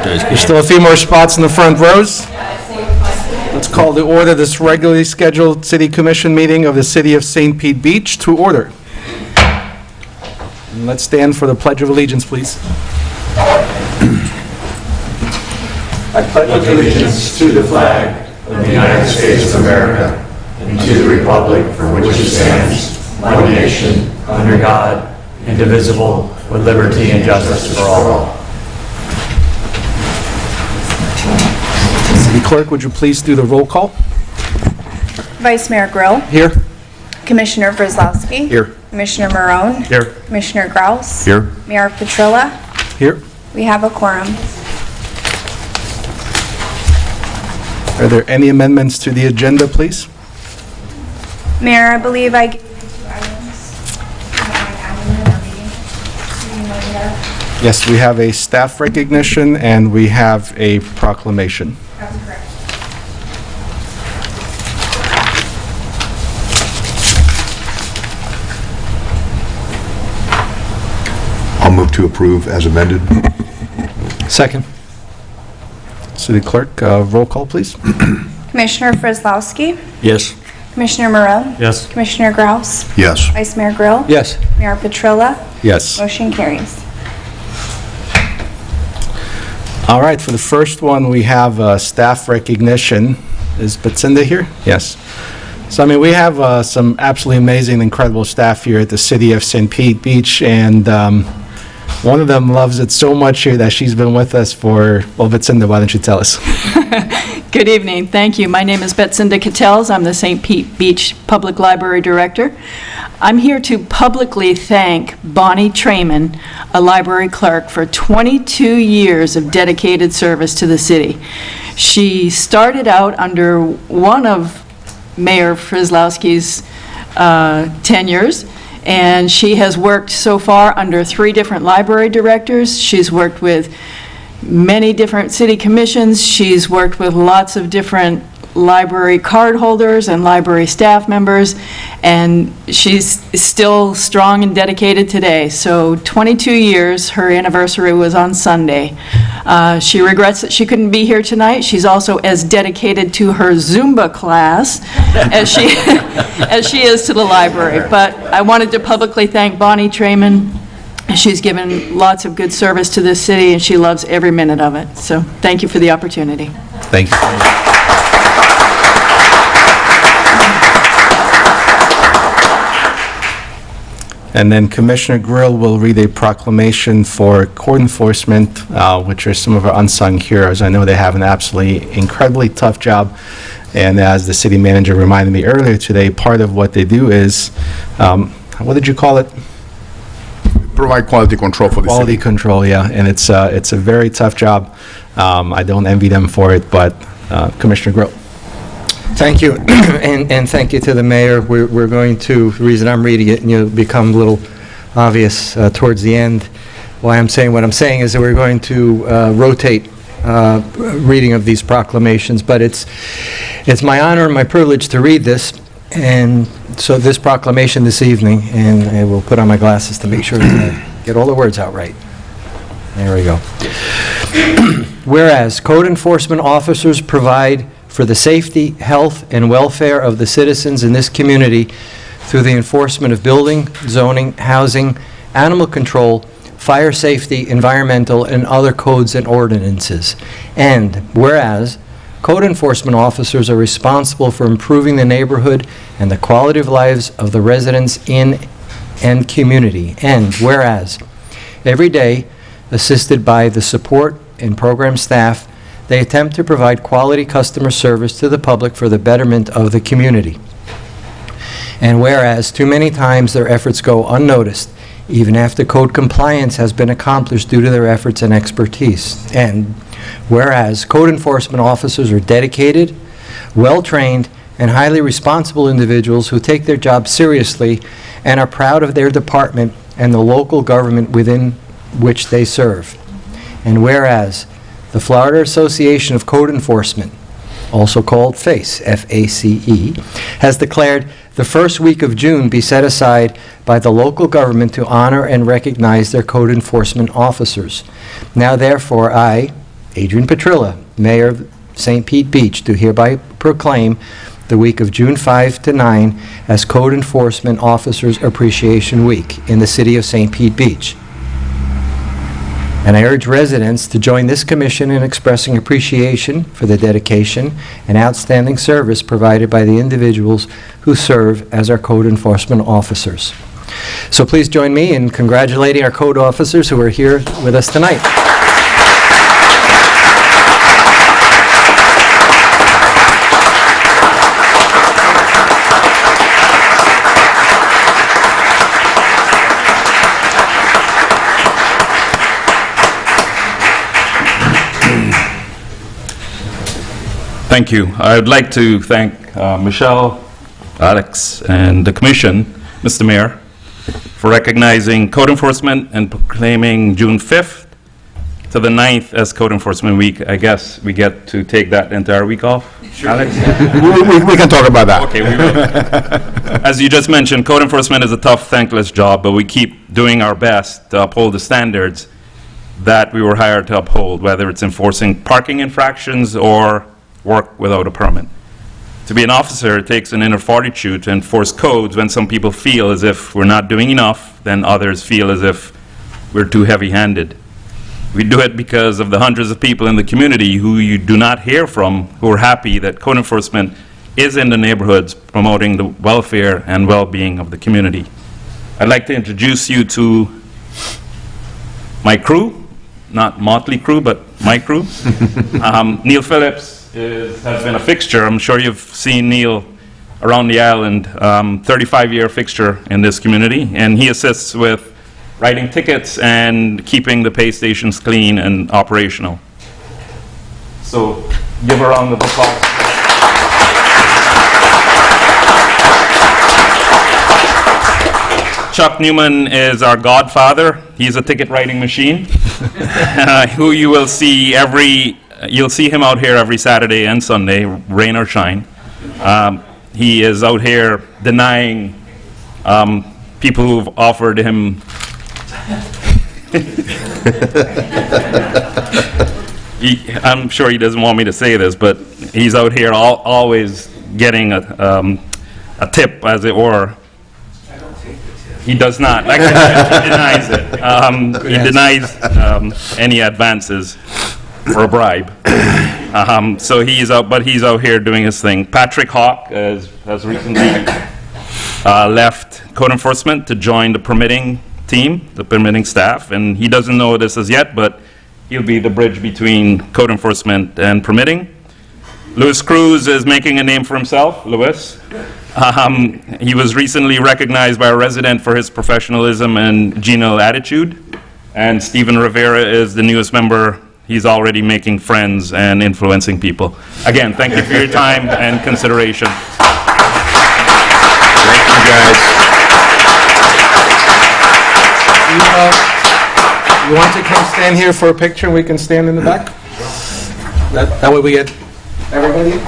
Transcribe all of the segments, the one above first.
There's still a few more spots in the front rows. Let's call to order this regularly scheduled City Commission meeting of the City of St. Pete Beach to order. And let's stand for the Pledge of Allegiance, please. I pledge allegiance to the flag of the United States of America and to the republic for which it stands, one nation, under God, indivisible, with liberty and justice for all. City Clerk, would you please do the roll call? Vice Mayor Grill, Here. Commissioner Brzezowski, Here. Commissioner Marone, Here. Commissioner Grouse, Here. Mayor Petrilla. Here. We have a quorum. Are there any amendments to the agenda, please? Mayor, I believe I gave you 2 items. Yes, we have a staff recognition and we have a proclamation. That's correct. I'll move to approve as amended. Second. City Clerk, roll call, please. Commissioner Brzezowski, Yes. Commissioner Marone, Yes. Commissioner Grouse, Yes. Vice Mayor Grill, Yes. Mayor Petrilla. Yes. Motion carries. All right, for the first one, we have staff recognition. Is Betsinda here? Yes. So, I mean, we have some absolutely amazing, incredible staff here at the City of St. Pete Beach, and one of them loves it so much here that she's been with us for, well, Betsinda, why don't you tell us? Good evening. Thank you. My name is Betsinda Cattels. I'm the St. Pete Beach Public Library Director. I'm here to publicly thank Bonnie Trayman, a library clerk, for 22 years of dedicated service to the city. She started out under one of Mayor Frislowski's tenures, and she has worked so far under 3 different library directors. She's worked with many different city commissions. She's worked with lots of different library card holders and library staff members, and she's still strong and dedicated today. So 22 years, her anniversary was on Sunday. She regrets that she couldn't be here tonight. She's also as dedicated to her Zumba class as she is to the library. But I wanted to publicly thank Bonnie Trayman. She's given lots of good service to this city, and she loves every minute of it. So thank you for the opportunity. Thank you. And then Commissioner Grill will read a proclamation for code enforcement, which are some of our unsung heroes. I know they have an absolutely incredibly tough job. And as the city manager reminded me earlier today, part of what they do is, what did you call it? Provide quality control for the Quality city. control, yeah. And it's a very tough job. I don't envy them for it, but Commissioner Grill. Thank you, and thank you to the mayor. We're going to, the reason I'm reading it, and you'll become a little obvious towards the end, why I'm saying what I'm saying is that we're going to rotate reading of these proclamations, but it's my honor and my privilege to read this, and so this proclamation this evening, and I will put on my glasses to make sure that I get all the words out right. There we go. Whereas code enforcement officers provide for the safety, health, and welfare of the citizens in this community through the enforcement of building, zoning, housing, animal control, fire safety, environmental, and other codes and ordinances. And whereas code enforcement officers are responsible for improving the neighborhood and the quality of lives of the residents in and community. And whereas every day, assisted by the support and program staff, they attempt to provide quality customer service to the public for the betterment of the community. And whereas too many times their efforts go unnoticed, even after code compliance has been accomplished due to their efforts and expertise. And whereas code enforcement officers are dedicated, well-trained, and highly responsible individuals who take their job seriously and are proud of their department and the local government within which they serve. And whereas the Florida Association of Code Enforcement, also called FACE, F-A-C-E, has declared the first week of June be set aside by the local government to honor and recognize their code enforcement officers. Now therefore I, Adrian Petrilla, Mayor of St. Pete Beach, do hereby proclaim the week of June 5 to 9 as Code Enforcement Officers Appreciation Week in the city of St. Pete Beach. And I urge residents to join this commission in expressing appreciation for the dedication and outstanding service provided by the individuals who serve as our code enforcement officers. So please join me in congratulating our code officers who are here with us tonight. Thank you. I would like to thank Michelle, Alex, and the Commission, Mr. Mayor, for recognizing code enforcement and proclaiming June 5th to the 9th as Code Enforcement Week. I guess we get to take that entire week off, Alex? We can talk about that. Okay, we will. As you just mentioned, code enforcement is a tough, thankless job, but we keep doing our best to uphold the standards that we were hired to uphold, whether it's enforcing parking infractions or work without a permit. To be an officer, it takes an inner fortitude to enforce codes when some people feel as if we're not doing enough, then others feel as if we're too heavy-handed. We do it because of the hundreds of people in the community who you do not hear from, who are happy that code enforcement is in the neighborhoods promoting the welfare and well-being of the community. I'd like to introduce you to my crew, not Motley Crew, but my crew. Neil Phillips has been a fixture. I'm sure you've seen Neil around the island, 35-year fixture in this community, and he assists with writing tickets and keeping the pay stations clean and operational. So give a round of applause. Chuck Newman is our godfather. He's a ticket writing machine, who you will see you'll see him out here every Saturday and Sunday, rain or shine. He is out here denying people who've offered him I'm sure he doesn't want me to say this, but he's out here always getting a tip, as it were. He does not. Actually, he denies it. He denies any advances for a bribe. So he's out here doing his thing. Patrick Hawk has recently left code enforcement to join the permitting team, the permitting staff, and he doesn't know this as yet, but he'll be the bridge between code enforcement and permitting. Louis Cruz is making a name for himself. Louis. He was recently recognized by a resident for his professionalism and genial attitude. And Stephen Rivera is the newest member. He's already making friends and influencing people. Again, thank you for your time and consideration. Thank you, guys. You want to come stand here for a picture and we can stand in the back? That way we get everybody?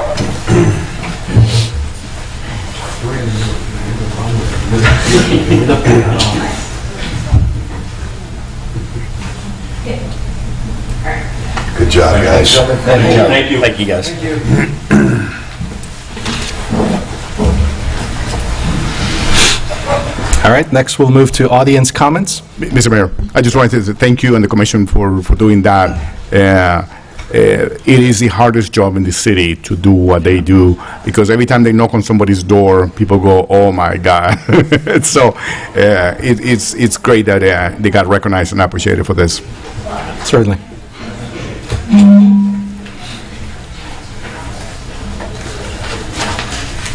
Good job, guys. Thank you. Thank you, guys. All right, next we'll move to audience comments. Mr. Mayor, I just wanted to thank you and the commission for doing that. It is the hardest job in the city to do what they do, because every time they knock on somebody's door, people go, "Oh my God!" So it's great that they got recognized and appreciated for this. Certainly.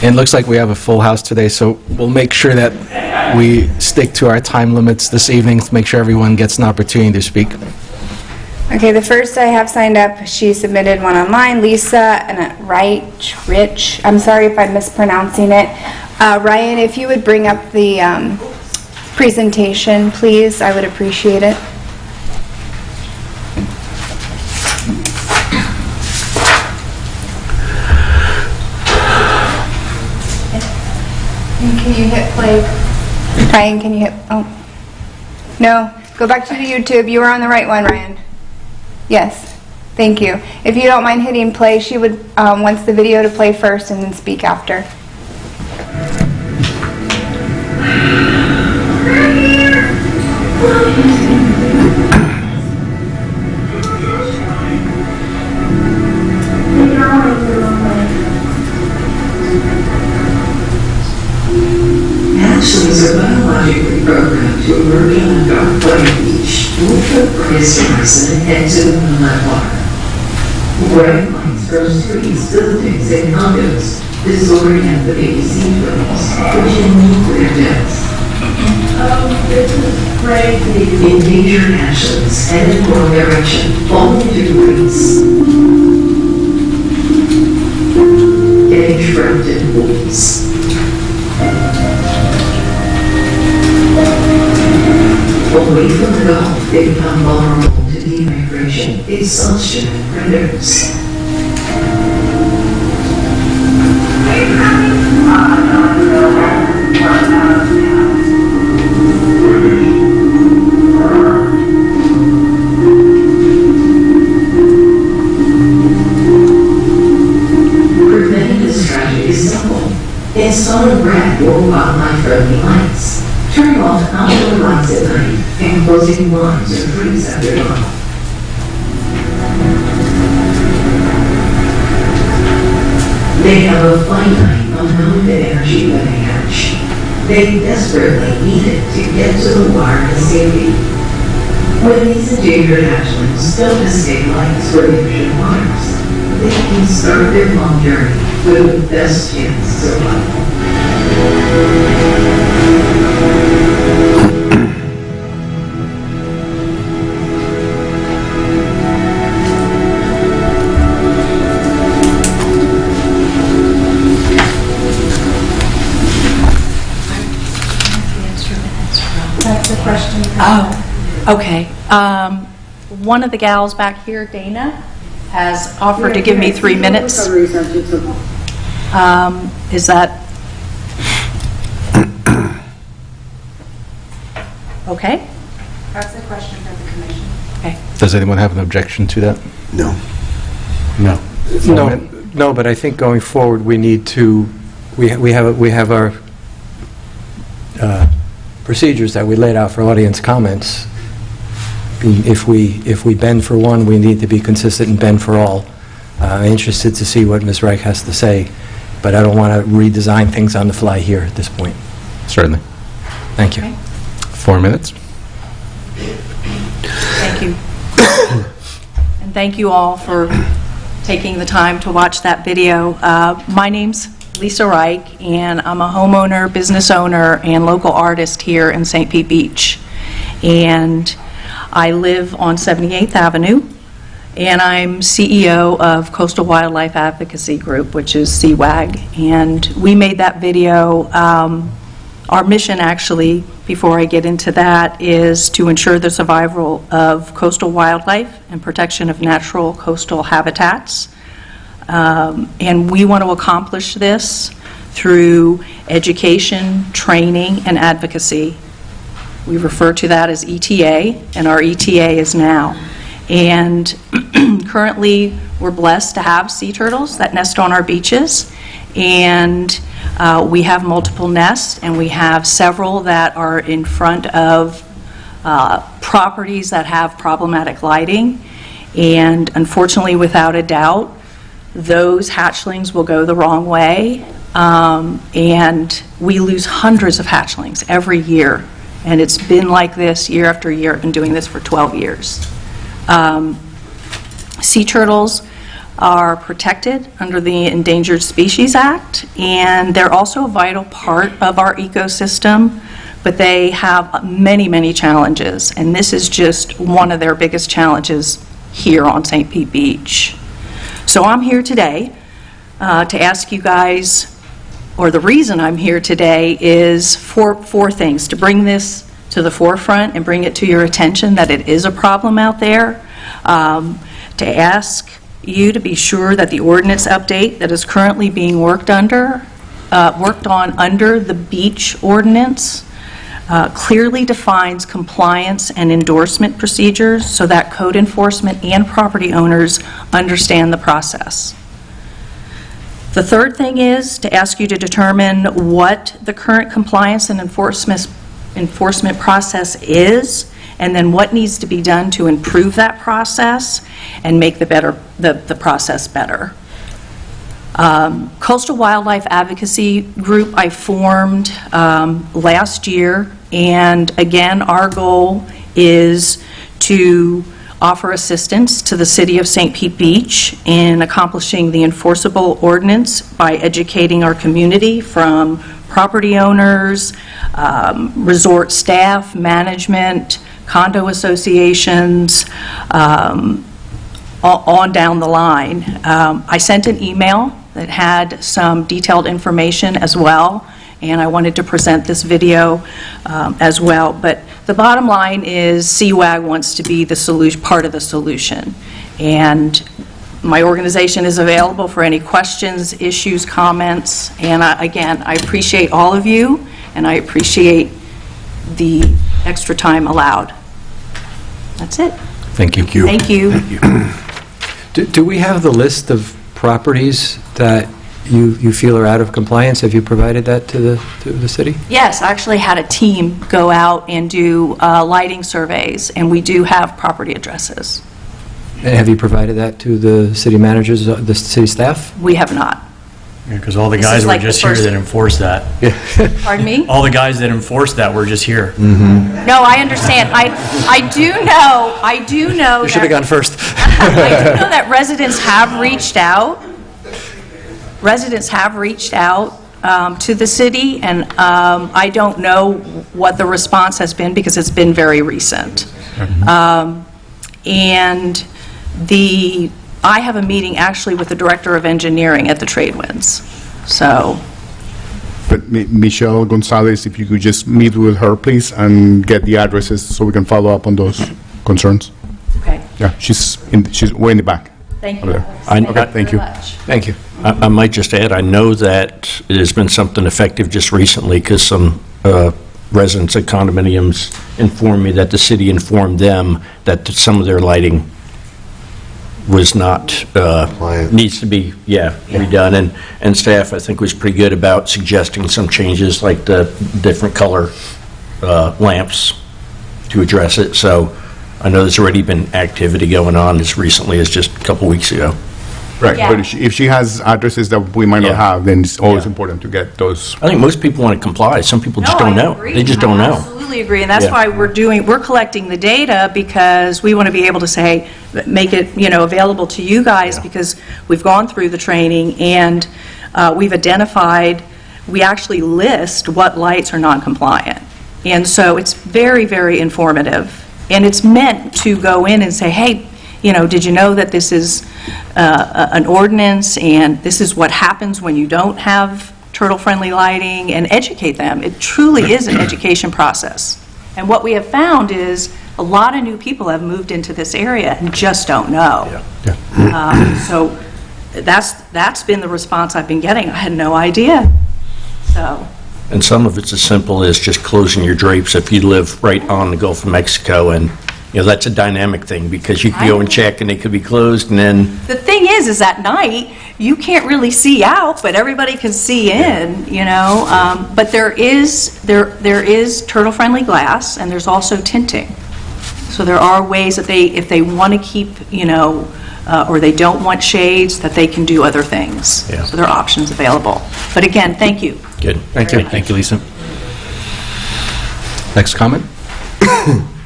And it looks like we have a full house today, so we'll make sure that we stick to our time limits this evening to make sure everyone gets an opportunity to speak. Okay, the first I have signed up, she submitted one online, Lisa and Rich. I'm sorry if I'm mispronouncing it. Ryan, if you would bring up the presentation, please, I would appreciate it. Can you hit play? Ryan, can you hit, oh. No, go back to the YouTube. You were on the right one, Ryan. Yes. Thank you. If you don't mind hitting play, she would wants the video to play first and then speak after. Hatchlings are biologically programmed to emerge on a dark white beach, move the prehistoric and head to the moonlit water. Bright lights from trees, buildings, and condos disorient the baby sea turtles, reaching nuclear deaths. Endangered hatchlings head in one direction, falling into degrees. Getting trapped in pools. Away from the Gulf, they become vulnerable to dehydration, exhaustion, and predators. Preventing this tragedy is simple. Install and brand your wildlife-friendly lights. Turning off outdoor lights at night and closing blinds or trees after dark. They have a finite amount of energy when they hatch. They desperately need it to get to the water in safety. When these endangered hatchlings don't escape lights for the ocean waters, they can start their long journey with the best chance of survival. That's the question. Oh, okay. One of the gals back here, Dana, has offered to give me 3 minutes. Is that okay? That's the question for the commission. Okay. Does anyone have an objection to that? No. No. No, but I think going forward, we need to, we have our procedures that we laid out for audience comments. If we bend for one, we need to be consistent and bend for all. I'm interested to see what Ms. Reich has to say, but I don't want to redesign things on the fly here at this point. Certainly. Thank you. Okay. 4 minutes. Thank you. And thank you all for taking the time to watch that video. My name's Lisa Reich, and I'm a homeowner, business owner, and local artist here in St. Pete Beach. And I live on 78th Avenue, and I'm CEO of Coastal Wildlife Advocacy Group, which is CWAG. And we made that video. Our mission, actually, before I get into that, is to ensure the survival of coastal wildlife and protection of natural coastal habitats. And we want to accomplish this through education, training, and advocacy. We refer to that as ETA, and our ETA is now. And currently, we're blessed to have sea turtles that nest on our beaches, and we have multiple nests, and we have several that are in front of properties that have problematic lighting. And unfortunately, without a doubt, those hatchlings will go the wrong way, and we lose hundreds of hatchlings every year. And it's been like this year after year. I've been doing this for 12 years. Sea turtles are protected under the Endangered Species Act, and they're also a vital part of our ecosystem, but they have many, many challenges, and this is just one of their biggest challenges here on St. Pete Beach. So I'm here today to ask you guys, or the reason I'm here today is four things: to bring this to the forefront and bring it to your attention that it is a problem out there, to ask you to be sure that the ordinance update that is currently being worked on under the beach ordinance clearly defines compliance and endorsement procedures so that code enforcement and property owners understand the process. The third thing is to ask you to determine what the current compliance and enforcement process is, and then what needs to be done to improve that process and make the process better. Coastal Wildlife Advocacy Group I formed last year, and again, our goal is to offer assistance to the City of St. Pete Beach in accomplishing the enforceable ordinance by educating our community from property owners, resort staff, management, condo associations, on down the line. I sent an email that had some detailed information as well, and I wanted to present this video as well. But the bottom line is CWAG wants to be the solution, part of the solution. And my organization is available for any questions, issues, comments, and again, I appreciate all of you, and I appreciate the extra time allowed. That's it. Thank you. Thank you. Do we have the list of properties that you feel are out of compliance? Have you provided that to the city? Yes, I actually had a team go out and do lighting surveys, and we do have property addresses. And have you provided that to the city managers, the city staff? We have not. Because all the This guys is were like the just here first- that enforced that. Pardon me? All the guys that enforced that were just here. No, I understand. I do know You should have that- gone first. I do know that residents have reached out. Residents have reached out to the city, and I don't know what the response has been because it's been very recent. And I have a meeting actually with the Director of Engineering at the Tradewinds. So, But Michelle Gonzalez, if you could just meet with her, please, and get the addresses so we can follow up on those concerns. okay. Yeah, she's way in the back. Thank Over you. there. Okay, thank you. very much. Thank you. I might just add, I know that there's been something effective just recently because some residents at condominiums informed me that the city informed them that some of their lighting was not, needs to be, redone. And staff, I think, was pretty good about suggesting some changes, like the different color lamps to address it. So I know there's already been activity going on as recently as just a couple weeks ago. Right, Yeah. but if she has addresses that we might not Yeah. have, then it's always Yeah. important to get those. I think most people want to comply. Some people just No, don't I know. agree. They just don't I know. absolutely agree, and that's Yeah. why we're collecting the data, because we want to be able to say, make it, available to you guys, because we've gone through the training, and we've identified, we actually list what lights are non-compliant. And so it's very, very informative, and it's meant to go in and say, hey, did you know that this is an ordinance, and this is what happens when you don't have turtle-friendly lighting, and educate them. It truly is an education process. And what we have found is a lot of new people have moved into this area and just don't know. So that's been the response I've been getting. I had no idea. So, And some of it's as simple as just closing your drapes if you live right on the Gulf of Mexico, and, that's a dynamic thing, because you can go and check, and they could be closed, and then, the thing is at night, you can't really see out, but everybody can see in, But there is turtle-friendly glass, and there's also tinting. So there are ways that if they want to keep, or they don't want shades, that they can do other things. Yeah. So there are options available. But again, thank you. good. Thank you. Thank you, Lisa. Next comment?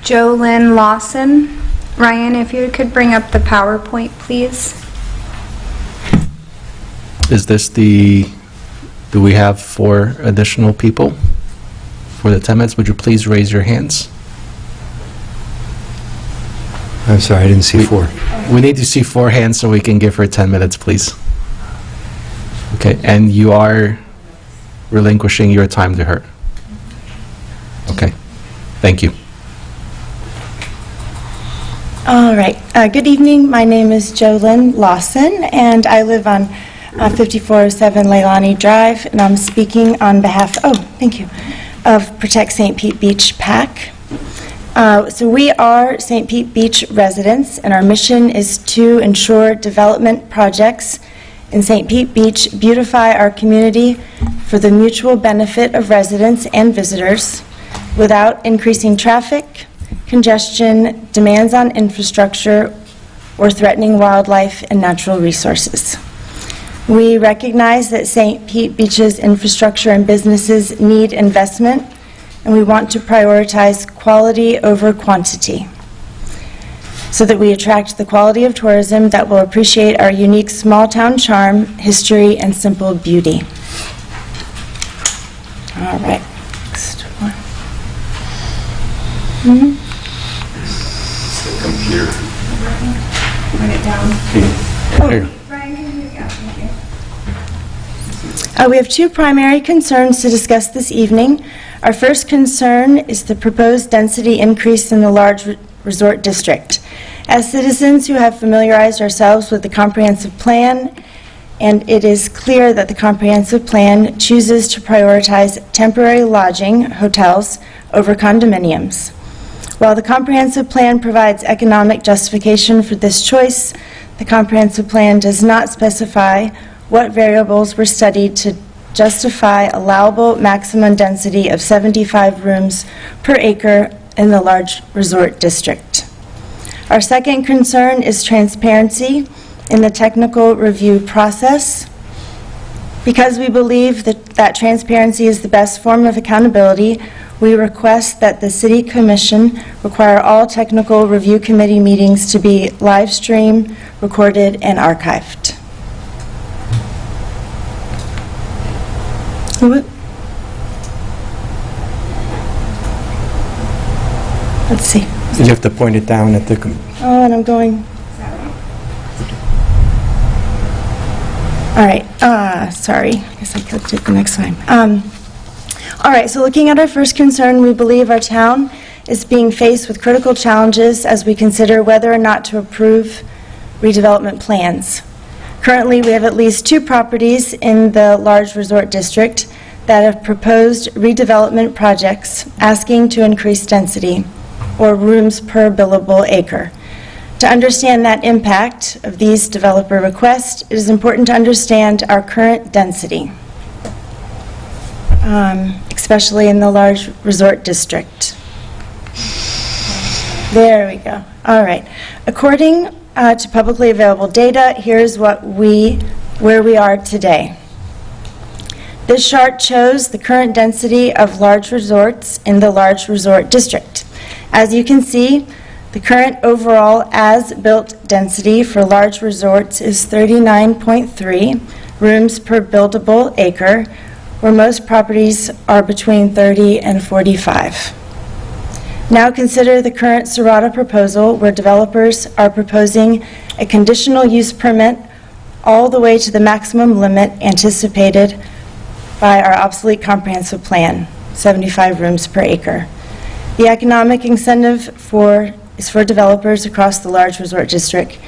Jolynn Lawson. Ryan, if you could bring up the PowerPoint, please. Is this do we have 4 additional people for the 10 minutes? Would you please raise your hands? I'm sorry, I didn't see 4. We need to see 4 hands so we can give her 10 minutes, please. Okay, and you are relinquishing your time to her? Okay, thank you. All right. Good evening. My name is Jolynn Lawson, and I live on 5407 Leilani Drive, and I'm speaking on behalf, thank you. of Protect St. Pete Beach PAC. So we are St. Pete Beach residents, and our mission is to ensure development projects in St. Pete Beach beautify our community for the mutual benefit of residents and visitors without increasing traffic, congestion, demands on infrastructure, or threatening wildlife and natural resources. We recognize that St. Pete Beach's infrastructure and businesses need investment, and we want to prioritize quality over quantity so that we attract the quality of tourism that will appreciate our unique small-town charm, history, and simple beauty. All right, next one. It's the computer. Write it down. There you go. Brian, can you go? Thank you. We have two primary concerns to discuss this evening. Our first concern is the proposed density increase in the large resort district. As citizens who have familiarized ourselves with the comprehensive plan, and it is clear that the comprehensive plan chooses to prioritize temporary lodging, hotels, over condominiums. While the comprehensive plan provides economic justification for this choice, the comprehensive plan does not specify what variables were studied to justify allowable maximum density of 75 rooms per acre in the large resort district. Our second concern is transparency in the technical review process. Because we believe that transparency is the best form of accountability, we request that the City Commission require all technical review committee meetings to be live streamed, recorded, and archived. Let's see. You have to point it down at the... Oh, and I'm going... All right, sorry, I guess I clicked it the next time. All right, so looking at our first concern, we believe our town is being faced with critical challenges as we consider whether or not to approve redevelopment plans. Currently, we have at least 2 properties in the large resort district that have proposed redevelopment projects asking to increase density, or rooms per billable acre. To understand that impact of these developer requests, it is important to understand our current density, especially in the large resort district. There we go. All right. According to publicly available data, here's where we are today. This chart shows the current density of large resorts in the large resort district. As you can see, the current overall as-built density for large resorts is 39.3 rooms per buildable acre, where most properties are between 30 and 45. Now consider the current Serrata proposal, where developers are proposing a conditional use permit all the way to the maximum limit anticipated by our obsolete comprehensive plan, 75 rooms per acre. The economic incentive is for developers across the large resort district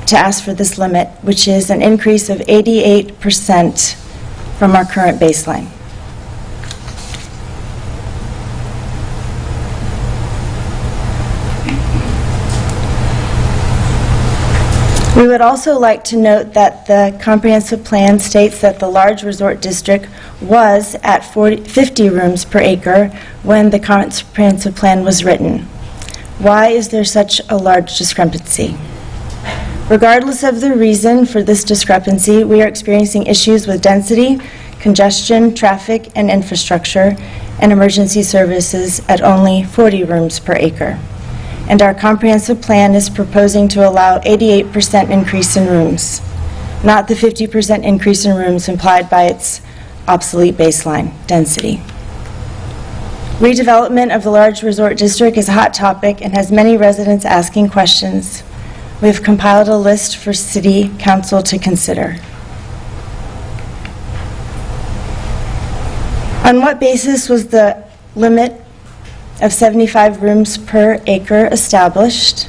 to ask for this limit, which is an increase of 88% from our current baseline. We would also like to note that the comprehensive plan states that the large resort district was at 50 rooms per acre when the comprehensive plan was written. Why is there such a large discrepancy? Regardless of the reason for this discrepancy, we are experiencing issues with density, congestion, traffic, and infrastructure, and emergency services at only 40 rooms per acre. And our comprehensive plan is proposing to allow 88% increase in rooms, not the 50% increase in rooms implied by its obsolete baseline density. Redevelopment of the large resort district is a hot topic and has many residents asking questions. We have compiled a list for City Council to consider. On what basis was the limit of 75 rooms per acre established?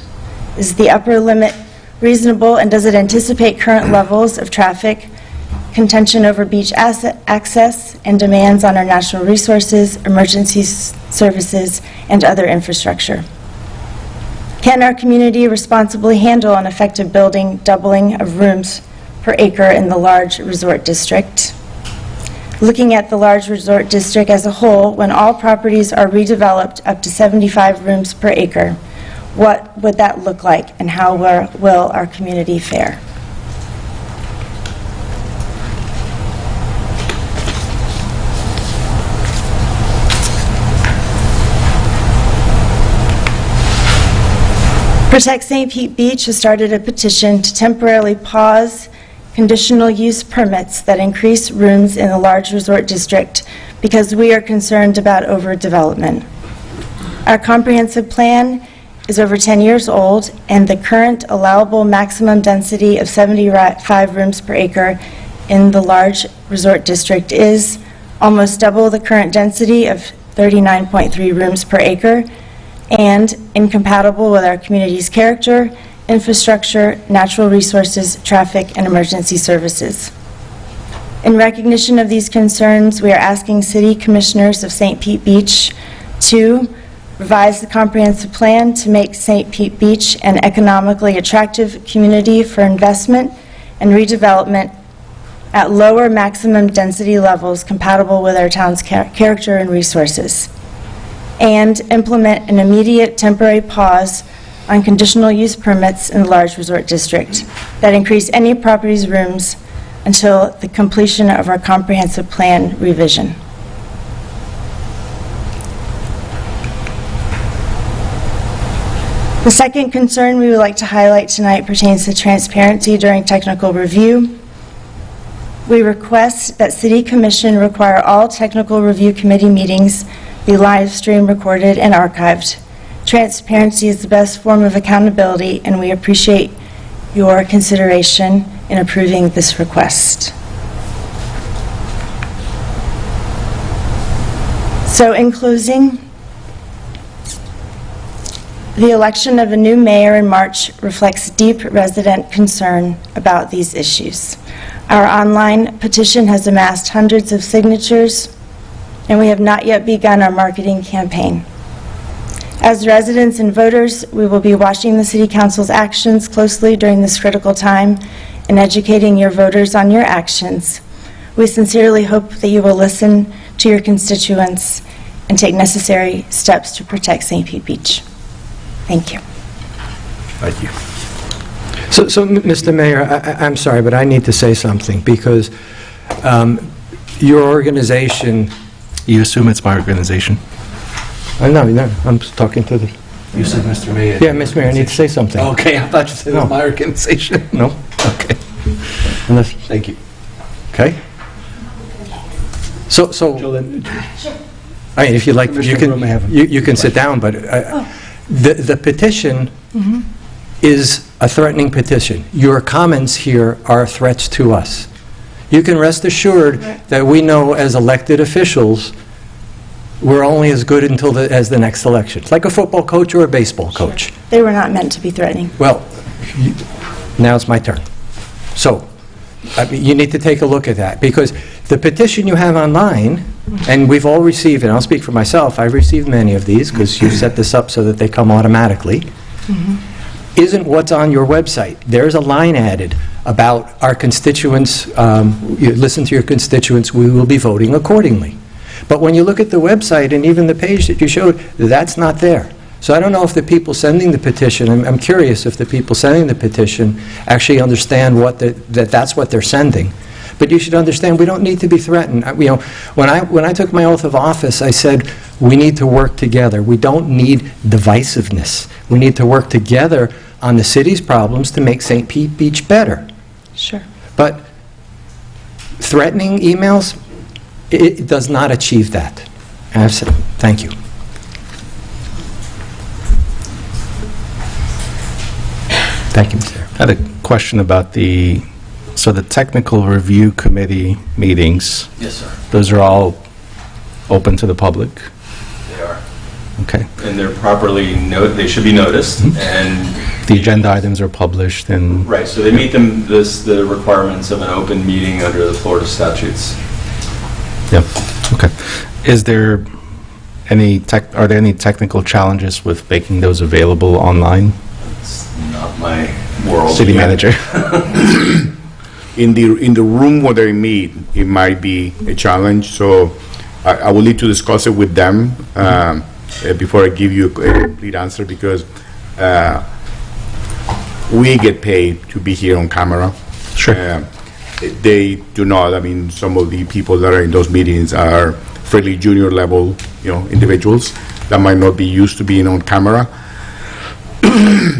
Is the upper limit reasonable, and does it anticipate current levels of traffic, contention over beach access, and demands on our natural resources, emergency services, and other infrastructure. Can our community responsibly handle an effective building doubling of rooms per acre in the large resort district? Looking at the large resort district as a whole, when all properties are redeveloped up to 75 rooms per acre, what would that look like, and how will our community fare? Protect St. Pete Beach has started a petition to temporarily pause conditional use permits that increase rooms in the large resort district because we are concerned about overdevelopment. Our comprehensive plan is over 10 years old, and the current allowable maximum density of 75 rooms per acre in the large resort district is almost double the current density of 39.3 rooms per acre, and incompatible with our community's character, infrastructure, natural resources, traffic, and emergency services. In recognition of these concerns, we are asking City Commissioners of St. Pete Beach to revise the comprehensive plan to make St. Pete Beach an economically attractive community for investment and redevelopment at lower maximum density levels compatible with our town's character and resources, and implement an immediate temporary pause on conditional use permits in the large resort district that increase any property's rooms until the completion of our comprehensive plan revision. The second concern we would like to highlight tonight pertains to transparency during technical review. We request that City Commission require all technical review committee meetings be live stream recorded and archived. Transparency is the best form of accountability, and we appreciate your consideration in approving this request. So in closing, the election of a new mayor in March reflects deep resident concern about these issues. Our online petition has amassed hundreds of signatures, and we have not yet begun our marketing campaign. As residents and voters, we will be watching the City Council's actions closely during this critical time and educating your voters on your actions. We sincerely hope that you will listen to your constituents and take necessary steps to protect St. Pete Beach. Thank you. Thank you. So, Mr. Mayor, I'm sorry, but I need to say something, because your organization... You assume it's my organization? No, I'm talking to the... You said Mr. Mayor. Yeah, Mr. Mayor, I need to say something. Okay, I thought you said it was my organization. No. Okay. Unless, Thank you. okay? So, I mean, if you like, you can sit down, but the petition is a threatening petition. Your comments here are threats to us. You can rest assured that we know as elected officials, we're only as good as the next election. It's like a football coach or a baseball coach. Sure. They were not meant to be threatening. Well, now it's my turn. So, you need to take a look at that, because the petition you have online, and we've all received, and I'll speak for myself, I've received many of these, because you set this up so that they come automatically, isn't what's on your website. There's a line added about our constituents, you listen to your constituents, we will be voting accordingly. But when you look at the website and even the page that you showed, that's not there. So I don't know if the people sending the petition, I'm curious if the people sending the petition actually understand that that's what they're sending. But you should understand, we don't need to be threatened. You know, when I took my oath of office, I said, we need to work together. We don't need divisiveness. We need to work together on the city's problems to make St. Pete Beach better. Sure. But threatening emails, it does not achieve that. And I've said, thank you. Thank you, Mr. I had a question about the technical review committee meetings. Yes, sir. Those are all open to the public? They are. Okay. And they're properly they should be noticed, and The agenda items are published and... Right, so they meet the requirements of an open meeting under the Florida statutes. Yep, okay. Are there any technical challenges with making those available online? It's not my world. City manager. In the room where they meet, it might be a challenge, so I will need to discuss it with them before I give you a complete answer, because we get paid to be here on camera. Sure. They do not. I mean, some of the people that are in those meetings are fairly junior level, individuals that might not be used to being on camera.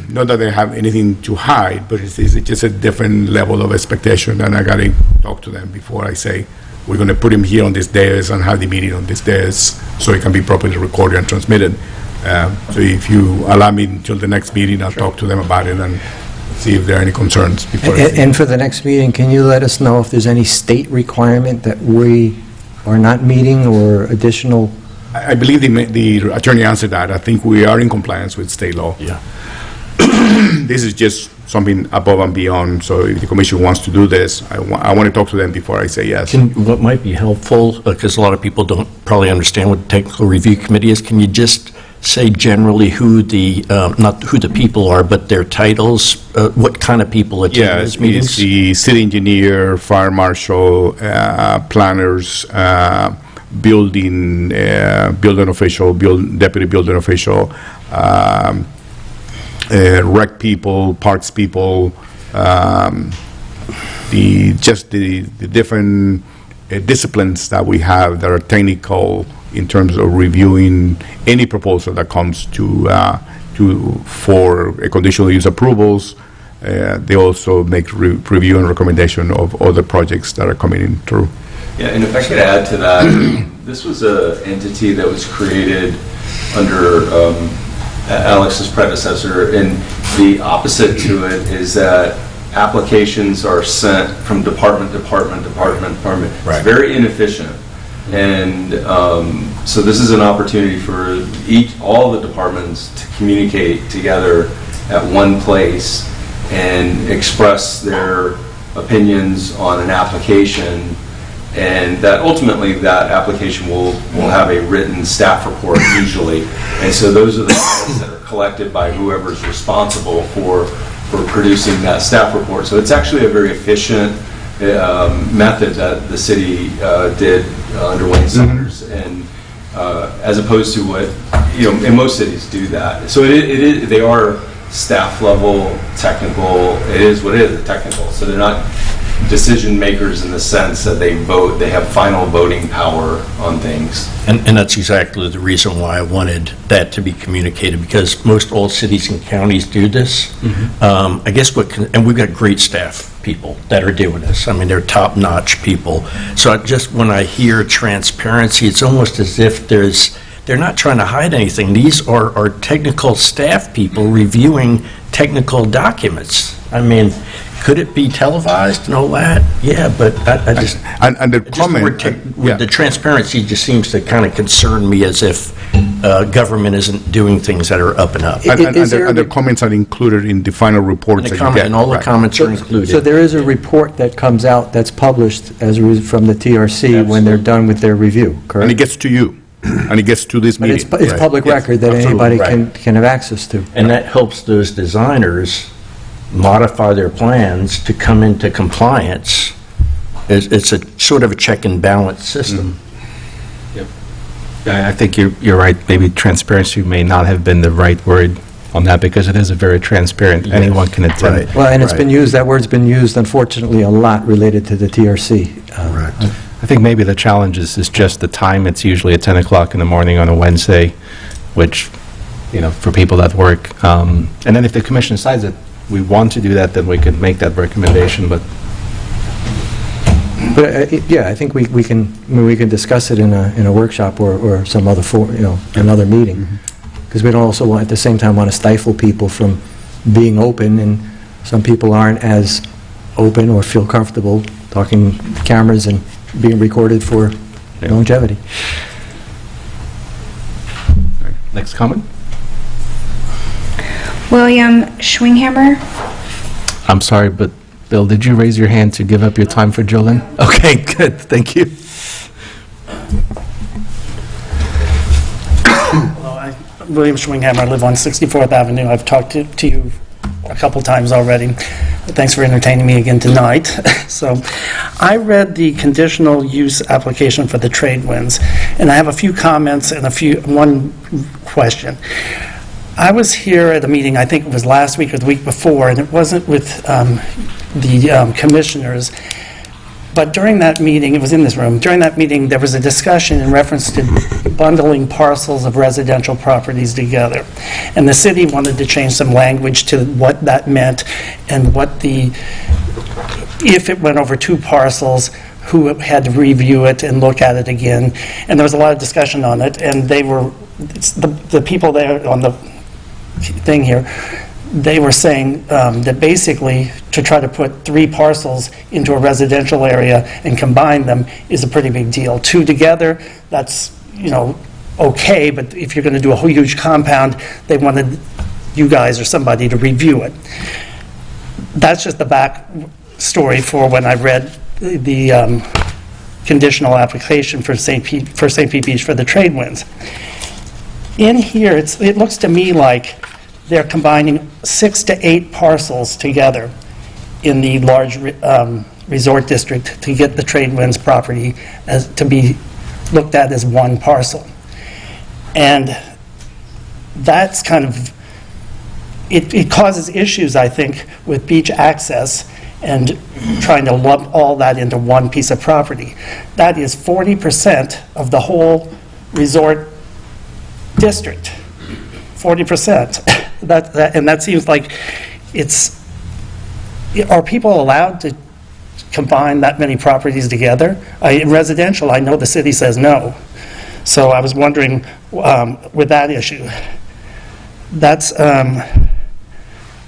Not that they have anything to hide, but it's just a different level of expectation, and I got to talk to them before I say, we're going to put him here on this dais and have the meeting on this dais so it can be properly recorded and transmitted. So if you allow me until the next meeting, I'll talk to them about it and see if there are any concerns. And for the next meeting, can you let us know if there's any state requirement that we are not meeting or additional? I believe the attorney answered that. I think we are in compliance with state law. Yeah. This is just something above and beyond, so if the commission wants to do this, I want to talk to them before I say yes. What might be helpful, because a lot of people don't probably understand what the technical review committee is, can you just say generally who not who the people are, but their titles, what kind of people attend these meetings? It's the city engineer, fire marshal, planners, building official, deputy building official, rec people, parks people, the different disciplines that we have that are technical in terms of reviewing any proposal that comes for a conditional use approvals. They also make review and recommendation of other projects that are coming in through. Yeah, and if I could add to that, this was an entity that was created under Alex's predecessor, and the opposite to it is that applications are sent from department. Right. It's very inefficient. And so this is an opportunity for all the departments to communicate together at one place and express their opinions on an application, and that ultimately that application will have a written staff report usually. And so those are the files that are collected by whoever's responsible for producing that staff report. So it's actually a very efficient method that the city did under Wayne Summers, and as opposed to what, and most cities do that. So they are staff level, technical. It is what it is, technical. So they're not decision makers in the sense that they vote, they have final voting power on things. And that's exactly the reason why I wanted that to be communicated, because most all cities and counties do this. I guess and we've got great staff people that are doing this. I mean, they're top-notch people. So when I hear transparency, it's almost as if they're not trying to hide anything. These are technical staff people reviewing technical documents. I mean, could it be televised and all that? Yeah, but I just... And the comment... The transparency just seems to kind of concern me, as if government isn't doing things that are up and up. And the comments are included in the final reports that you get. And all the comments are included. So there is a report that comes out that's published from the TRC when they're done with their review, correct? And it gets to you, and it gets to this But meeting. it's public record that anybody can have access to. And that helps those designers modify their plans to come into compliance. It's a sort of a check and balance system. I think you're right. Maybe transparency may not have been the right word on that, because it is a very transparent, anyone can attend. Right. Well, and it's been used, that word's been used, unfortunately, a lot related to the TRC. I think maybe the challenge is just the time. It's usually at 10 o'clock in the morning on a Wednesday, which, for people that work. And then if the commission decides that we want to do that, then we could make that recommendation, But yeah, I think we can discuss it in a workshop or some other another meeting, because we don't also at the same time want to stifle people from being open, and some people aren't as open or feel comfortable talking cameras and being recorded for longevity. Next comment. William Schwinghammer. I'm sorry, but Bill, did you raise your hand to give up your time for Jolyn? Okay, good, thank you. William Schwinghammer, I live on 64th Avenue. I've talked to you a couple times already. Thanks for entertaining me again tonight. So, I read the conditional use application for the trade winds, and I have a few comments and one question. I was here at a meeting, I think it was last week or the week before, and it wasn't with the commissioners. But during that meeting, it was in this room, during that meeting, there was a discussion in reference to bundling parcels of residential properties together. And the city wanted to change some language to what that meant and what if it went over 2 parcels, who had to review it and look at it again. And there was a lot of discussion on it, and the people there on the thing here, they were saying that basically to try to put 3 parcels into a residential area and combine them is a pretty big deal. 2 together, that's, okay, but if you're going to do a whole huge compound, they wanted you guys or somebody to review it. That's just the back story for when I read the conditional application for St. Pete Beach for the trade winds. In here, it looks to me like they're combining 6 to 8 parcels together in the large resort district to get the trade winds property to be looked at as one parcel. And that's kind of, it causes issues, I think, with beach access and trying to lump all that into one piece of property. That is 40% of the whole resort district. 40%. And that seems like are people allowed to combine that many properties together? In residential, I know the city says no. So I was wondering with that issue. That's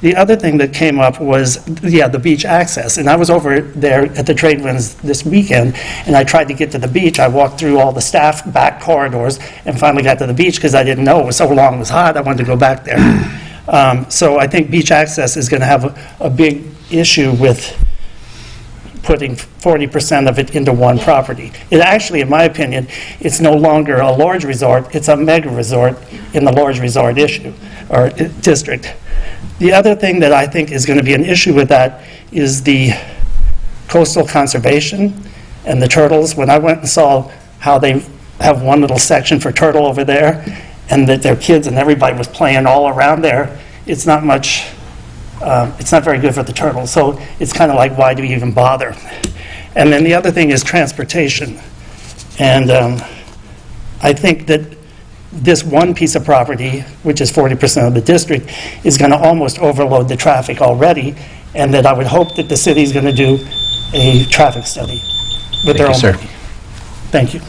the other thing that came up was, the beach access. And I was over there at the trade winds this weekend, and I tried to get to the beach. I walked through all the staff back corridors and finally got to the beach because I didn't know it was so long, it was hot, I wanted to go back there. So I think beach access is going to have a big issue with putting 40% of it into one property. It actually, in my opinion, it's no longer a large resort, it's a mega resort in the large resort issue or district. The other thing that I think is going to be an issue with that is the coastal conservation and the turtles. When I went and saw how they have one little section for turtle over there, and that their kids and everybody was playing all around there, it's not much, it's not very good for the turtles. So it's kind of like, why do we even bother? And then the other thing is transportation. And I think that this one piece of property, which is 40% of the district, is going to almost overload the traffic already, and that I would hope that the city is going to do a traffic study with their own money. Thank you.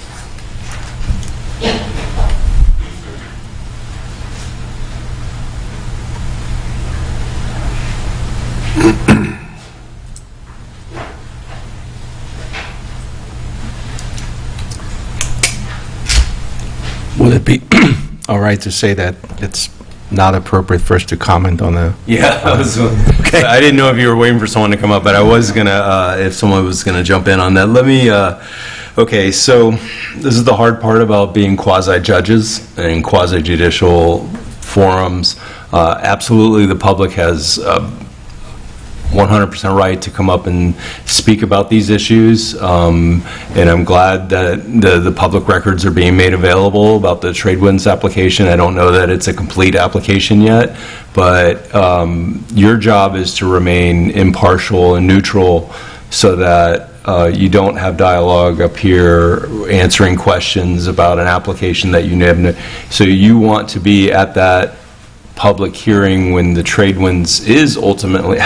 Would it be all right to say that it's not appropriate for us to comment on the... Yeah, I didn't know if you were waiting for someone to come up, but I was going to, if someone was going to jump in on that. Let me, okay, so this is the hard part about being quasi-judges and quasi-judicial forums. Absolutely, the public has 100% right to come up and speak about these issues, and I'm glad that the public records are being made available about the trade winds application. I don't know that it's a complete application yet, but your job is to remain impartial and neutral so that you don't have dialogue up here answering questions about an application that you never. So you want to be at that public hearing when the trade winds is ultimately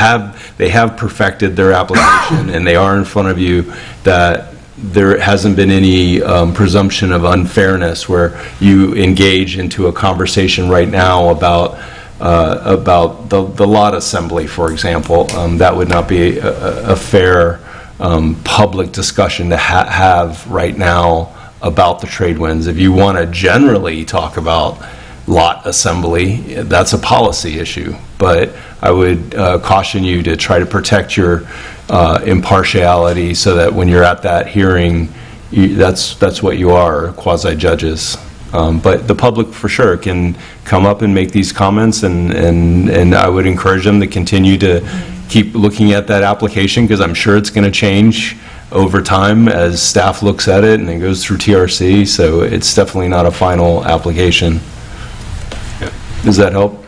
they have perfected their application and they are in front of you, that there hasn't been any presumption of unfairness where you engage into a conversation right now about the lot assembly, for example. That would not be a fair public discussion to have right now about the trade winds. If you want to generally talk about lot assembly. That's a policy issue. But I would caution you to try to protect your impartiality so that when you're at that hearing, that's what you are, quasi-judges. But the public, for sure, can come up and make these comments, and I would encourage them to continue to keep looking at that application, because I'm sure it's going to change over time as staff looks at it and it goes through TRC, so it's definitely not a final application. Does that help?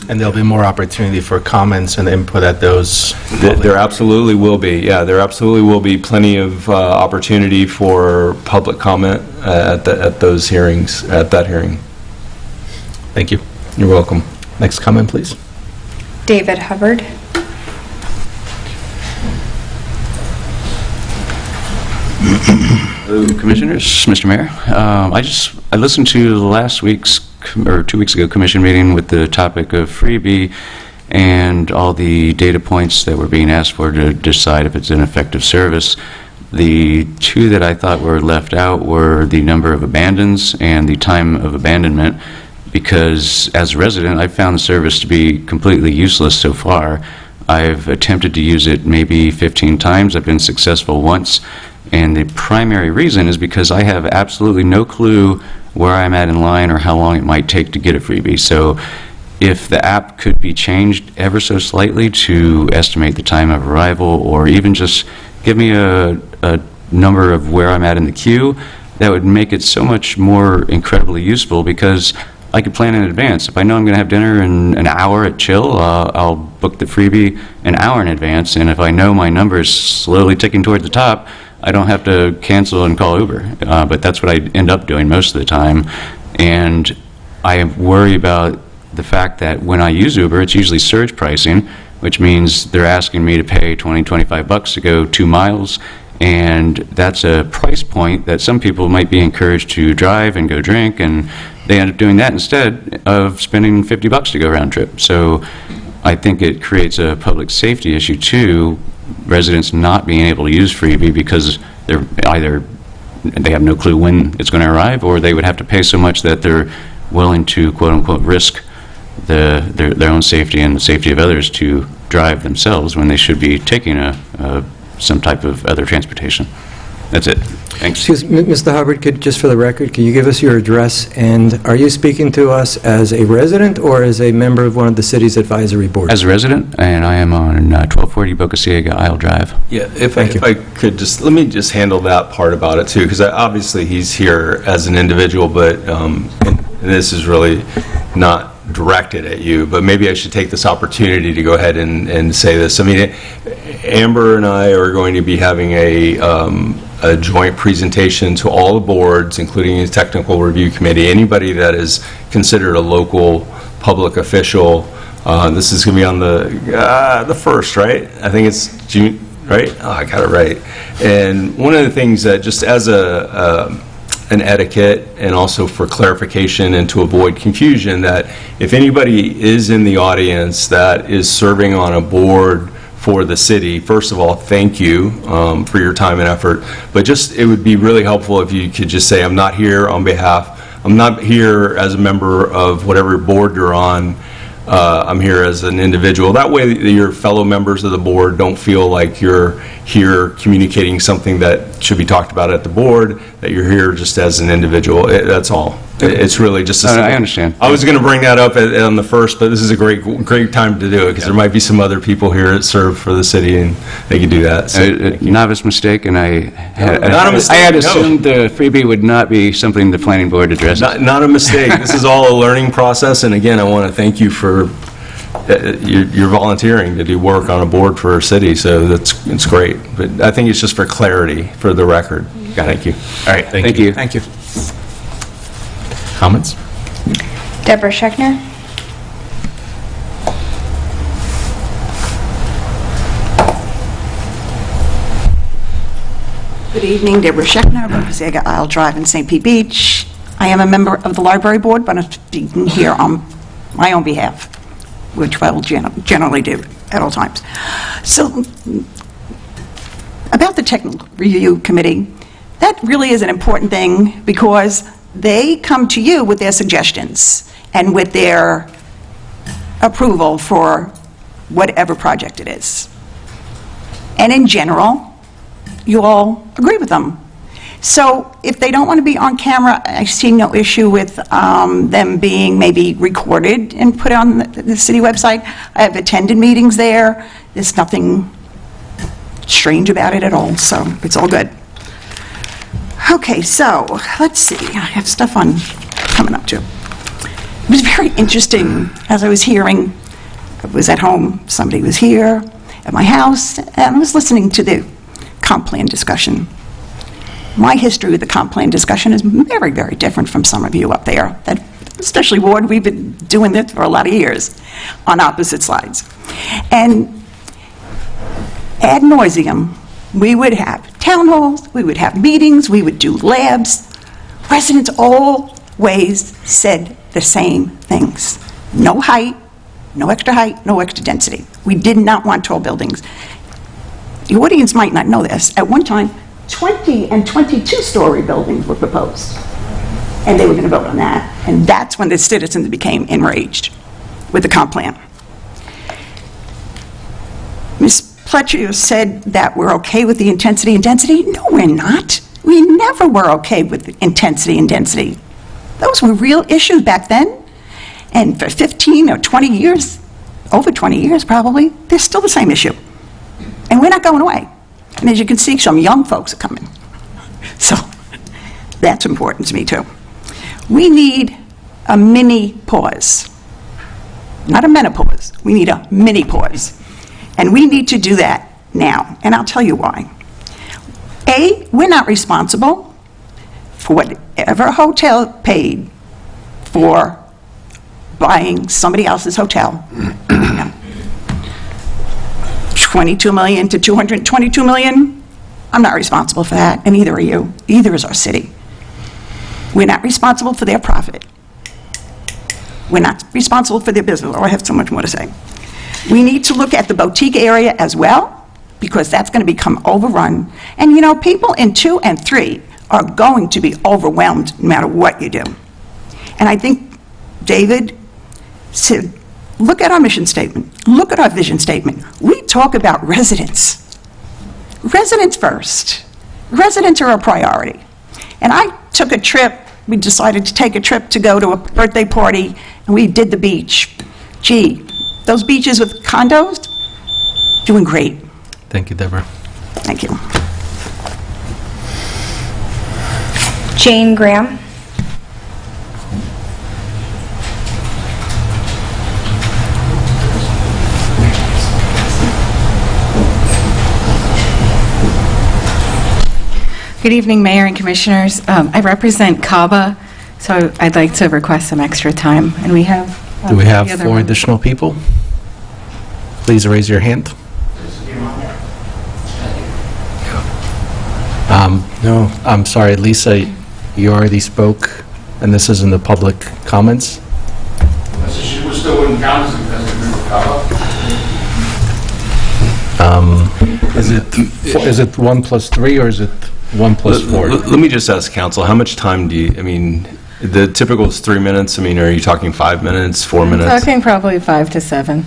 And there'll be more opportunity for comments and input at those? There absolutely will be, yeah. There absolutely will be plenty of opportunity for public comment at those hearings, at that hearing. Thank you. You're welcome. Next comment, please. David Hubbard. Hello, Commissioners, Mr. Mayor. I listened to last week's, or 2 weeks ago, commission meeting with the topic of freebie and all the data points that were being asked for to decide if it's an effective service. The two that I thought were left out were the number of abandons and the time of abandonment, because as a resident, I found the service to be completely useless so far. I've attempted to use it maybe 15 times. I've been successful once. And the primary reason is because I have absolutely no clue where I'm at in line or how long it might take to get a freebie. So if the app could be changed ever so slightly to estimate the time of arrival, or even just give me a number of where I'm at in the queue, that would make it so much more incredibly useful, because I could plan in advance. If I know I'm going to have dinner in an hour at Chill, I'll book the freebie an hour in advance, and if I know my number is slowly ticking toward the top, I don't have to cancel and call Uber. But that's what I end up doing most of the time. And I worry about the fact that when I use Uber, it's usually surge pricing, which means they're asking me to pay $20, $25 to go 2 miles. And that's a price point that some people might be encouraged to drive and go drink, and they end up doing that instead of spending $50 to go round trip. So I think it creates a public safety issue too, residents not being able to use freebie because they're either they have no clue when it's going to arrive, or they would have to pay so much that they're willing to quote unquote risk their own safety and the safety of others to drive themselves when they should be taking some type of other transportation. That's it. Thanks. Excuse me, Mr. Hubbard, just for the record, can you give us your address? And are you speaking to us as a resident or as a member of one of the city's advisory boards? As a resident, and I am on 1240 Boca Ciega Isle Drive. Yeah, if I could just, let me just handle that part about it too, because obviously he's here as an individual, but and this is really not directed at you, but maybe I should take this opportunity to go ahead and say this. I mean, Amber and I are going to be having a joint presentation to all the boards, including the technical review committee, anybody that is considered a local public official. This is going to be on the 1st, right? I think it's June, right? Oh, I got it right. And one of the things that, just as an etiquette and also for clarification and to avoid confusion, that if anybody is in the audience that is serving on a board for the city, first of all, thank you for your time and effort, but just it would be really helpful if you could just say, I'm not here on behalf, I'm not here as a member of whatever board you're on, I'm here as an individual. That way your fellow members of the board don't feel like you're here communicating something that should be talked about at the board, that you're here just as an individual. That's all. It's really just a I understand. I was going to bring that up on the 1st, but this is a great time to do it, because there might be some other people here that serve for the city, and they could do that. So, novice mistake, and I not a mistake, I had assumed the freebie would not be something the planning board addressed. Not a mistake. This is all a learning process, and again, I want to thank you for you're volunteering to do work on a board for our city, so it's great. But I think it's just for clarity, for the record. Thank you. All right, thank you. Thank you. Comments? Deborah Schechner. Good evening, Deborah Schechner, Boca Ciega Isle Drive in St. Pete Beach. I am a member of the library board, but I'm speaking here on my own behalf, which I will generally do at all times. So, about the technical review committee, that really is an important thing, because they come to you with their suggestions, and with their approval for whatever project it is. And in general, you all agree with them. So if they don't want to be on camera, I see no issue with them being maybe recorded and put on the city website. I have attended meetings there. There's nothing strange about it at all, so it's all good. Okay, so let's see. I have stuff on coming up too. It was very interesting as I was hearing. I was at home, somebody was here at my house, and I was listening to the comp plan discussion. My history with the comp plan discussion is very, very different from some of you up there, especially Ward. We've been doing this for a lot of years on opposite sides. And ad nauseum, we would have town halls, we would have meetings, we would do labs. Residents always said the same things. No height, no extra height, no extra density. We did not want tall buildings. The audience might not know this. At one time, 20 and 22-story buildings were proposed. And they were going to vote on that. And that's when the citizens became enraged with the comp plan. Ms. Pletcher said that we're okay with the intensity and density. No, we're not. We never were okay with the intensity and density. Those were real issues back then. And for 15 or 20 years, over 20 years probably, they're still the same issue. And we're not going away. And as you can see, some young folks are coming. So that's important to me too. We need a mini pause. Not a menopause. We need a mini pause. And we need to do that now. And I'll tell you why. A, we're not responsible for whatever a hotel paid for buying somebody else's hotel. 22 million to 222 million, I'm not responsible for that, and neither are you. Either is our city. We're not responsible for their profit. We're not responsible for their business. Oh, I have so much more to say. We need to look at the boutique area as well, because that's going to become overrun. And you know, people in 2 and 3 are going to be overwhelmed no matter what you do. And I think David said, look at our mission statement. Look at our vision statement. We talk about residents. Residents first. Residents are a priority. And I took a trip, we decided to take a trip to go to a birthday party, and we did the beach. Gee, those beaches with condos, doing great. Thank you, Deborah. Thank you. Jane Graham. Good evening, Mayor and Commissioners. I represent CABA, so I'd like to request some extra time. And we have... Do we have the other 4 one. additional people? Please raise your hand. No, I'm sorry, Lisa, you already spoke, and this is in the public comments? She was still in council as a member of CABA. Is it 1 plus 3, or is it 1 plus 4? Let me just ask council, how much time do you, I mean, the typical is 3 minutes. I mean, are you talking 5 minutes, 4 minutes? Talking probably 5 to 7.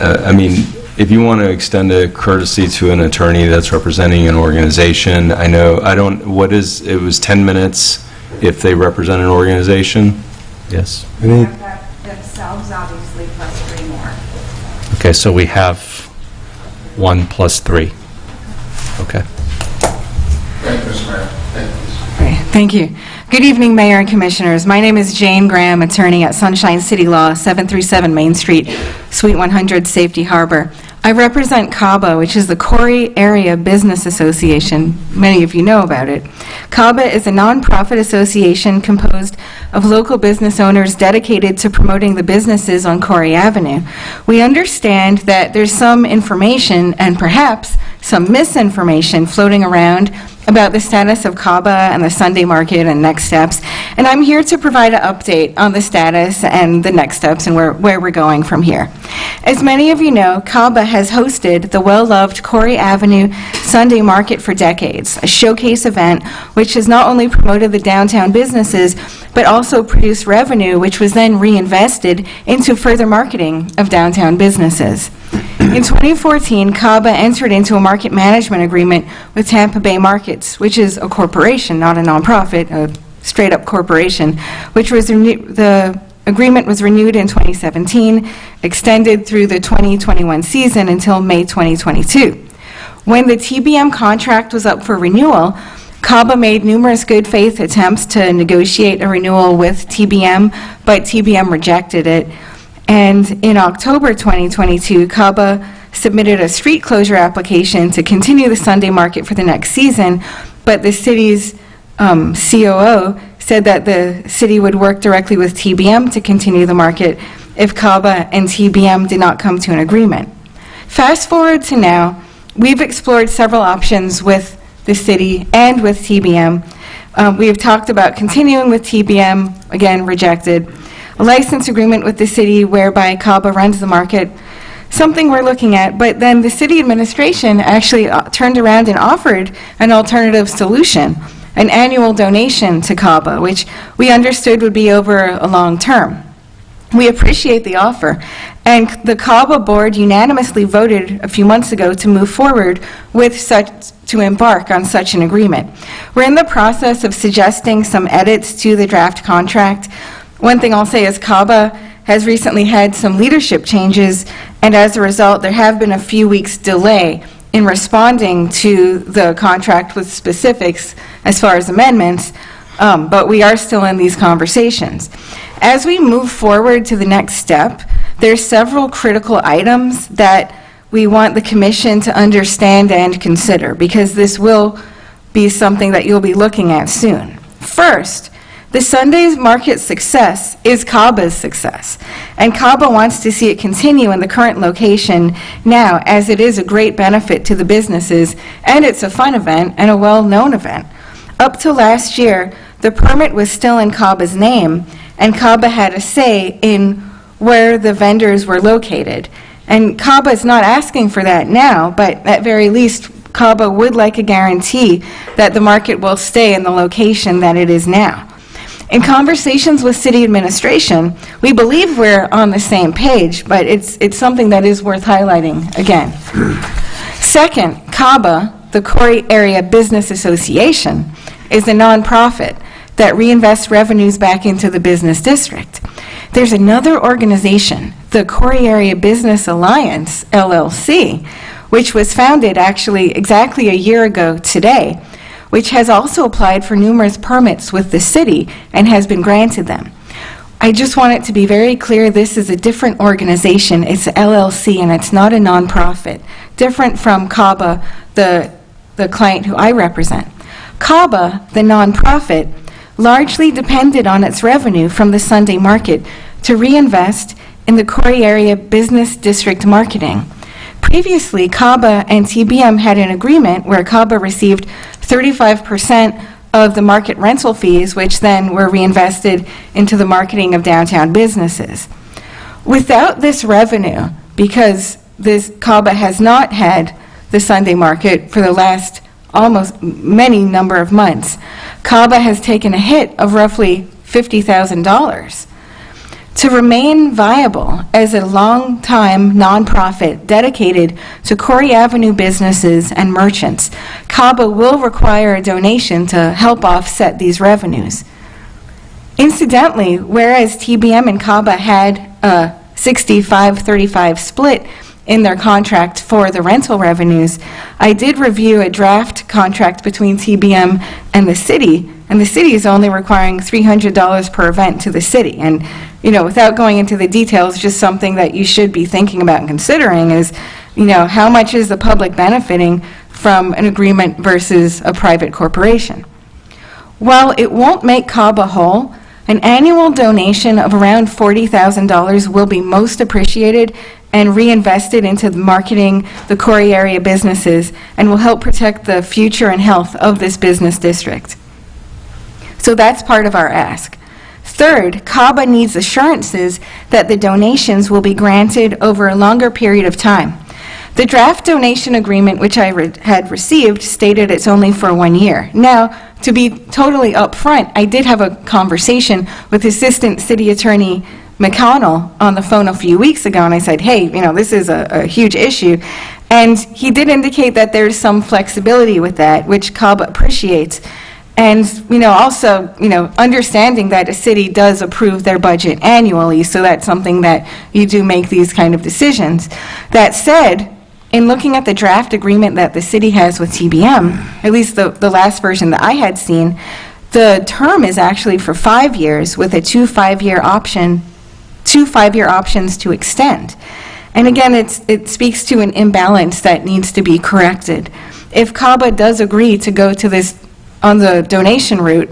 I mean, if you want to extend a courtesy to an attorney that's representing an organization, I know, it was 10 minutes if they represent an organization? Yes. Themselves, obviously, plus 3 more. Okay, so we have 1 plus 3. Okay. Thank you, Mr. Mayor. Thank you. Great. Thank you. Good evening, Mayor and Commissioners. My name is Jane Graham, attorney at Sunshine City Law, 737 Main Street, Suite 100, Safety Harbor. I represent CABA, which is the Corey Area Business Association. Many of you know about it. CABA is a nonprofit association composed of local business owners dedicated to promoting the businesses on Corey Avenue. We understand that there's some information and perhaps some misinformation floating around about the status of CABA and the Sunday market and next steps. And I'm here to provide an update on the status and the next steps and where we're going from here. As many of you know, CABA has hosted the well-loved Corey Avenue Sunday Market for decades, a showcase event which has not only promoted the downtown businesses, but also produced revenue which was then reinvested into further marketing of downtown businesses. In 2014, CABA entered into a market management agreement with Tampa Bay Markets, which is a corporation, not a nonprofit, a straight-up corporation, which was the agreement was renewed in 2017, extended through the 2021 season until May 2022. When the TBM contract was up for renewal, CABA made numerous good faith attempts to negotiate a renewal with TBM, but TBM rejected it. And in October 2022, CABA submitted a street closure application to continue the Sunday market for the next season, but the city's COO said that the city would work directly with TBM to continue the market if CABA and TBM did not come to an agreement. Fast forward to now, we've explored several options with the city and with TBM. We have talked about continuing with TBM, again rejected, a license agreement with the city whereby CABA runs the market, something we're looking at, but then the city administration actually turned around and offered an alternative solution, an annual donation to CABA, which we understood would be over a long term. We appreciate the offer, and the CABA board unanimously voted a few months ago to move forward with to embark on such an agreement. We're in the process of suggesting some edits to the draft contract. One thing I'll say is CABA has recently had some leadership changes, and as a result, there have been a few weeks delay in responding to the contract with specifics as far as amendments, but we are still in these conversations. As we move forward to the next step, there's several critical items that we want the commission to understand and consider, because this will be something that you'll be looking at soon. First, the Sunday's market success is CABA's success, and CABA wants to see it continue in the current location now, as it is a great benefit to the businesses, and it's a fun event and a well-known event. Up to last year, the permit was still in CABA's name, and CABA had a say in where the vendors were located. And CABA is not asking for that now, but at very least, CABA would like a guarantee that the market will stay in the location that it is now. In conversations with city administration, we believe we're on the same page, but it's something that is worth highlighting again. Second, CABA, the Corey Area Business Association, is a nonprofit that reinvests revenues back into the business district. There's another organization, the Corey Area Business Alliance, LLC, which was founded actually exactly a year ago today, which has also applied for numerous permits with the city and has been granted them. I just want it to be very clear, this is a different organization. It's LLC and it's not a nonprofit, different from CABA, the client who I represent. CABA, the nonprofit, largely depended on its revenue from the Sunday market to reinvest in the Corey Area Business District marketing. Previously, CABA and TBM had an agreement where CABA received 35% of the market rental fees, which then were reinvested into the marketing of downtown businesses. Without this revenue, because this CABA has not had the Sunday market for the last almost many number of months, CABA has taken a hit of roughly $50,000. To remain viable as a long-time nonprofit dedicated to Corey Avenue businesses and merchants, CABA will require a donation to help offset these revenues. Incidentally, whereas TBM and CABA had a 65-35 split in their contract for the rental revenues, I did review a draft contract between TBM and the city is only requiring $300 per event to the city. And, you know, without going into the details, just something that you should be thinking about and considering is, you know, how much is the public benefiting from an agreement versus a private corporation? While it won't make CABA whole, an annual donation of around $40,000 will be most appreciated and reinvested into marketing the Corey area businesses and will help protect the future and health of this business district. So that's part of our ask. Third, CABA needs assurances that the donations will be granted over a longer period of time. The draft donation agreement, which I had received, stated it's only for 1 year. Now, to be totally upfront, I did have a conversation with Assistant City Attorney McConnell on the phone a few weeks ago, and I said, hey, this is a huge issue. And he did indicate that there's some flexibility with that, which CABA appreciates. And, also, understanding that a city does approve their budget annually, so that's something that you do make these kind of decisions. That said, in looking at the draft agreement that the city has with TBM, at least the last version that I had seen, the term is actually for 5 years with two 5-year options to extend. And again, it speaks to an imbalance that needs to be corrected. If CABA does agree to go to this on the donation route,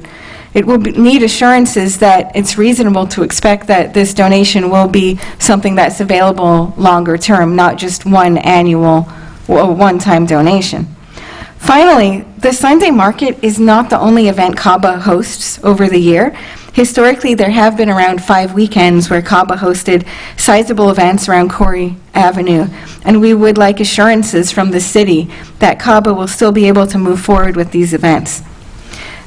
it will need assurances that it's reasonable to expect that this donation will be something that's available longer term, not just one annual or one-time donation. Finally, the Sunday Market is not the only event CABA hosts over the year. Historically, there have been around 5 weekends where CABA hosted sizable events around Corey Avenue, and we would like assurances from the city that CABA will still be able to move forward with these events.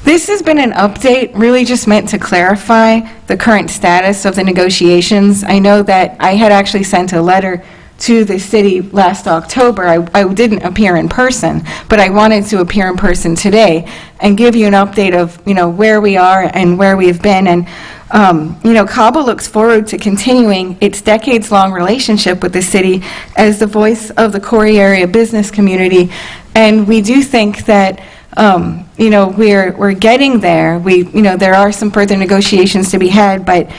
This has been an update really just meant to clarify the current status of the negotiations. I know that I had actually sent a letter to the city last October. I didn't appear in person, but I wanted to appear in person today and give you an update of, where we are and where we've been. And, CABA looks forward to continuing its decades-long relationship with the city as the voice of the Corey area business community. And we do think that we're getting there. There are some further negotiations to be had, but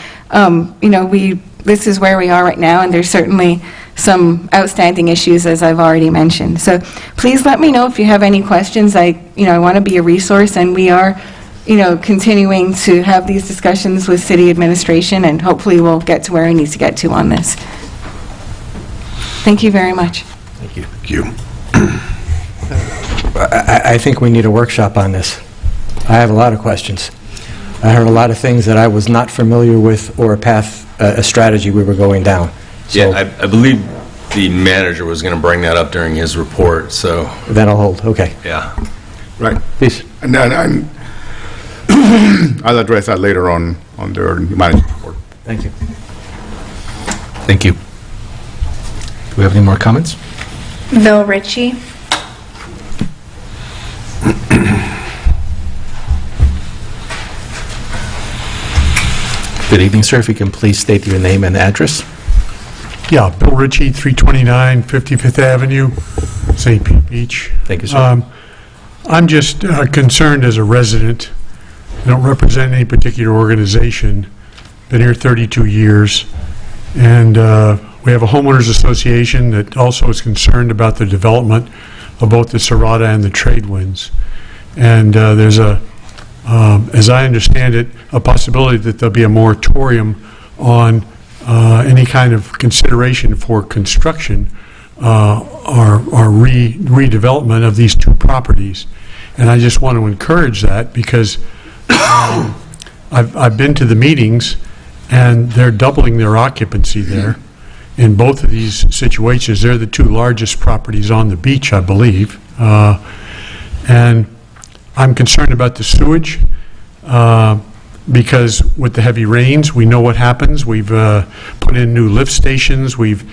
this is where we are right now, and there's certainly some outstanding issues, as I've already mentioned. So please let me know if you have any questions. I want to be a resource, and we are, continuing to have these discussions with city administration, and hopefully we'll get to where I need to get to on this. Thank you very much. Thank you. Thank you. I think we need a workshop on this. I have a lot of questions. I heard a lot of things that I was not familiar with, or a strategy we were going down. Yeah, I believe the manager was going to bring that up during his report, so. That'll hold, okay. Yeah. Right. Please. And then I'll address that later on their management report. Thank you. Thank you. Do we have any more comments? Bill Ritchie. Good evening, sir. If you can please state your name and address. Yeah, Bill Ritchie, 329 55th Avenue, St. Pete Beach. Thank you, sir. I'm just concerned as a resident. I don't represent any particular organization. Been here 32 years. And we have a homeowners association that also is concerned about the development of both the Serrata and the trade winds. And there's as I understand it, a possibility that there'll be a moratorium on any kind of consideration for construction or redevelopment of these two properties. And I just want to encourage that because I've been to the meetings and they're doubling their occupancy there in both of these situations. They're the two largest properties on the beach, I believe. And I'm concerned about the sewage because with the heavy rains, we know what happens. We've put in new lift stations. We've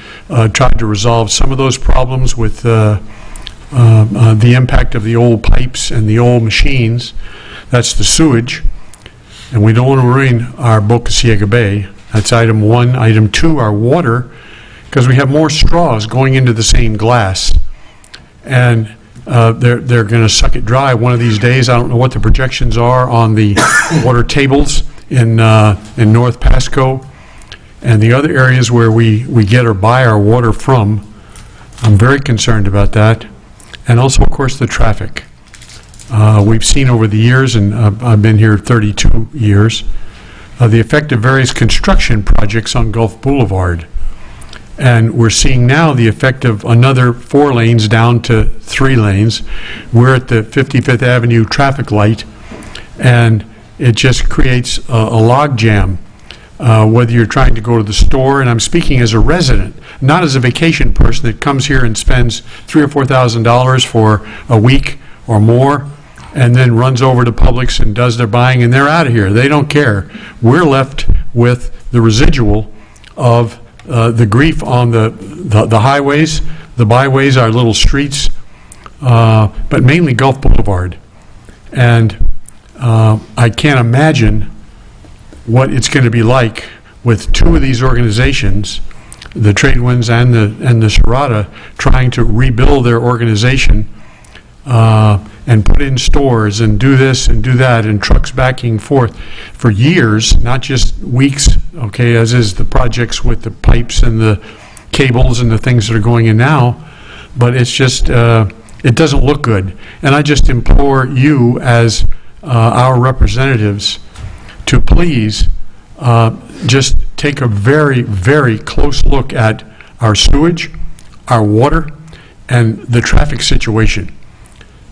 tried to resolve some of those problems with the impact of the old pipes and the old machines. That's the sewage. And we don't want to ruin our Boca Ciega Bay. That's item one. Item two, our water, because we have more straws going into the same glass. And they're going to suck it dry one of these days. I don't know what the projections are on the water tables in North Pasco and the other areas where we get or buy our water from. I'm very concerned about that. And also, of course, the traffic. We've seen over the years, and I've been here 32 years, the effect of various construction projects on Gulf Boulevard. And we're seeing now the effect of another 4 lanes down to 3 lanes. We're at the 55th Avenue traffic light, and it just creates a logjam. Whether you're trying to go to the store, and I'm speaking as a resident, not as a vacation person that comes here and spends $3,000 or $4,000 for a week or more, and then runs over to Publix and does their buying, and they're out of here. They don't care. We're left with the residual of the grief on the highways, the byways, our little streets, but mainly Gulf Boulevard. And I can't imagine what it's going to be like with two of these organizations, the Tradewinds and the Serrata, trying to rebuild their organization and put in stores and do this and do that, and trucks backing forth for years, not just weeks, okay, as is the projects with the pipes and the cables and the things that are going in now. But it's just, it doesn't look good. And I just implore you as our representatives to please just take a very, very close look at our sewage, our water, and the traffic situation.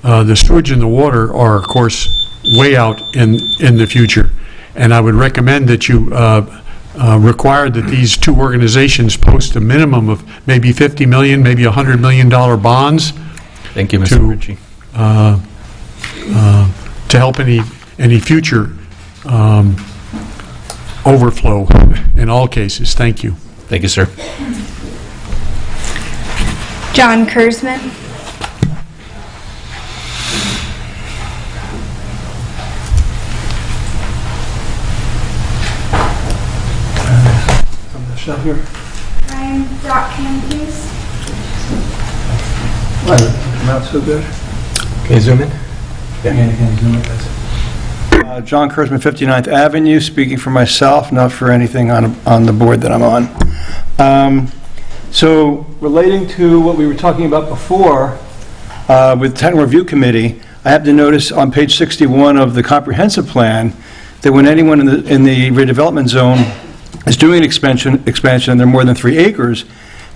The sewage and the water are, of course, way out in the future. And I would recommend that you require that these two organizations post a minimum of maybe $50 million, maybe $100 million bonds. Thank you, Mr. Ritchie. To help any future overflow in all cases. Thank you. Thank you, sir. John Kurzman. Shut here. Ryan Brockman, please. Not so good. Can you zoom in? Yeah, zoom in. John Kurzman, 59th Avenue, speaking for myself, not for anything on the board that I'm on. So relating to what we were talking about before with the Technical Review Committee, I have to notice on page 61 of the comprehensive plan that when anyone in the redevelopment zone is doing an expansion and they're more than 3 acres,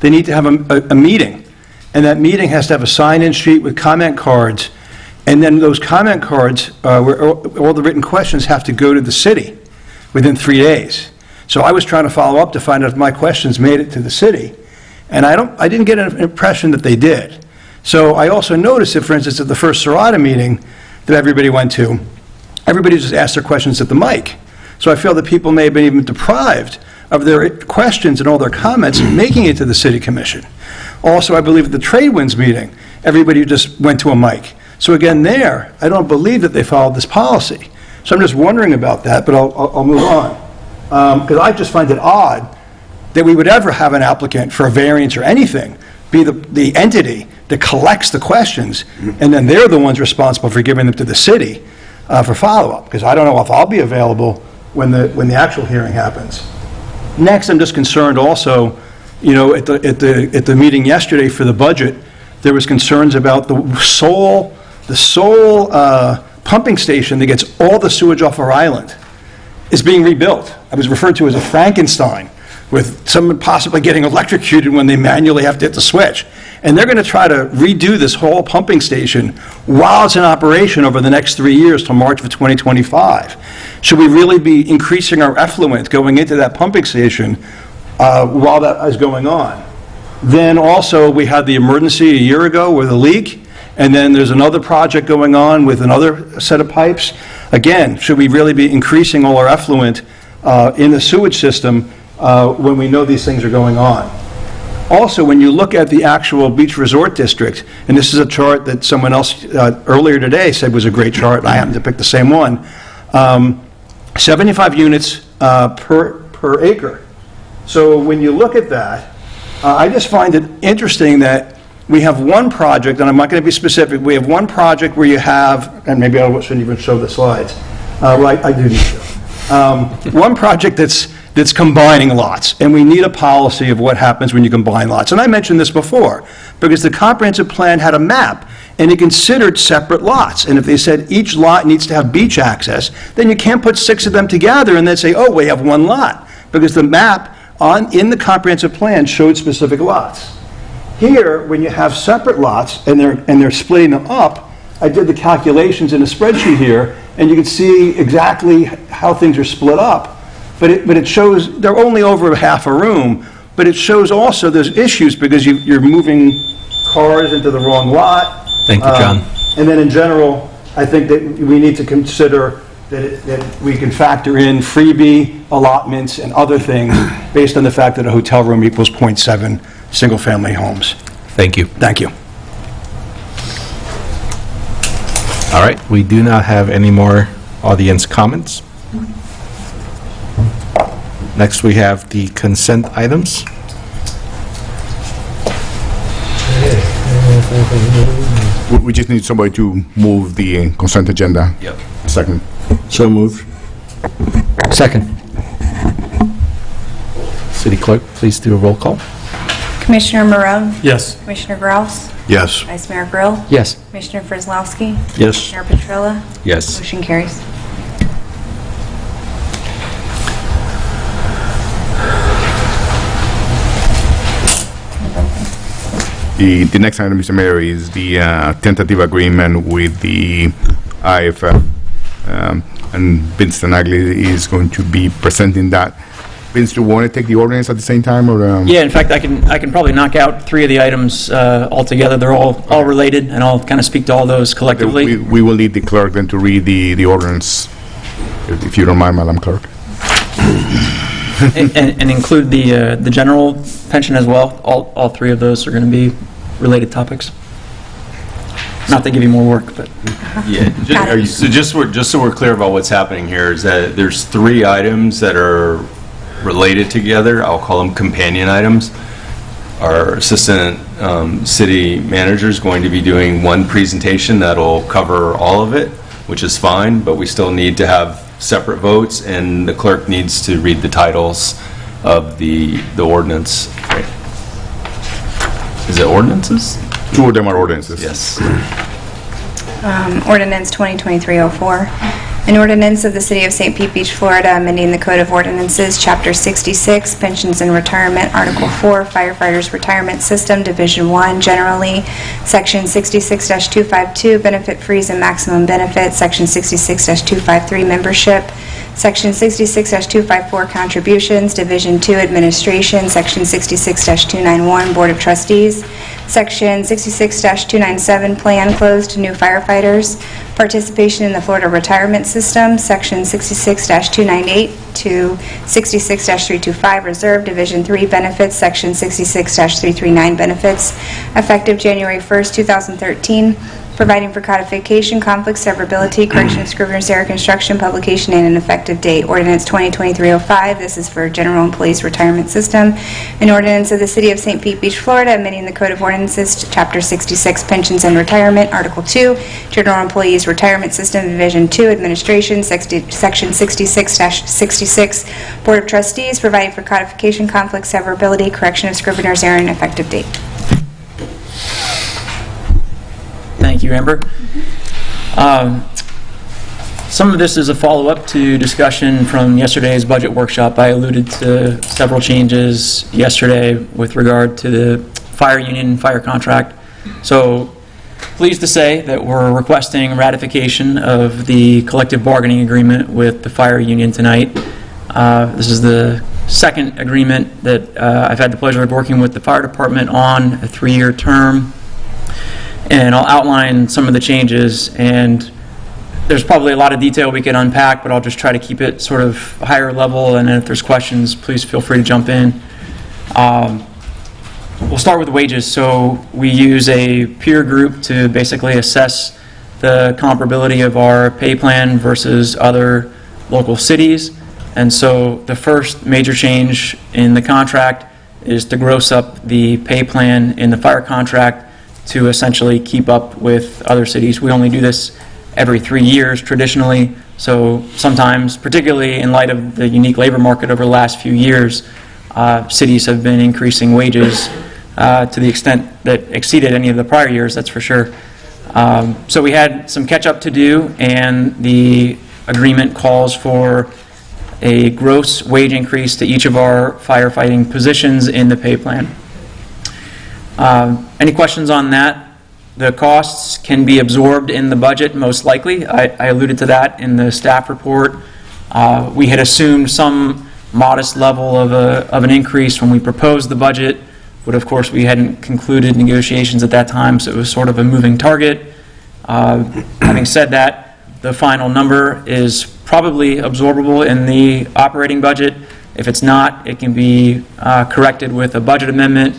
they need to have a meeting. And that meeting has to have a sign-in sheet with comment cards. And then those comment cards, where all the written questions have to go to the city within 3 days. So I was trying to follow up to find out if my questions made it to the city. And I didn't get an impression that they did. So I also noticed that, for instance, at the first Serrata meeting that everybody went to, everybody just asked their questions at the mic. So I feel that people may have been even deprived of their questions and all their comments making it to the city commission. Also, I believe at the Tradewinds meeting, everybody just went to a mic. So again, there, I don't believe that they followed this policy. So I'm just wondering about that, but I'll move on. Because I just find it odd that we would ever have an applicant for a variance or anything be the entity that collects the questions, and then they're the ones responsible for giving them to the city for follow-up, because I don't know if I'll be available when the actual hearing happens. Next, I'm just concerned also, you know, at the meeting yesterday for the budget, there was concerns about the sole pumping station that gets all the sewage off our island is being rebuilt. It was referred to as a Frankenstein, with someone possibly getting electrocuted when they manually have to hit the switch. And they're going to try to redo this whole pumping station while it's in operation over the next 3 years till March of 2025. Should we really be increasing our effluent going into that pumping station while that is going on? Then also, we had the emergency a year ago with a leak, and then there's another project going on with another set of pipes. Again, should we really be increasing all our effluent in the sewage system when we know these things are going on? Also, when you look at the actual beach resort district, and this is a chart that someone else earlier today said was a great chart, and I happened to pick the same one, 75 units per acre. So when you look at that, I just find it interesting that we have one project, and I'm not going to be specific, we have one project where you have, and maybe I shouldn't even show the slides. Well, I do need to. One project that's combining lots, and we need a policy of what happens when you combine lots. And I mentioned this before, because the comprehensive plan had a map, and it considered separate lots. And if they said each lot needs to have beach access, then you can't put 6 of them together and then say, oh, we have one lot, because the map in the comprehensive plan showed specific lots. Here, when you have separate lots and they're splitting them up, I did the calculations in a spreadsheet here, and you can see exactly how things are split up. But it shows, they're only over half a room, but it shows also there's issues because you're moving cars into the wrong lot. Thank you, John. And then in general, I think that we need to consider that we can factor in freebie allotments and other things based on the fact that a hotel room equals 0.7 single-family homes. Thank you. Thank you. All right, we do not have any more audience comments. Next, we have the consent items. We just need somebody to move the consent agenda. Yep. Second. So moved. Second. City Clerk, please do a roll call. Commissioner Marone? Yes. Commissioner Grouse? Yes. Vice Mayor Grill? Yes. Commissioner Frislowski? Yes. Mayor Petrella? Yes. Motion carries. The next item, Mr. Mayor, is the tentative agreement with the IFF. And Vince Tenagli is going to be presenting that. Vince, do you want to take the ordinance at the same time, or? Yeah, in fact, I can probably knock out 3 of the items altogether. They're all related, and I'll kind of speak to all those collectively. We will need the clerk then to read the ordinance, if you don't mind, Madam Clerk. And include the general pension as well. All 3 of those are going to be related topics. Not to give you more work, but. Yeah, just so we're clear about what's happening here, is that there's 3 items that are related together. I'll call them companion items. Our assistant city manager is going to be doing one presentation that'll cover all of it, which is fine, but we still need to have separate votes, and the clerk needs to read the titles of the ordinance. Is it ordinances? 2 of them are ordinances. Yes. Ordinance 2023-04, an ordinance of the City of St. Pete Beach, Florida, amending the Code of Ordinances, Chapter 66, Pensions and Retirement, Article 4, Firefighters Retirement System, Division 1, generally, Section 66-252, Benefit Freeze and Maximum Benefits, Section 66-253, Membership, Section 66-254, Contributions, Division 2, Administration, Section 66-291, Board of Trustees, Section 66-297, Plan Closed to New Firefighters, Participation in the Florida Retirement System, Section 66-298 to 66-325, Reserve, Division 3, Benefits, Section 66-339, Benefits, effective January 1st, 2013, providing for codification, conflict, severability, correction of Scrivener's error, construction, publication, and an effective date. Ordinance 2023-05, this is for General Employees Retirement System. An ordinance of the City of St. Pete Beach, Florida, amending the Code of Ordinances, Chapter 66, Pensions and Retirement, Article 2, General Employees Retirement System, Division 2, Administration, Section 66-66, Board of Trustees, providing for codification, conflict, severability, correction of Scrivener's error, and effective date. Thank you, Amber. Some of this is a follow-up to discussion from yesterday's budget workshop. I alluded to several changes yesterday with regard to the fire union fire contract. So pleased to say that we're requesting ratification of the collective bargaining agreement with the fire union tonight. This is the second agreement that I've had the pleasure of working with the fire department on, a 3-year term. And I'll outline some of the changes, and there's probably a lot of detail we could unpack, but I'll just try to keep it sort of higher level, and then if there's questions, please feel free to jump in. We'll start with wages. So we use a peer group to basically assess the comparability of our pay plan versus other local cities. And so the first major change in the contract is to gross up the pay plan in the fire contract to essentially keep up with other cities. We only do this every 3 years traditionally, so sometimes, particularly in light of the unique labor market over the last few years, cities have been increasing wages to the extent that exceeded any of the prior years, that's for sure. So we had some catch-up to do, and the agreement calls for a gross wage increase to each of our firefighting positions in the pay plan. Any questions on that the costs can be absorbed in the budget, most likely. I alluded to that in the staff report. We had assumed some modest level of an increase when we proposed the budget, but of course we hadn't concluded negotiations at that time, so it was sort of a moving target. Having said that, the final number is probably absorbable in the operating budget. If it's not, it can be corrected with a budget amendment.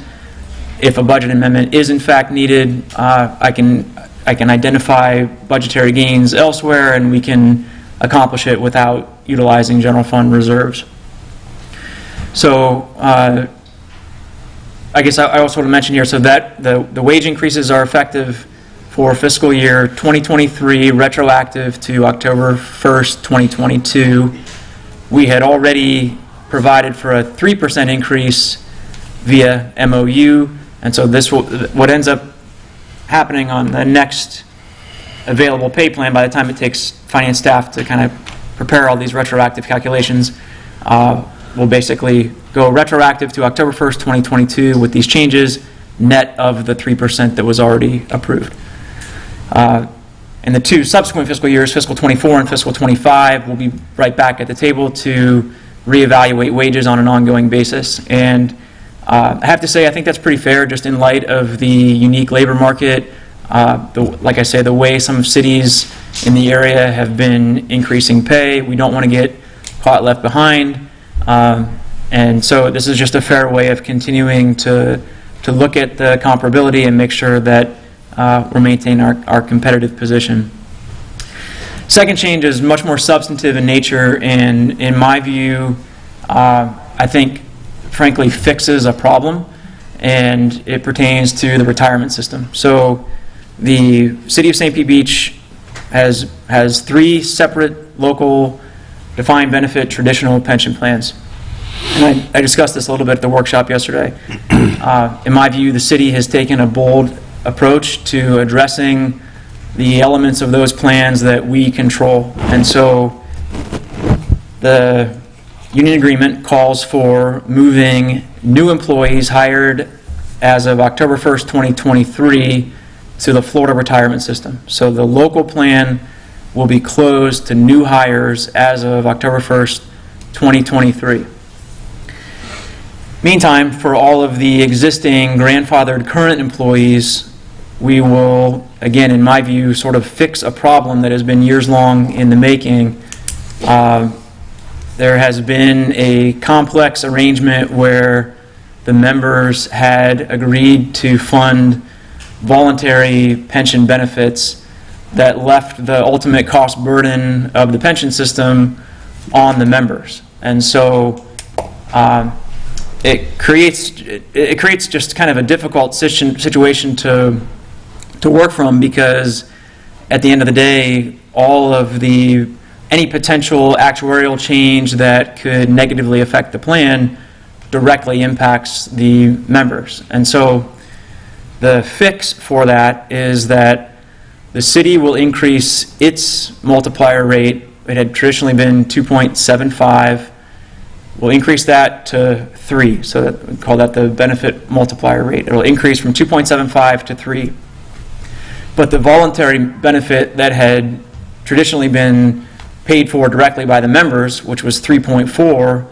If a budget amendment is in fact needed, I can identify budgetary gains elsewhere, and we can accomplish it without utilizing general fund reserves. So I guess I also want to mention here, so that the wage increases are effective for fiscal year 2023, retroactive to October 1st, 2022. We had already provided for a 3% increase via MOU, and so this will, what ends up happening on the next available pay plan, by the time it takes finance staff to kind of prepare all these retroactive calculations, will basically go retroactive to October 1st, 2022 with these changes, net of the 3% that was already approved. In the two subsequent fiscal years, fiscal 24 and fiscal 25, we'll be right back at the table to reevaluate wages on an ongoing basis. And I have to say, I think that's pretty fair, just in light of the unique labor market. Like I say, the way some cities in the area have been increasing pay, we don't want to get caught left behind. And so this is just a fair way of continuing to look at the comparability and make sure that we're maintaining our competitive position. Second change is much more substantive in nature, and in my view, I think, frankly, fixes a problem, and it pertains to the retirement system. So the City of St. Pete Beach has 3 separate local defined benefit traditional pension plans. And I discussed this a little bit at the workshop yesterday. In my view, the city has taken a bold approach to addressing the elements of those plans that we control. And so the union agreement calls for moving new employees hired as of October 1st, 2023 to the Florida retirement system. So the local plan will be closed to new hires as of October 1st, 2023. Meantime, for all of the existing grandfathered current employees, we will, again, in my view, sort of fix a problem that has been years long in the making. There has been a complex arrangement where the members had agreed to fund voluntary pension benefits that left the ultimate cost burden of the pension system on the members. And so it creates just kind of a difficult situation to work from, because at the end of the day, all of any potential actuarial change that could negatively affect the plan directly impacts the members. And so the fix for that is that the city will increase its multiplier rate. It had traditionally been 2.75. We'll increase that to 3, so that we call that the benefit multiplier rate. It will increase from 2.75 to 3. But the voluntary benefit that had traditionally been paid for directly by the members, which was 3.4,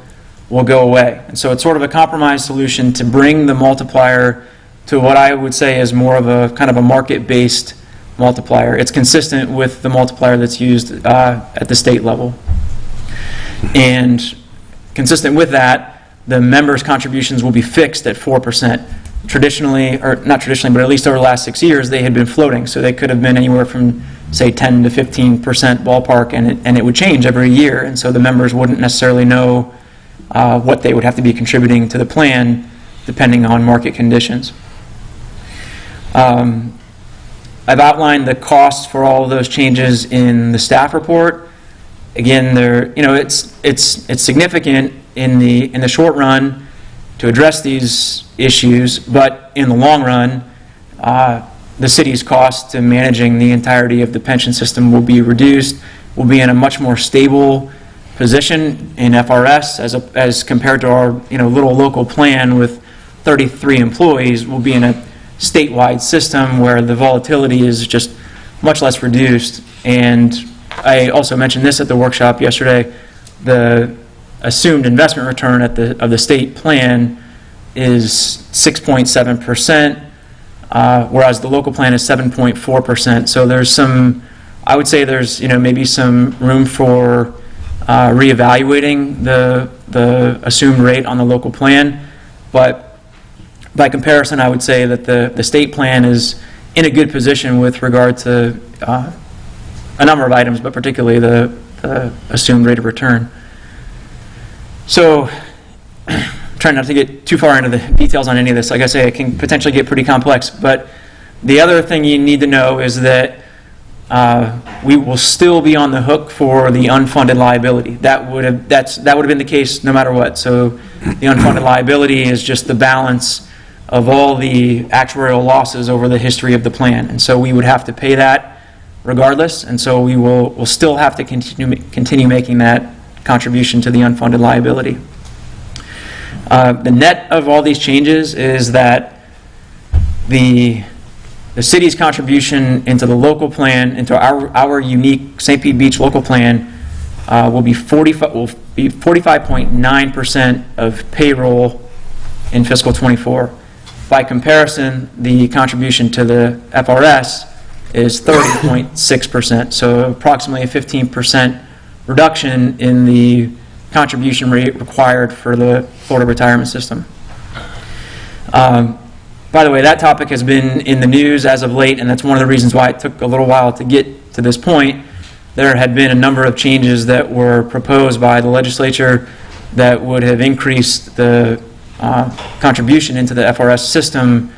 will go away. And so it's sort of a compromise solution to bring the multiplier to what I would say is more of a kind of a market-based multiplier. It's consistent with the multiplier that's used at the state level. And consistent with that, the members' contributions will be fixed at 4%. Traditionally, or not traditionally, but at least over the last 6 years, they had been floating, so they could have been anywhere from, say, 10 to 15% ballpark, and it would change every year, and so the members wouldn't necessarily know what they would have to be contributing to the plan depending on market conditions. I've outlined the costs for all of those changes in the staff report. Again, it's significant in the short run to address these issues, but in the long run, the city's cost to managing the entirety of the pension system will be reduced. We'll be in a much more stable position in FRS as compared to our little local plan with 33 employees. We'll be in a statewide system where the volatility is just much less reduced. And I also mentioned this at the workshop yesterday, the assumed investment return of the state plan is 6.7%, whereas the local plan is 7.4%. So there's some, I would say there's, maybe some room for reevaluating the assumed rate on the local plan. But by comparison, I would say that the state plan is in a good position with regard to a number of items, but particularly the assumed rate of return. So, trying not to get too far into the details on any of this. Like I say, it can potentially get pretty complex. But the other thing you need to know is that we will still be on the hook for the unfunded liability. That would have been the case no matter what. So the unfunded liability is just the balance of all the actuarial losses over the history of the plan, and so we would have to pay that regardless. And so we'll still have to continue making that contribution to the unfunded liability. The net of all these changes is that the city's contribution into the local plan, into our unique St. Pete Beach local plan, will be 45.9% of payroll in fiscal '24. By comparison, the contribution to the FRS is 30.6%, so approximately a 15% reduction in the contribution rate required for the Florida retirement system. By the way, that topic has been in the news as of late, and that's one of the reasons why it took a little while to get to this point. There had been a number of changes that were proposed by the legislature that would have increased the contribution into the FRS system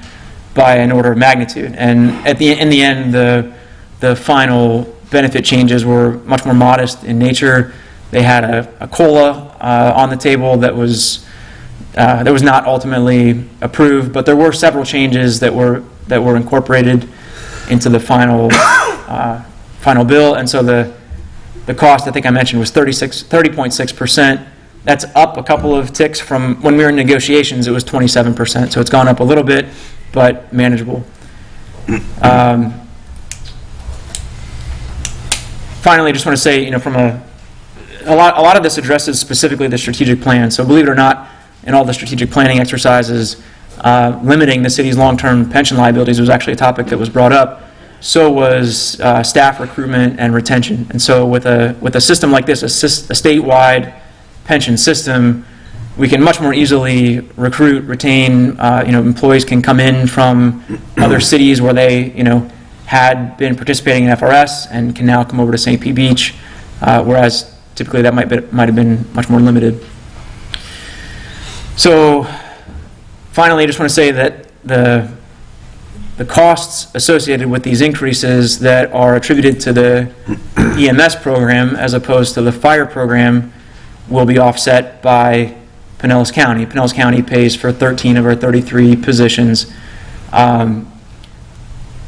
by an order of magnitude. And in the end, the final benefit changes were much more modest in nature. They had a COLA on the table that was not ultimately approved, but there were several changes that were incorporated into the final bill. And so the cost, I think I mentioned, was 30.6%. That's up a couple of ticks from when we were in negotiations. It was 27%, so it's gone up a little bit, but manageable. Finally, just want to say, from a lot of this addresses specifically the strategic plan. So believe it or not, in all the strategic planning exercises, limiting the city's long-term pension liabilities was actually a topic that was brought up. So was staff recruitment and retention. And so with a system like this, a statewide pension system, we can much more easily recruit, retain. Employees can come in from other cities where they, had been participating in FRS and can now come over to St. Pete Beach, whereas typically that might have been much more limited. So, finally, I just want to say that the costs associated with these increases that are attributed to the EMS program as opposed to the fire program will be offset by Pinellas County. Pinellas County pays for 13 of our 33 positions.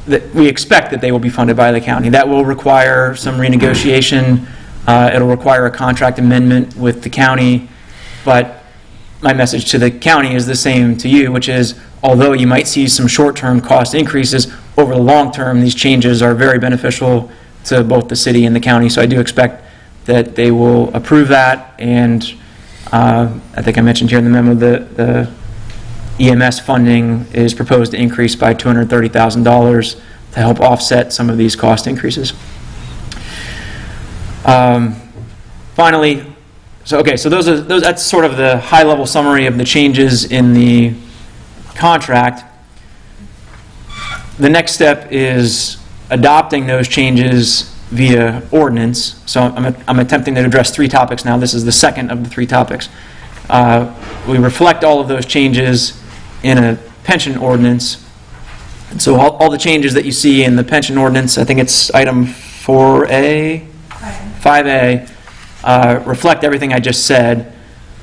That we expect that they will be funded by the county. That will require some renegotiation. It'll require a contract amendment with the county. But my message to the county is the same to you, which is, although you might see some short-term cost increases, over the long term, these changes are very beneficial to both the city and the county. So I do expect that they will approve that. And I think I mentioned here in the memo the EMS funding is proposed to increase by $230,000 to help offset some of these cost increases. Finally, so that's sort of the high-level summary of the changes in the contract. The next step is adopting those changes via ordinance. So I'm attempting to address three topics now. This is the second of the three topics. We reflect all of those changes in a pension ordinance. And so all the changes that you see in the pension ordinance, I think it's item 5A, reflect everything I just said,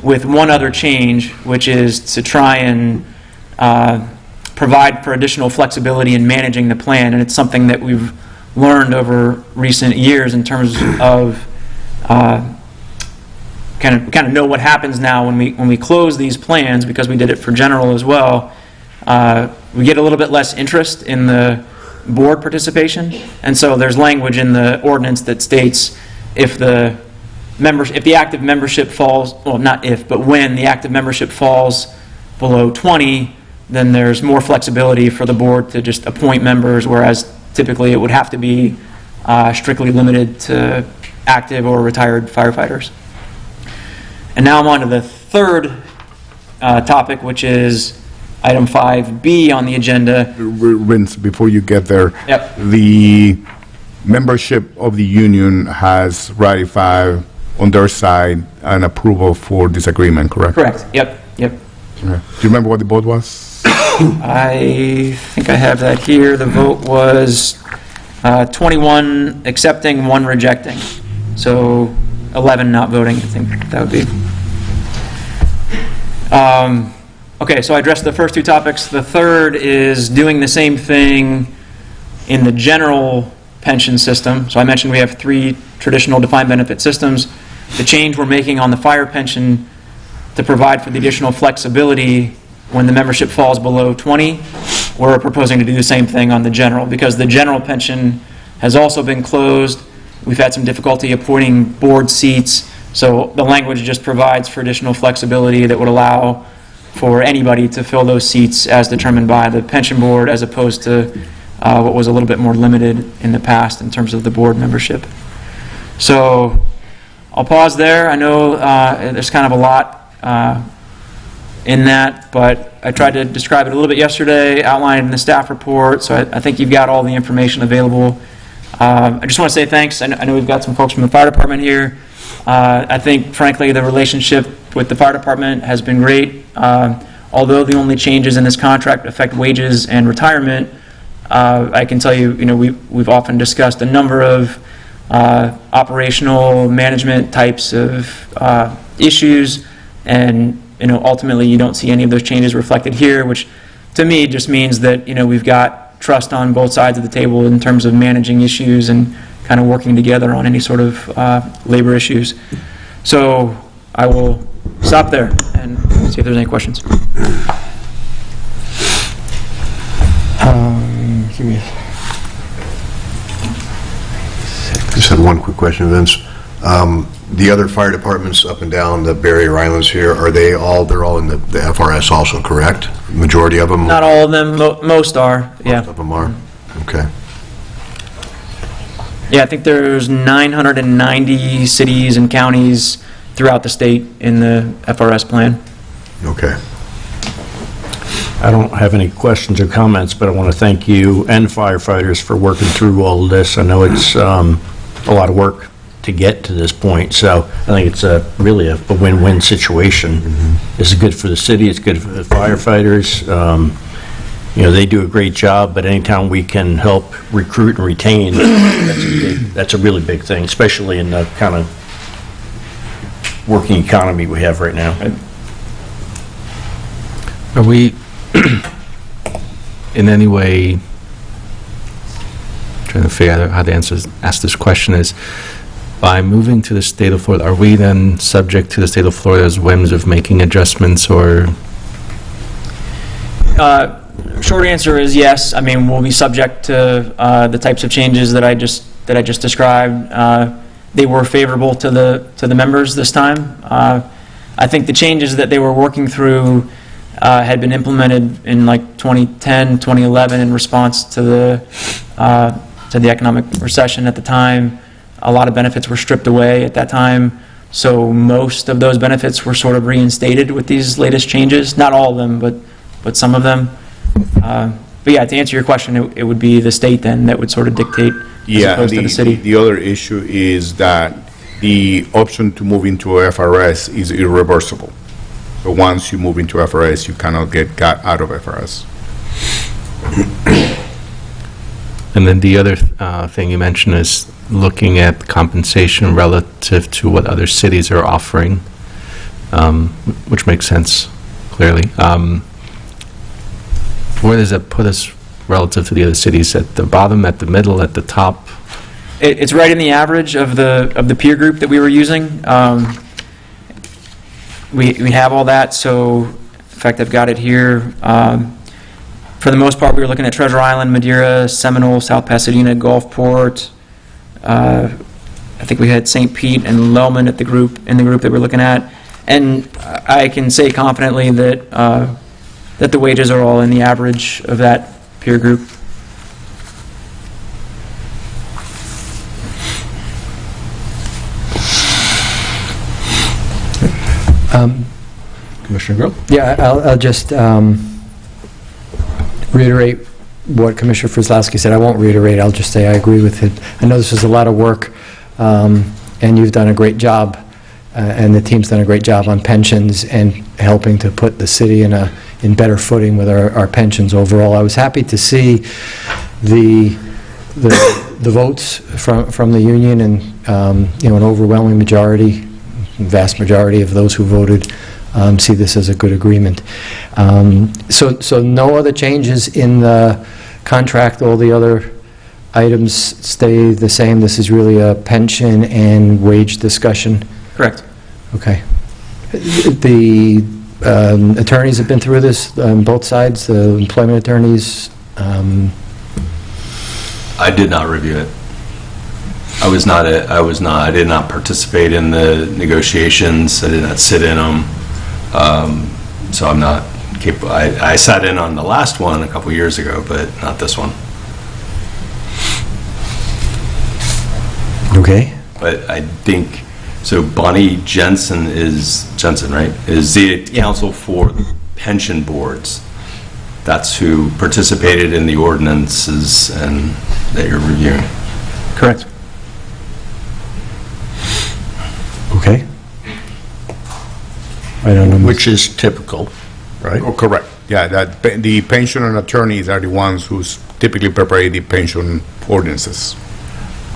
with one other change, which is to try and provide for additional flexibility in managing the plan. And it's something that we've learned over recent years in terms of kind of know what happens now when we close these plans, because we did it for general as well. we get a little bit less interest in the board participation, and so there's language in the ordinance that states if the active membership falls, well, not if, but when the active membership falls below 20, then there's more flexibility for the board to just appoint members, whereas typically it would have to be strictly limited to active or retired firefighters. And now I'm on to the third topic, which is item 5B on the agenda. Vince, before you get there, Yep. the membership of the union has ratified on their side an approval for this agreement, correct? Correct. Yep. Okay. Do you remember what the vote was? I think I have that here. The vote was 21 accepting, 1 rejecting. So 11 not voting, I think that would be. Okay, so I addressed the first 2 topics. The third is doing the same thing in the general pension system. So I mentioned we have 3 traditional defined benefit systems. The change we're making on the fire pension to provide for the additional flexibility when the membership falls below 20, we're proposing to do the same thing on the general, because the general pension has also been closed. We've had some difficulty appointing board seats, so the language just provides for additional flexibility that would allow for anybody to fill those seats as determined by the pension board, as opposed to what was a little bit more limited in the past in terms of the board membership. So I'll pause there. I know there's kind of a lot in that, but I tried to describe it a little bit yesterday, outlined in the staff report, so I think you've got all the information available. I just want to say thanks. I know we've got some folks from the fire department here. I think, frankly, the relationship with the fire department has been great. Although the only changes in this contract affect wages and retirement, I can tell you, we've often discussed a number of operational management types of issues, and ultimately you don't see any of those changes reflected here, which to me just means that we've got trust on both sides of the table in terms of managing issues and kind of working together on any sort of labor issues. So I will stop there and see if there's any questions. Just had one quick question, Vince. The other fire departments up and down the barrier islands here, they're all in the FRS also, correct? Majority of them? Not all of them, most are, yeah. Most of them are, okay. Yeah, I think there's 990 cities and counties throughout the state in the FRS plan. Okay. I don't have any questions or comments, but I want to thank you and firefighters for working through all of this. I know it's a lot of work to get to this point, so I think it's really a win-win situation. This is good for the city, it's good for the firefighters. They do a great job, but anytime we can help recruit and retain, that's a really big thing, especially in the kind of working economy we have right now. Are we in any way trying to figure out how to ask this question is, by moving to the state of Florida, are we then subject to the state of Florida's whims of making adjustments, or? Short answer is yes. I mean, we'll be subject to the types of changes that I just described. They were favorable to the members this time. I think the changes that they were working through had been implemented in like 2010, 2011 in response to the economic recession at the time. A lot of benefits were stripped away at that time, so most of those benefits were sort of reinstated with these latest changes. Not all of them, but some of them. But yeah, to answer your question, it would be the state then that would sort of dictate as opposed to the city. The other issue is that the option to move into FRS is irreversible. So once you move into FRS, you cannot get out of FRS. And then the other thing you mentioned is looking at compensation relative to what other cities are offering, which makes sense, clearly. Where does that put us relative to the other cities? At the bottom, at the middle, at the top? It's right in the average of the peer group that we were using. We have all that, so in fact I've got it here. For the most part, we were looking at Treasure Island, Madeira, Seminole, South Pasadena, Gulfport. I think we had St. Pete and Lellman in the group that we're looking at. And I can say confidently that that the wages are all in the average of that peer group. Commissioner Grill? Yeah, I'll just reiterate what Commissioner Frislowski said. I won't reiterate, I'll just say I agree with it. I know this is a lot of work, and you've done a great job, and the team's done a great job on pensions and helping to put the city in better footing with our pensions overall. I was happy to see the votes from the union, and an overwhelming majority, vast majority of those who voted see this as a good agreement. So no other changes in the contract, all the other items stay the same? This is really a pension and wage discussion? Correct. Okay. The attorneys have been through this, both sides, the employment attorneys? I did not review it. I did not participate in the negotiations. I did not sit in them. So I'm not capable. I sat in on the last one a couple years ago, but not this one. Okay. But I think, so Bonnie Jensen, right, is the counsel for the pension boards. That's who participated in the ordinances and that you're reviewing. Correct. Okay. I don't know. Which is typical, right? Oh, correct. Yeah, the pension and attorneys are the ones who typically prepare the pension ordinances.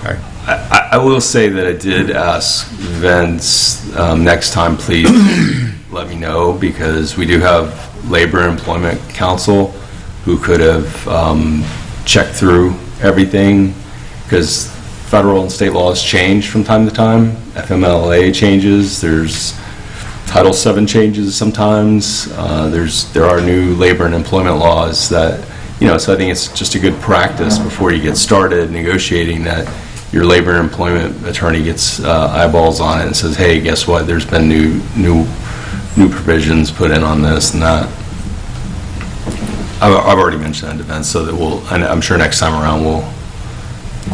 Okay. I will say that I did ask Vince, next time, please let me know, because we do have Labor and Employment Council who could have checked through everything, because federal and state laws change from time to time. FMLA changes, there's Title VII changes sometimes, there are new labor and employment laws that, so I think it's just a good practice before you get started negotiating that your labor and employment attorney gets eyeballs on it and says, hey, guess what, there's been new provisions put in on this and that. I've already mentioned that to Vince, so that I'm sure next time around we'll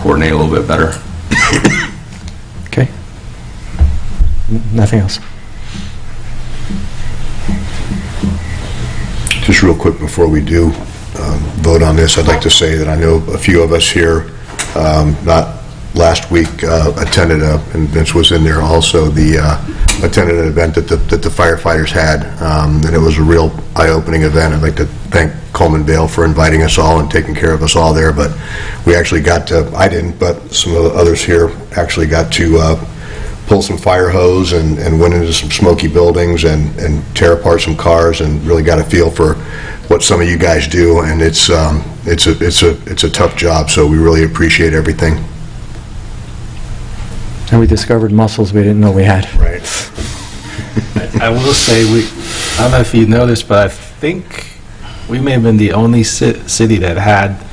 coordinate a little bit better. Okay. Nothing else. Just real quick before we do vote on this, I'd like to say that I know a few of us here, not last week, attended and Vince was in there also, attended an event that the firefighters had, and it was a real eye-opening event. I'd like to thank Coleman Vale for inviting us all and taking care of us all there, but we actually got to, I didn't, but some of the others here actually got to pull some fire hose and went into some smoky buildings and tear apart some cars, and really got a feel for what some of you guys do, and it's a tough job, so we really appreciate everything. And we discovered muscles we didn't know we had. Right. I will say, I don't know if you noticed, but I think we may have been the only city that had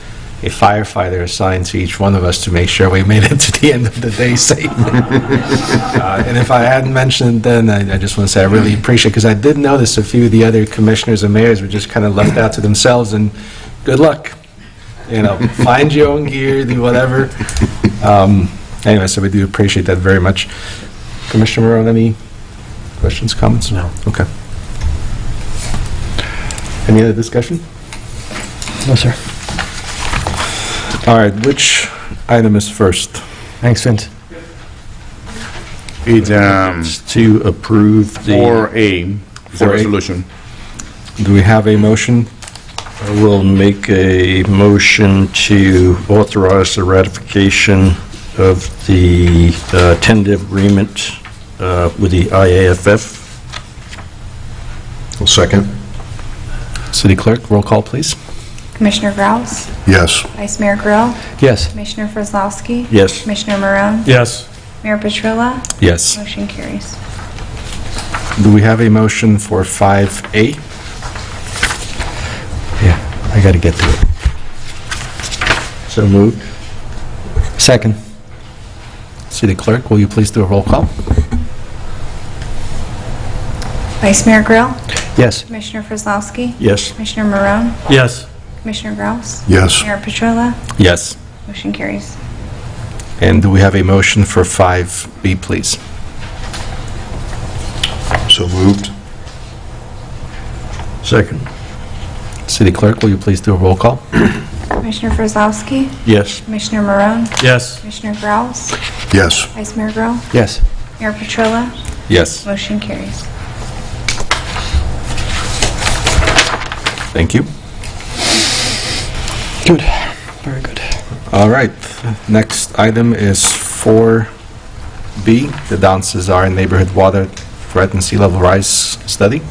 a firefighter assigned to each one of us to make sure we made it to the end of the day safe. And if I hadn't mentioned it then, I just want to say I really appreciate it, because I did notice a few of the other commissioners and mayors were just kind of left out to themselves, and good luck. Find your own gear, do whatever. Anyway, so we do appreciate that very much. Commissioner Morone, any questions, comments? No. Okay. Any other discussion? No, sir. All right, which item is first? Thanks, Vince. It's to approve the 4A, it's a 4A. resolution. Do we have a motion? I will make a motion to authorize the ratification of the tentative agreement with the IAFF. Well, second. City Clerk, roll call, please. Commissioner Grouse? Yes. Vice Mayor Grill? Yes. Commissioner Frislowski? Yes. Commissioner Morone? Yes. Mayor Petrilla? Yes. Motion carries. Do we have a motion for 5A? Yeah. I got to get to it. So moved. Second. City Clerk, will you please do a roll call? Vice Mayor Grill? Yes. Commissioner Fryslowski? Yes. Commissioner Marone? Yes. Commissioner Grouse? Yes. Mayor Petrola? Yes. Motion carries. And do we have a motion for 5B, please? So moved. Second. City Clerk, will you please do a roll call? Commissioner Fryslowski? Yes. Commissioner Marone? Yes. Commissioner Grouse? Yes. Vice Mayor Grill? Yes. Mayor Petrola? Yes. Motion carries. Thank you. Good. Very good. All right, next item is 4B, the Don Cesar Neighborhood Water Threat and Sea Level Rise Study.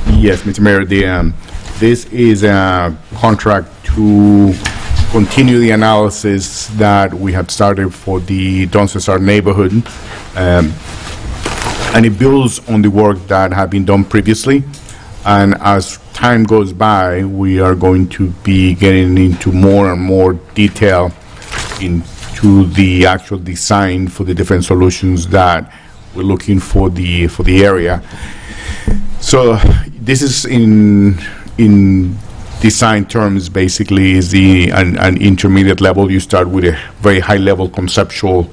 Yes, Mr. Mayor, this is a contract to continue the analysis that we had started for the Don Cesar neighborhood, and it builds on the work that had been done previously. And as time goes by, we are going to be getting into more and more detail into the actual design for the different solutions that we're looking for the area. So this is in design terms, basically is an intermediate level. You start with a very high level conceptual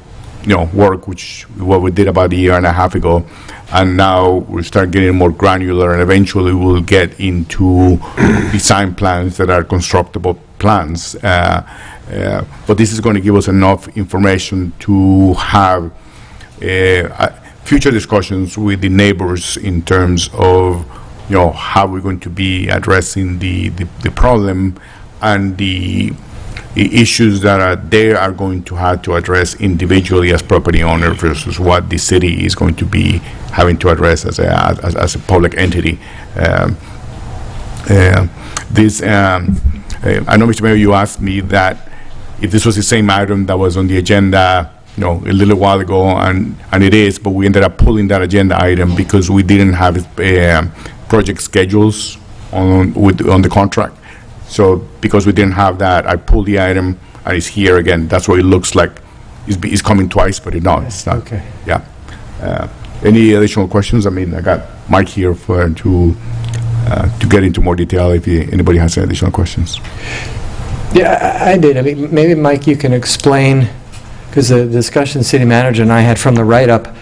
work, which what we did about a year and a half ago, and now we start getting more granular, and eventually we'll get into design plans that are constructible plans. But this is going to give us enough information to have future discussions with the neighbors in terms of how we're going to be addressing the problem and the issues that they are going to have to address individually as property owner versus what the city is going to be having to address as a public entity. I know, Mr. Mayor, you asked me that if this was the same item that was on the agenda a little while ago, and it is, but we ended up pulling that agenda item because we didn't have project schedules on the contract. So because we didn't have that, I pulled the item, and it's here again. That's what it looks like. It's coming twice, but it's not. Okay. Yeah. Any additional questions? I mean, I got Mike here to get into more detail if anybody has any additional questions. Yeah, I did. I mean, maybe, Mike, you can explain, because the discussion the city manager and I had from the write-up,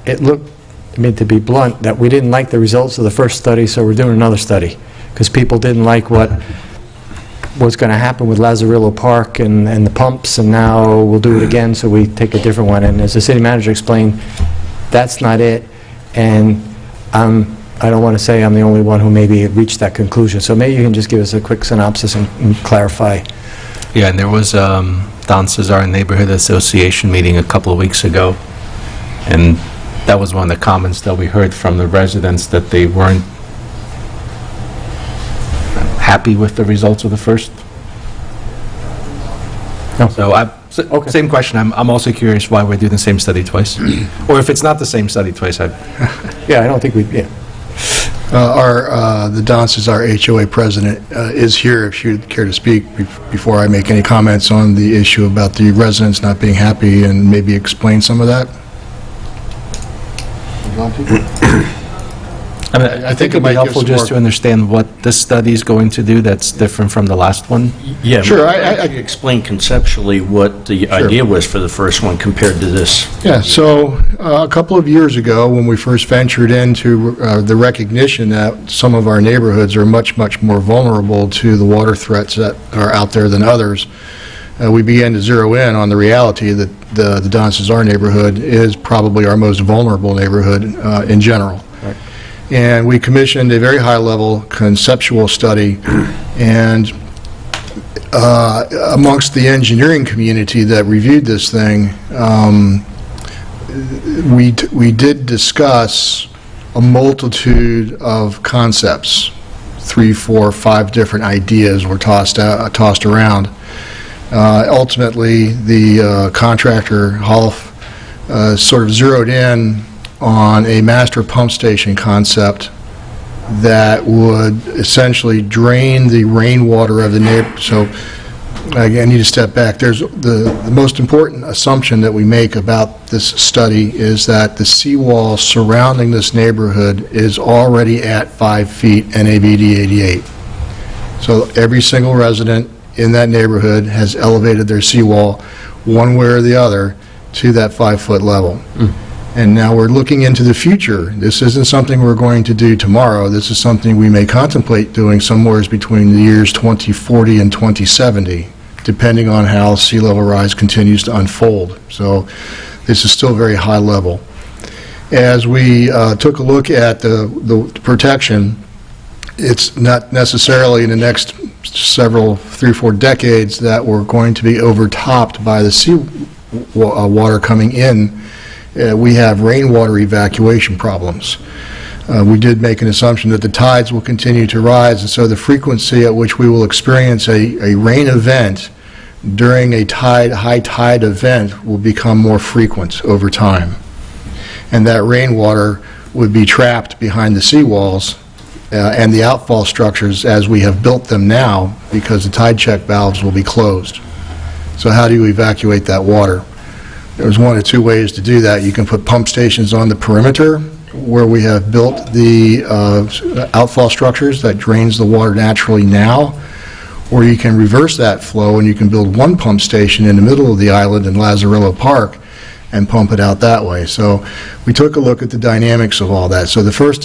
it looked, I mean, to be blunt, that we didn't like the results of the first study, so we're doing another study, because people didn't like what was going to happen with Lazarillo Park and the pumps, and now we'll do it again, so we take a different one. And as the city manager explained, that's not it, and I don't want to say I'm the only one who maybe reached that conclusion. So maybe you can just give us a quick synopsis and clarify. Yeah, and there was Don Cesar Neighborhood Association meeting a couple of weeks ago, and that was one of the comments that we heard from the residents, that they weren't happy with the results of the first. No. So same question. I'm also curious why we're doing the same study twice, or if it's not the same study twice. Yeah, I don't think we. Yeah. The Don Cesar HOA president is here if she would care to speak before I make any comments on the issue about the residents not being happy, and maybe explain some of that. I mean, I think it'd be helpful just to understand what this study is going to do that's different from the last one. Yeah, Sure, I explain conceptually what the idea was for the first one compared to this. Yeah, so a couple of years ago, when we first ventured into the recognition that some of our neighborhoods are much, much more vulnerable to the water threats that are out there than others, we began to zero in on the reality that the Don Cesar neighborhood is probably our most vulnerable neighborhood in general. Right. And we commissioned a very high-level conceptual study, and amongst the engineering community that reviewed this thing, we did discuss a multitude of concepts. 3, 4, 5 different ideas were tossed around. Ultimately, the contractor, Holf, sort of zeroed in on a master pump station concept that would essentially drain the rainwater of the neighbor. So again, I need to step back. There's the most important assumption that we make about this study is that the seawall surrounding this neighborhood is already at 5 feet NABD 88. So every single resident in that neighborhood has elevated their seawall one way or the other to that 5-foot level. And now we're looking into the future. This isn't something we're going to do tomorrow. This is something we may contemplate doing somewhere between the years 2040 and 2070, depending on how sea level rise continues to unfold. So this is still very high level. As we took a look at the protection, it's not necessarily in the next several, 3 or 4 decades that we're going to be overtopped by the sea water coming in. We have rainwater evacuation problems. We did make an assumption that the tides will continue to rise, and so the frequency at which we will experience a rain event during a high tide event will become more frequent over time. And that rainwater would be trapped behind the seawalls and the outfall structures as we have built them now, because the tide check valves will be closed. So how do you evacuate that water? There's 1 or 2 ways to do that. You can put pump stations on the perimeter where we have built the outfall structures that drains the water naturally now, or you can reverse that flow and you can build 1 pump station in the middle of the island in Lazarillo Park and pump it out that way. So we took a look at the dynamics of all that. So the first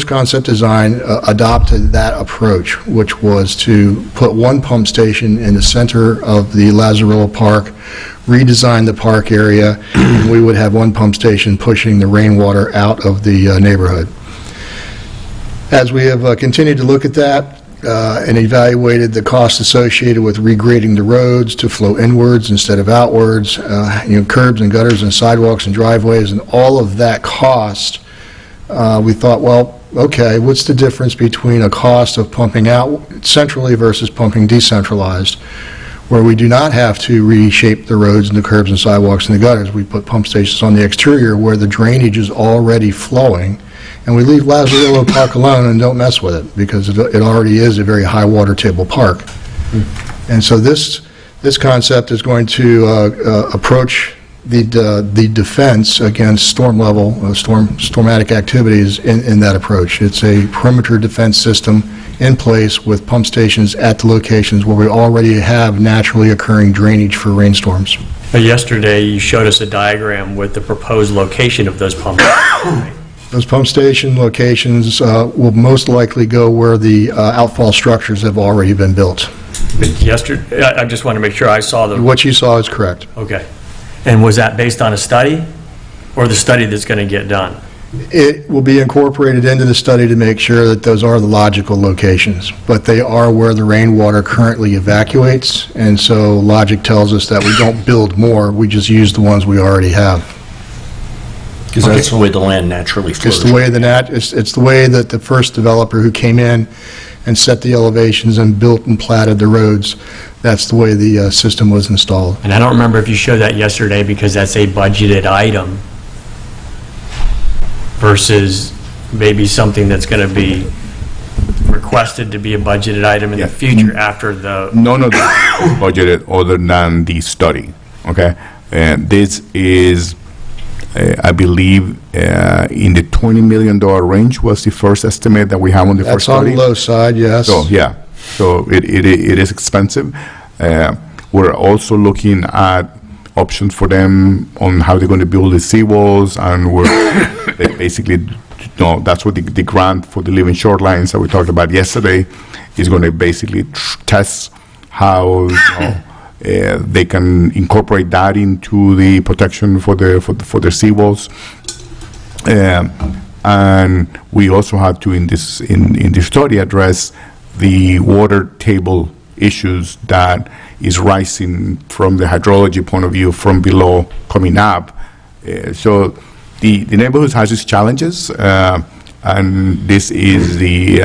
concept design adopted that approach, which was to put 1 pump station in the center of the Lazarillo Park, redesign the park area, and we would have 1 pump station pushing the rainwater out of the neighborhood. As we have continued to look at that and evaluated the costs associated with regrading the roads to flow inwards instead of outwards, curbs and gutters and sidewalks and driveways and all of that cost, we thought, well, okay, what's the difference between a cost of pumping out centrally versus pumping decentralized, where we do not have to reshape the roads and the curbs and sidewalks and the gutters. We put pump stations on the exterior where the drainage is already flowing, and we leave Lazarillo Park alone and don't mess with it, because it already is a very high water table park. And so this concept is going to approach the defense against stormatic activities in that approach. It's a perimeter defense system in place with pump stations at the locations where we already have naturally occurring drainage for rainstorms. Yesterday, you showed us a diagram with the proposed location of those pump stations. Those pump station locations will most likely go where the outfall structures have already been built. Yesterday, I just want to make sure I saw the... What you saw is correct. Okay. And was that based on a study, or the study that's going to get done? It will be incorporated into the study to make sure that those are the logical locations, but they are where the rainwater currently evacuates, and so logic tells us that we don't build more, we just use the ones we already have. Because that's the way the land naturally flows. It's the way it's the way that the first developer who came in and set the elevations and built and platted the roads, that's the way the system was installed. And I don't remember if you showed that yesterday, because that's a budgeted item versus maybe something that's going to be requested to be a budgeted item in the future after the... None of that is budgeted other than the study, okay? And this is, I believe, in the $20 million range was the first estimate that we have on the first study. That's on the low side, yes. So, yeah. So it is expensive. We're also looking at options for them on how they're going to build the seawalls, and they basically, that's what the grant for the living shorelines that we talked about yesterday is going to basically test how they can incorporate that into the protection for their seawalls. And we also have to in the study address the water table issues that is rising from the hydrology point of view from below coming up. So the neighborhood has its challenges, and this is the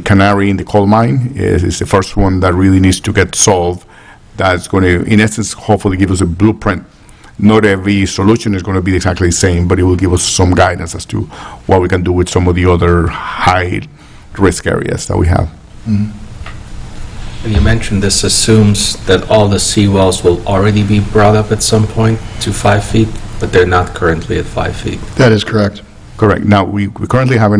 canary in the coal mine. It's the first one that really needs to get solved. That's going to, in essence, hopefully give us a blueprint not every solution is going to be exactly the same, but it will give us some guidance as to what we can do with some of the other high-risk areas that we have. And you mentioned this assumes that all the seawalls will already be brought up at some point to 5 feet, but they're not currently at 5 feet. That is correct. Correct. Now, we currently have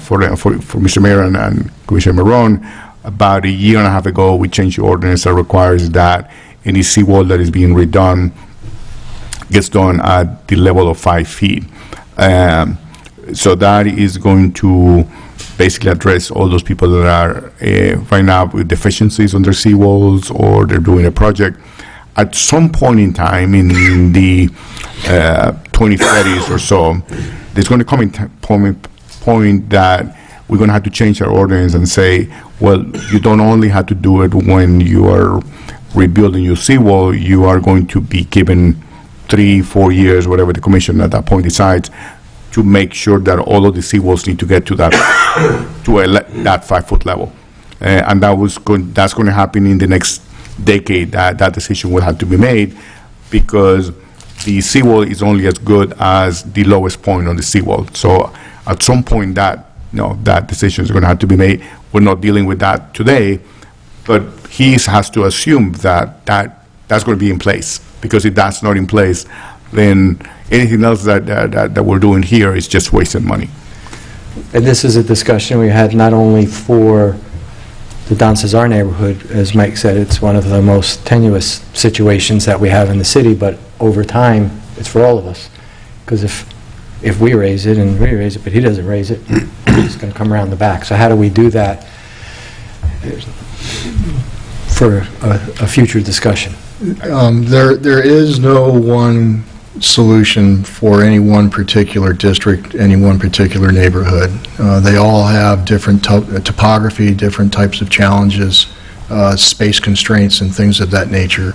for Mr. Mayor and Commissioner Marron, about a year and a half ago, we changed the ordinance that requires that any seawall that is being redone gets done at the level of 5 feet. So that is going to basically address all those people that are right now with deficiencies on their seawalls, or they're doing a project. At some point in time in the 2030s or so, there's going to come a point that we're going to have to change our ordinance and say, well, you don't only have to do it when you are rebuilding your seawall, you are going to be given 3-4 years, whatever the commission at that point decides, to make sure that all of the seawalls need to get to that that 5-foot level. And that's going to happen in the next decade. That decision will have to be made, because the seawall is only as good as the lowest point on the seawall. So at some point that decision is going to have to be made. We're not dealing with that today, but he has to assume that that's going to be in place, because if that's not in place, then anything else that we're doing here is just wasting money. And this is a discussion we had not only for the Don Cesar neighborhood, as Mike said, it's one of the most tenuous situations that we have in the city, but over time, it's for all of us. Because if we raise it and we raise it, but he doesn't raise it, it's going to come around the back. So how do we do that for a future discussion? There is no one solution for any one particular district, any one particular neighborhood. They all have different topography, different types of challenges, space constraints, and things of that nature.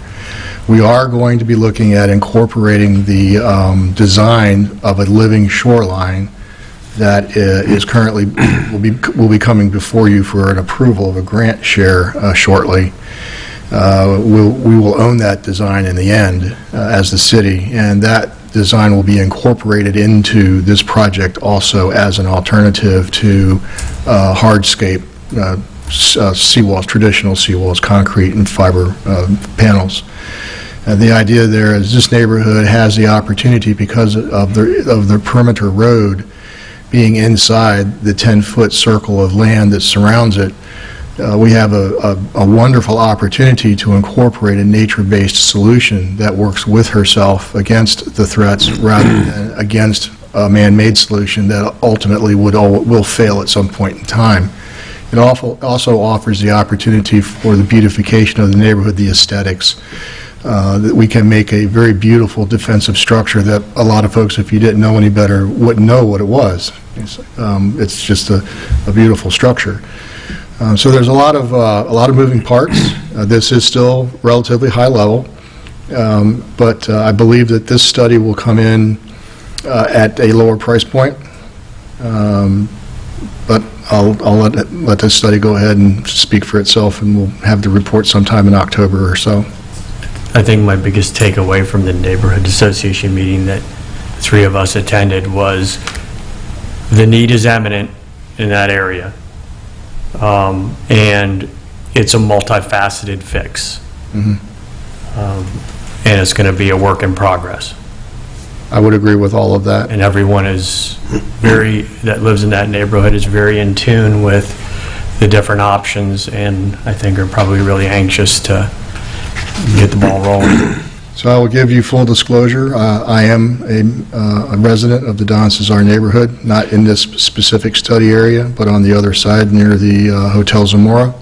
We are going to be looking at incorporating the design of a living shoreline that is currently will be coming before you for an approval of a grant share shortly. We will own that design in the end as the city, and that design will be incorporated into this project also as an alternative to hardscape seawalls, traditional seawalls, concrete and fiber panels. The idea there is this neighborhood has the opportunity, because of the perimeter road being inside the 10-foot circle of land that surrounds it. We have a wonderful opportunity to incorporate a nature-based solution that works with herself against the threats rather than against a man-made solution that ultimately will fail at some point in time. It also offers the opportunity for the beautification of the neighborhood, the aesthetics, that we can make a very beautiful defensive structure that a lot of folks, if you didn't know any better, wouldn't know what it was. It's just a beautiful structure. So there's a lot of moving parts. This is still relatively high level, but I believe that this study will come in at a lower price point. But I'll let this study go ahead and speak for itself, and we'll have the report sometime in October or so. I think my biggest takeaway from the neighborhood association meeting that the three of us attended was the need is eminent in that area. And it's a multifaceted fix. And it's going to be a work in progress. I would agree with all of that. And everyone that lives in that neighborhood is very in tune with the different options, and I think are probably really anxious to get the ball rolling. So I will give you full disclosure. I am a resident of the Don Cesar neighborhood, not in this specific study area, but on the other side near the Hotel Zamora.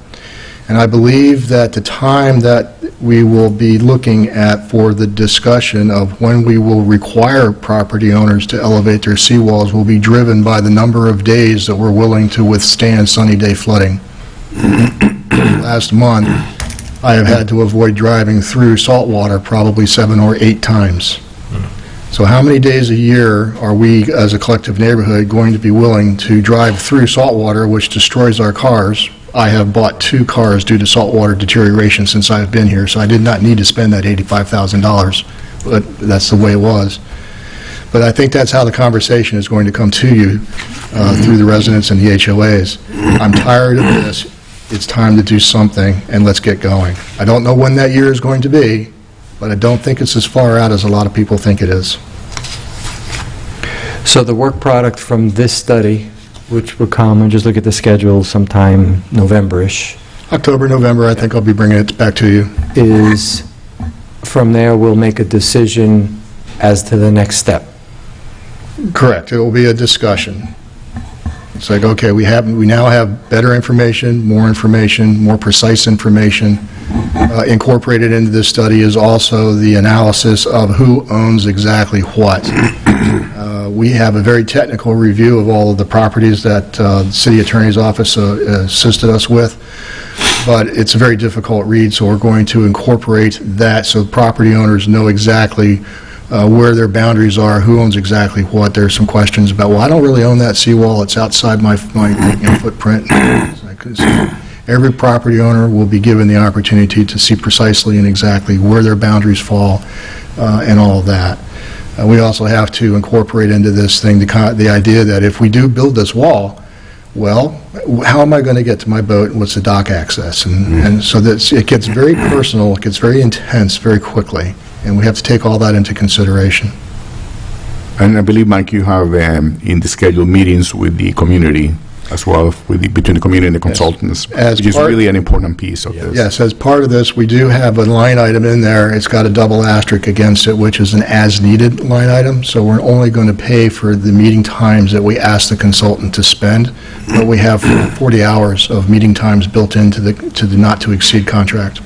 And I believe that the time that we will be looking at for the discussion of when we will require property owners to elevate their seawalls will be driven by the number of days that we're willing to withstand sunny day flooding. Last month, I have had to avoid driving through saltwater probably 7 or 8 times. So how many days a year are we, as a collective neighborhood, going to be willing to drive through saltwater, which destroys our cars? I have bought 2 cars due to saltwater deterioration since I've been here, so I did not need to spend that $85,000 but that's the way it was. But I think that's how the conversation is going to come to you through the residents and the HOAs. I'm tired of this. It's time to do something, and let's get going. I don't know when that year is going to be, but I don't think it's as far out as a lot of people think it is. So the work product from this study, which will come, and just look at the schedule sometime November-ish, October, November, I think I'll be bringing it back to you. is, from there, we'll make a decision as to the next step. Correct. It will be a discussion. It's like, okay, we now have better information, more precise information. Incorporated into this study is also the analysis of who owns exactly what. We have a very technical review of all of the properties that the city attorney's office assisted us with, but it's a very difficult read, so we're going to incorporate that so property owners know exactly where their boundaries are, who owns exactly what. There are some questions about, well, I don't really own that seawall, it's outside my footprint. Every property owner will be given the opportunity to see precisely and exactly where their boundaries fall and all of that. We also have to incorporate into this thing the idea that if we do build this wall, well, how am I going to get to my boat, and what's the dock access? And so that it gets very personal, it gets very intense very quickly, and we have to take all that into consideration. And I believe, Mike, you have in the scheduled meetings with the community as well, between the community and the consultants, which is really an important piece of this. Yes, as part of this, we do have a line item in there. It's got a double asterisk against it, which is an as-needed line item. So we're only going to pay for the meeting times that we ask the consultant to spend, but we have 40 hours of meeting times built into the not-to-exceed contract.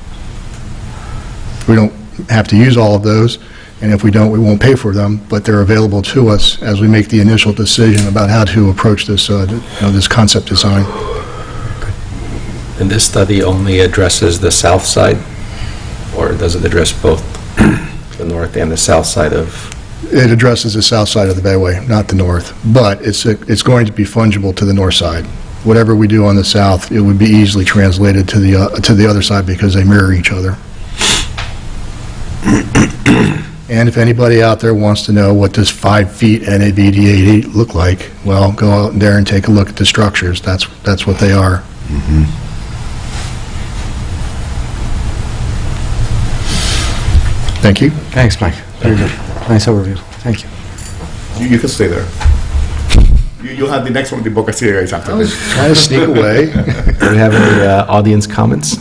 We don't have to use all of those, and if we don't, we won't pay for them, but they're available to us as we make the initial decision about how to approach this, this concept design. And this study only addresses the south side, or does it address both the north and the south side of? It addresses the south side of the Bayway, not the north, but it's going to be fungible to the north side. Whatever we do on the south, it would be easily translated to the other side because they mirror each other. And if anybody out there wants to know what does 5 feet NABD 88 look like, well, go out there and take a look at the structures. That's what they are. Thank you. Thanks, Mike. Very good. Nice overview. Thank you. You can stay there. You'll have the next one, the Boca Ciega is after. I was trying to sneak away. Do we have any audience comments?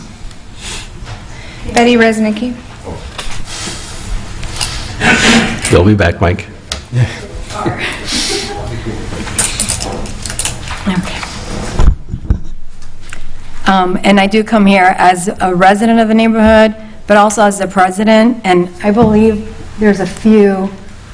Betty Resnicki. You'll be back, Mike. Okay. And I do come here as a resident of the neighborhood, but also as the president, and I believe there's a few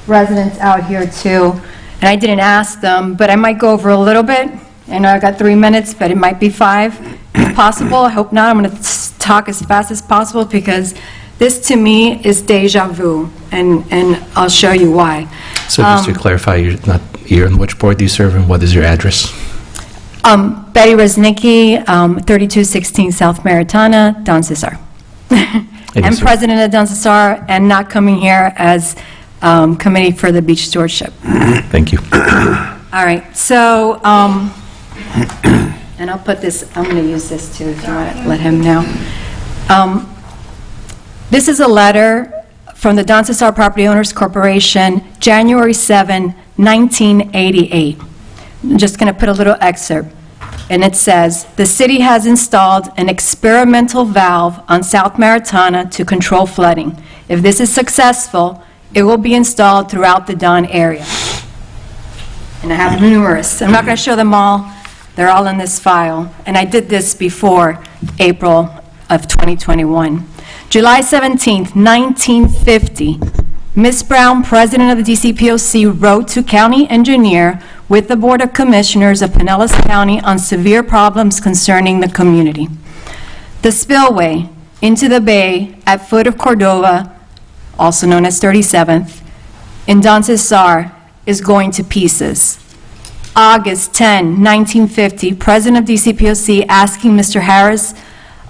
residents out here too, and I didn't ask them, but I might go over a little bit. I know I got 3 minutes, but it might be 5, if possible. I hope not. I'm going to talk as fast as possible because this, to me, is deja vu, and I'll show you why. So just to clarify, you're on which board do you serve, and what is your address? Betty Resnicki, 3216 South Maritana, Don Cesar. I'm president of Don Cesar, and not coming here as committee for the beach stewardship. Thank you. All right, so, and I'll put this, I'm going to use this too, if you want to let him know. This is a letter from the Don Cesar Property Owners Corporation, January 7, 1988. I'm just going to put a little excerpt, and it says, "The city has installed an experimental valve on South Maritana to control flooding. If this is successful, it will be installed throughout the Don area." And I have numerous. I'm not going to show them all. They're all in this file. And I did this before April of 2021. July 17th, 1950, Ms. Brown, president of the DCPOC, wrote to county engineer with the Board of Commissioners of Pinellas County on severe problems concerning the community. The spillway into the bay at foot of Cordova, also known as 37th, in Don Cesar, is going to pieces. August 10, 1950, president of DCPOC asking Mr. Harris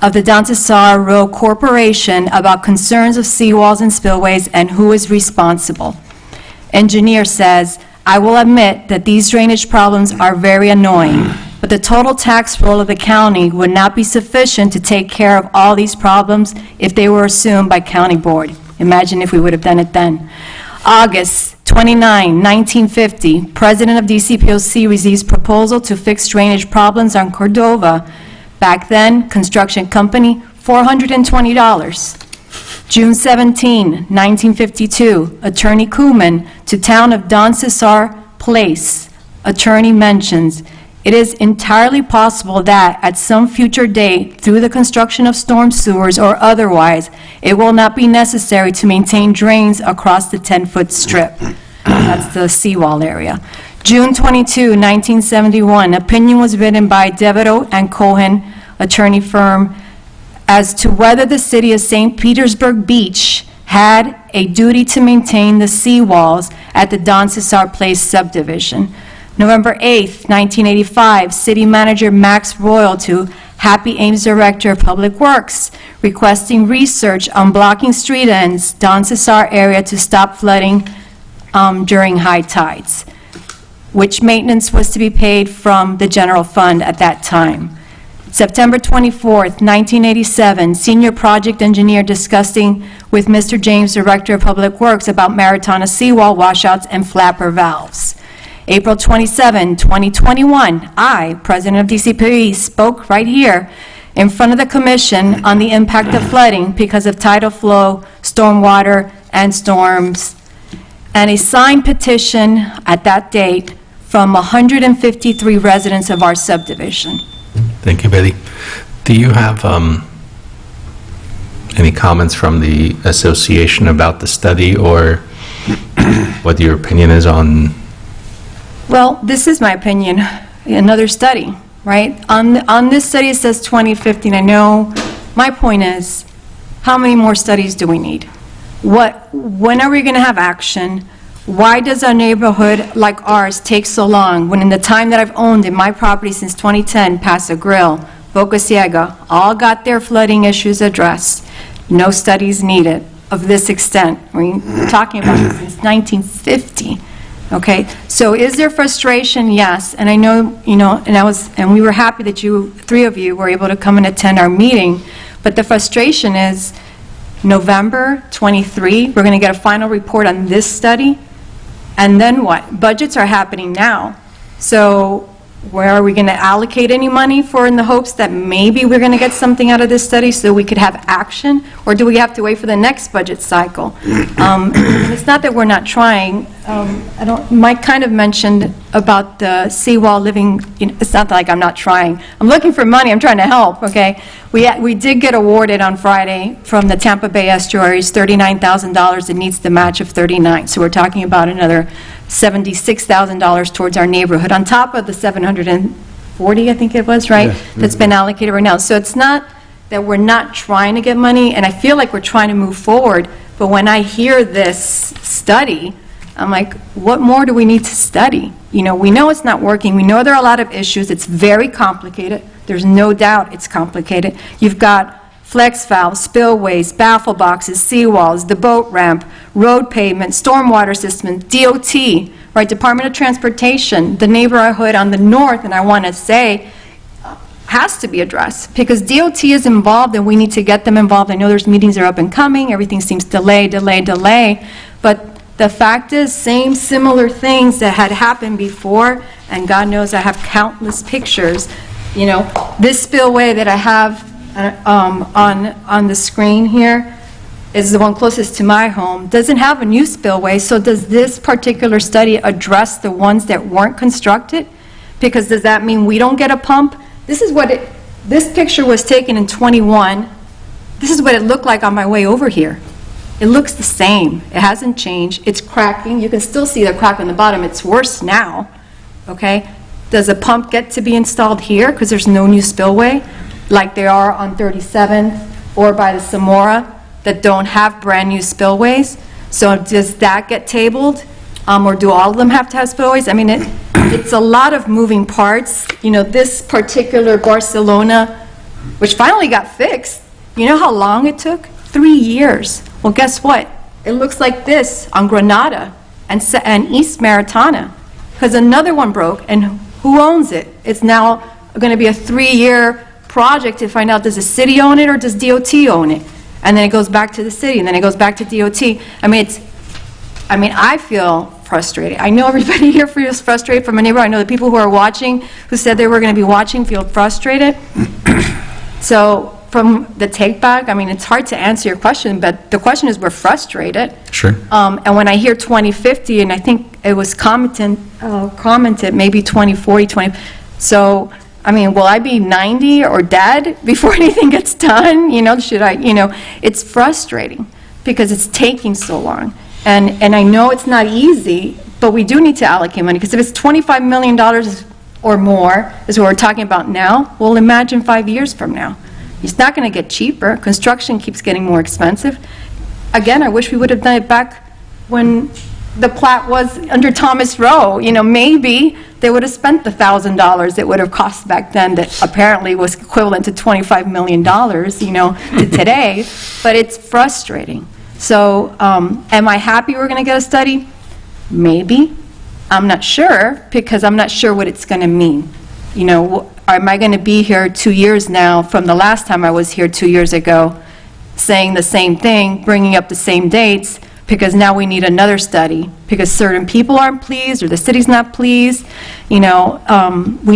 of the Don Cesar Road Corporation about concerns of seawalls and spillways and who is responsible. Engineer says, I will admit that these drainage problems are very annoying, but the total tax roll of the county would not be sufficient to take care of all these problems if they were assumed by county board. Imagine if we would have done it then. August 29, 1950, President of DCPOC receives proposal to fix drainage problems on Cordova. Back then, construction company, $420. June 17, 1952, Attorney Kuhlman to town of Don Cesar Place. Attorney mentions, it is entirely possible that at some future date, through the construction of storm sewers or otherwise, it will not be necessary to maintain drains across the 10-foot strip. That's the seawall area. June 22, 1971, opinion was written by Devereaux and Cohen, attorney firm, as to whether the city of St. Petersburg Beach had a duty to maintain the seawalls at the Don Cesar Place subdivision. November 8, 1985, City Manager Max Royal to Happy Ames Director of Public Works, requesting research on blocking street ends, Don Cesar area to stop flooding during high tides, which maintenance was to be paid from the general fund at that time. September 24, 1987, Senior Project Engineer discussing with Mr. James, Director of Public Works, about Maritana seawall washouts and flapper valves. April 27, 2021, I, President of DCPOE, spoke right here in front of the commission on the impact of flooding because of tidal flow, stormwater, and storms, and a signed petition at that date from 153 residents of our subdivision. Thank you, Betty. Do you have any comments from the association about the study, or what your opinion is on? Well, this is my opinion, another study, right? On this study, it says 2015. I know, my point is, how many more studies do we need? When are we going to have action? Why does a neighborhood like ours take so long, when in the time that I've owned in my property since 2010, Paso Grill, Boca Ciega, all got their flooding issues addressed? No studies needed of this extent. We're talking about this since 1950. Okay, so is there frustration? Yes, and I know, and we were happy that three of you were able to come and attend our meeting, but the frustration is November 23, we're going to get a final report on this study, and then what? Budgets are happening now, so where are we going to allocate any money for, in the hopes that maybe we're going to get something out of this study so we could have action, or do we have to wait for the next budget cycle? And it's not that we're not trying. Mike kind of mentioned about the seawall living, it's not like I'm not trying. I'm looking for money, I'm trying to help, okay? We did get awarded on Friday from the Tampa Bay Estuaries $39,000. It needs the match of 39, so we're talking about another $76,000 towards our neighborhood, on top of the $740, I think it was, right? Yes. That's been allocated right now. So it's not that we're not trying to get money, and I feel like we're trying to move forward, but when I hear this study, I'm like, what more do we need to study? We know it's not working. We know there are a lot of issues. It's very complicated. There's no doubt it's complicated. You've got flex valves, spillways, baffle boxes, seawalls, the boat ramp, road pavement, stormwater system, DOT, right, Department of Transportation, the neighborhood on the north, and I want to say, has to be addressed, because DOT is involved and we need to get them involved. I know there's meetings that are up and coming, everything seems delay, but the fact is, similar things that had happened before, and God knows I have countless pictures. This spillway that I have on the screen here is the one closest to my home, doesn't have a new spillway, so does this particular study address the ones that weren't constructed? Because does that mean we don't get a pump? This picture was taken in 21. This is what it looked like on my way over here. It looks the same. It hasn't changed. It's cracking. You can still see the crack on the bottom. It's worse now, okay? Does a pump get to be installed here because there's no new spillway, like there are on 37th or by the Samora that don't have brand new spillways? So does that get tabled? Or do all of them have to have spillways? I mean, it's a lot of moving parts. This particular Barcelona which finally got fixed. You know how long it took? 3 years. Well, guess what? It looks like this on Granada and East Maritana, because another one broke, and who owns it? It's now going to be a 3-year project to find out, does the city own it or does DOT own it? And then it goes back to the city, and then it goes back to DOT. I feel frustrated. I know everybody here feels frustrated from a neighborhood. I know the people who are watching, who said they were going to be watching, feel frustrated. So from the take back, it's hard to answer your question, but the question is, we're frustrated. Sure. And when I hear 2050, and I think it was commented maybe 2040, so, will I be 90 or dead before anything gets done? It's frustrating because it's taking so long. And I know it's not easy, but we do need to allocate money, because if it's $25 million or more is what we're talking about now, well, imagine 5 years from now. It's not going to get cheaper. Construction keeps getting more expensive. Again, I wish we would have done it back when the plat was under Thomas Rowe. Maybe they would have spent the $1,000 it would have cost back then, that apparently was equivalent to $25 million, to today. But it's frustrating. So am I happy we're going to get a study? Maybe. I'm not sure, because I'm not sure what it's going to mean. Am I going to be here 2 years now from the last time I was here 2 years ago, saying the same thing, bringing up the same dates, because now we need another study, because certain people aren't pleased or the city's not pleased? We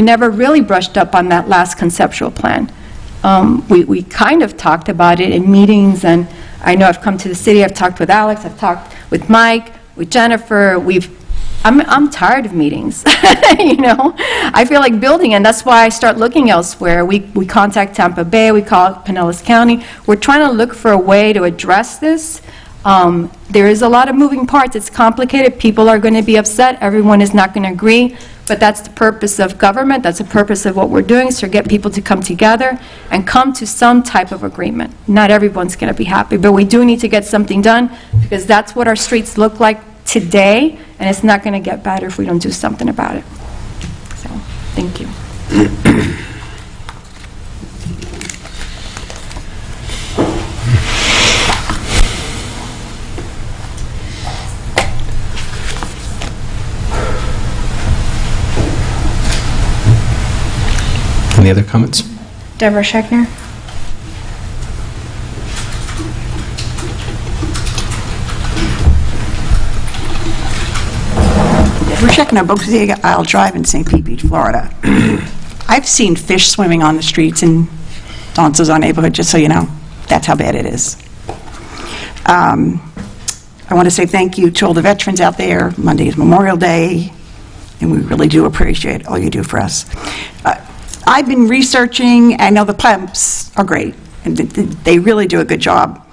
never really brushed up on that last conceptual plan. We kind of talked about it in meetings, and I know I've come to the city, I've talked with Alex, I've talked with Mike, with Jennifer. I'm tired of meetings. I feel like building, and that's why I start looking elsewhere. We contact Tampa Bay, we call Pinellas County. We're trying to look for a way to address this. There is a lot of moving parts. It's complicated. People are going to be upset. Everyone is not going to agree. But that's the purpose of government. That's the purpose of what we're doing, is to get people to come together and come to some type of agreement. Not everyone's going to be happy, but we do need to get something done, because that's what our streets look like today, and it's not going to get better if we don't do something about it. So, thank you. Any other comments? Deborah Schechner. Deborah Schechner, Bocasega Isle Drive in St. Pete Beach, Florida. I've seen fish swimming on the streets in Don Cesar neighborhood, just so you know. That's how bad it is. I want to say thank you to all the veterans out there. Monday is Memorial Day, and we really do appreciate all you do for us. I've been researching. I know the pumps are great, and they really do a good job.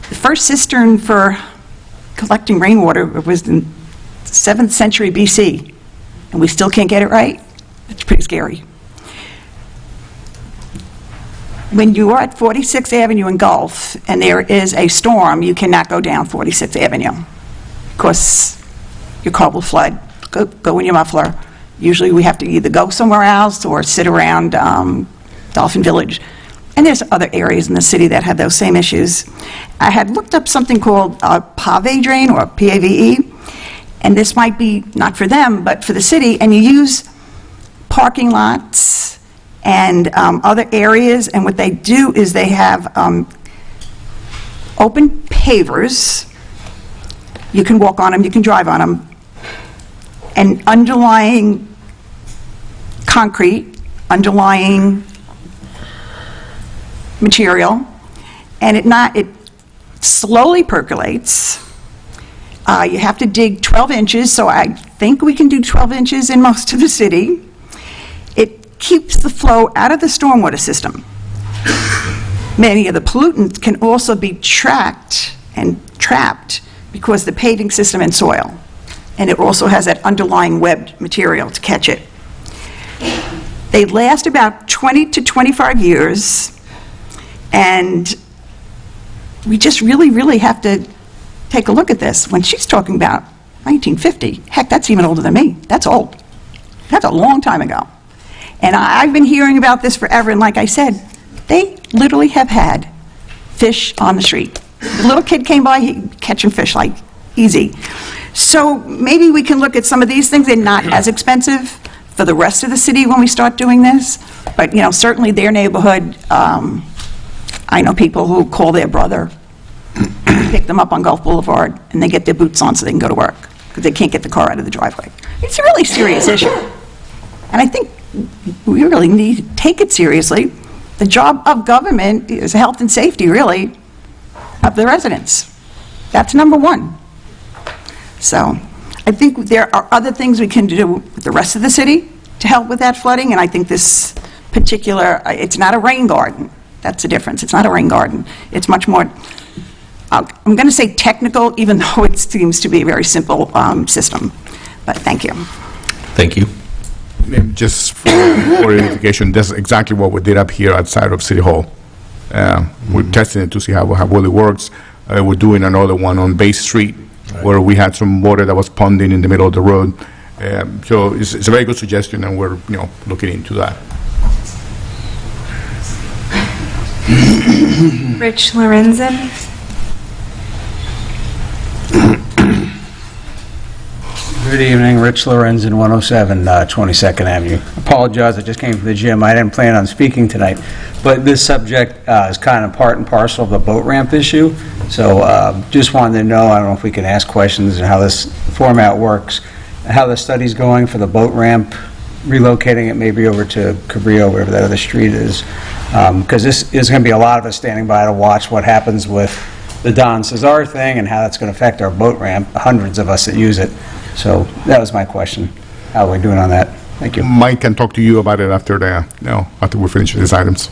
The first cistern for collecting rainwater was in 7th century BC, and we still can't get it right. It's pretty scary. When you are at 46th Avenue in Gulf, and there is a storm, you cannot go down 46th Avenue, because your car will flood. Go in your muffler. Usually we have to either go somewhere else or sit around Dolphin Village. And there's other areas in the city that have those same issues. I had looked up something called a PAVE drain, or PAVE, and this might be not for them, but for the city, and you use parking lots and other areas, and what they do is they have open pavers. You can walk on them, you can drive on them, and underlying concrete, underlying material, and it slowly percolates. You have to dig 12 inches, so I think we can do 12 inches in most of the city. It keeps the flow out of the stormwater system. Many of the pollutants can also be tracked and trapped because the paving system and soil. And it also has that underlying webbed material to catch it. They last about 20 to 25 years, and we just really have to take a look at this. When she's talking about 1950, heck, that's even older than me. That's old. That's a long time ago. And I've been hearing about this forever, and like I said, they literally have had fish on the street. The little kid came by, he catching fish like easy. So maybe we can look at some of these things. They're not as expensive for the rest of the city when we start doing this, but, you know, certainly their neighborhood, I know people who call their brother, pick them up on Gulf Boulevard, and they get their boots on so they can go to work, because they can't get the car out of the driveway. It's a really serious issue. And I think we really need to take it seriously. The job of government is health and safety, really, of the residents. That's number one. So I think there are other things we can do with the rest of the city to help with that flooding, and I think this particular, it's not a rain garden. That's the difference. It's not a rain garden. It's much more, I'm going to say technical, even though it seems to be a very simple system. But thank you. Thank you. Just for identification, that's exactly what we did up here outside of City Hall. We're testing it to see how well it works. We're doing another one on Bay Street, where we had some water that was ponding in the middle of the road. So it's a very good suggestion, and we're looking into that. Rich Lorenzen. Good evening, Rich Lorenzen, 107 22nd Avenue. Apologize, I just came from the gym. I didn't plan on speaking tonight, but this subject is kind of part and parcel of the boat ramp issue. So just wanted to know, I don't know if we can ask questions and how this format works, how the study's going for the boat ramp, relocating it maybe over to Cabrillo, wherever that other street is, because this is going to be a lot of us standing by to watch what happens with the Don Cesar thing and how that's going to affect our boat ramp, hundreds of us that use it. So that was my question. How are we doing on that? Thank you. Mike can talk to you about it after after we finish these items.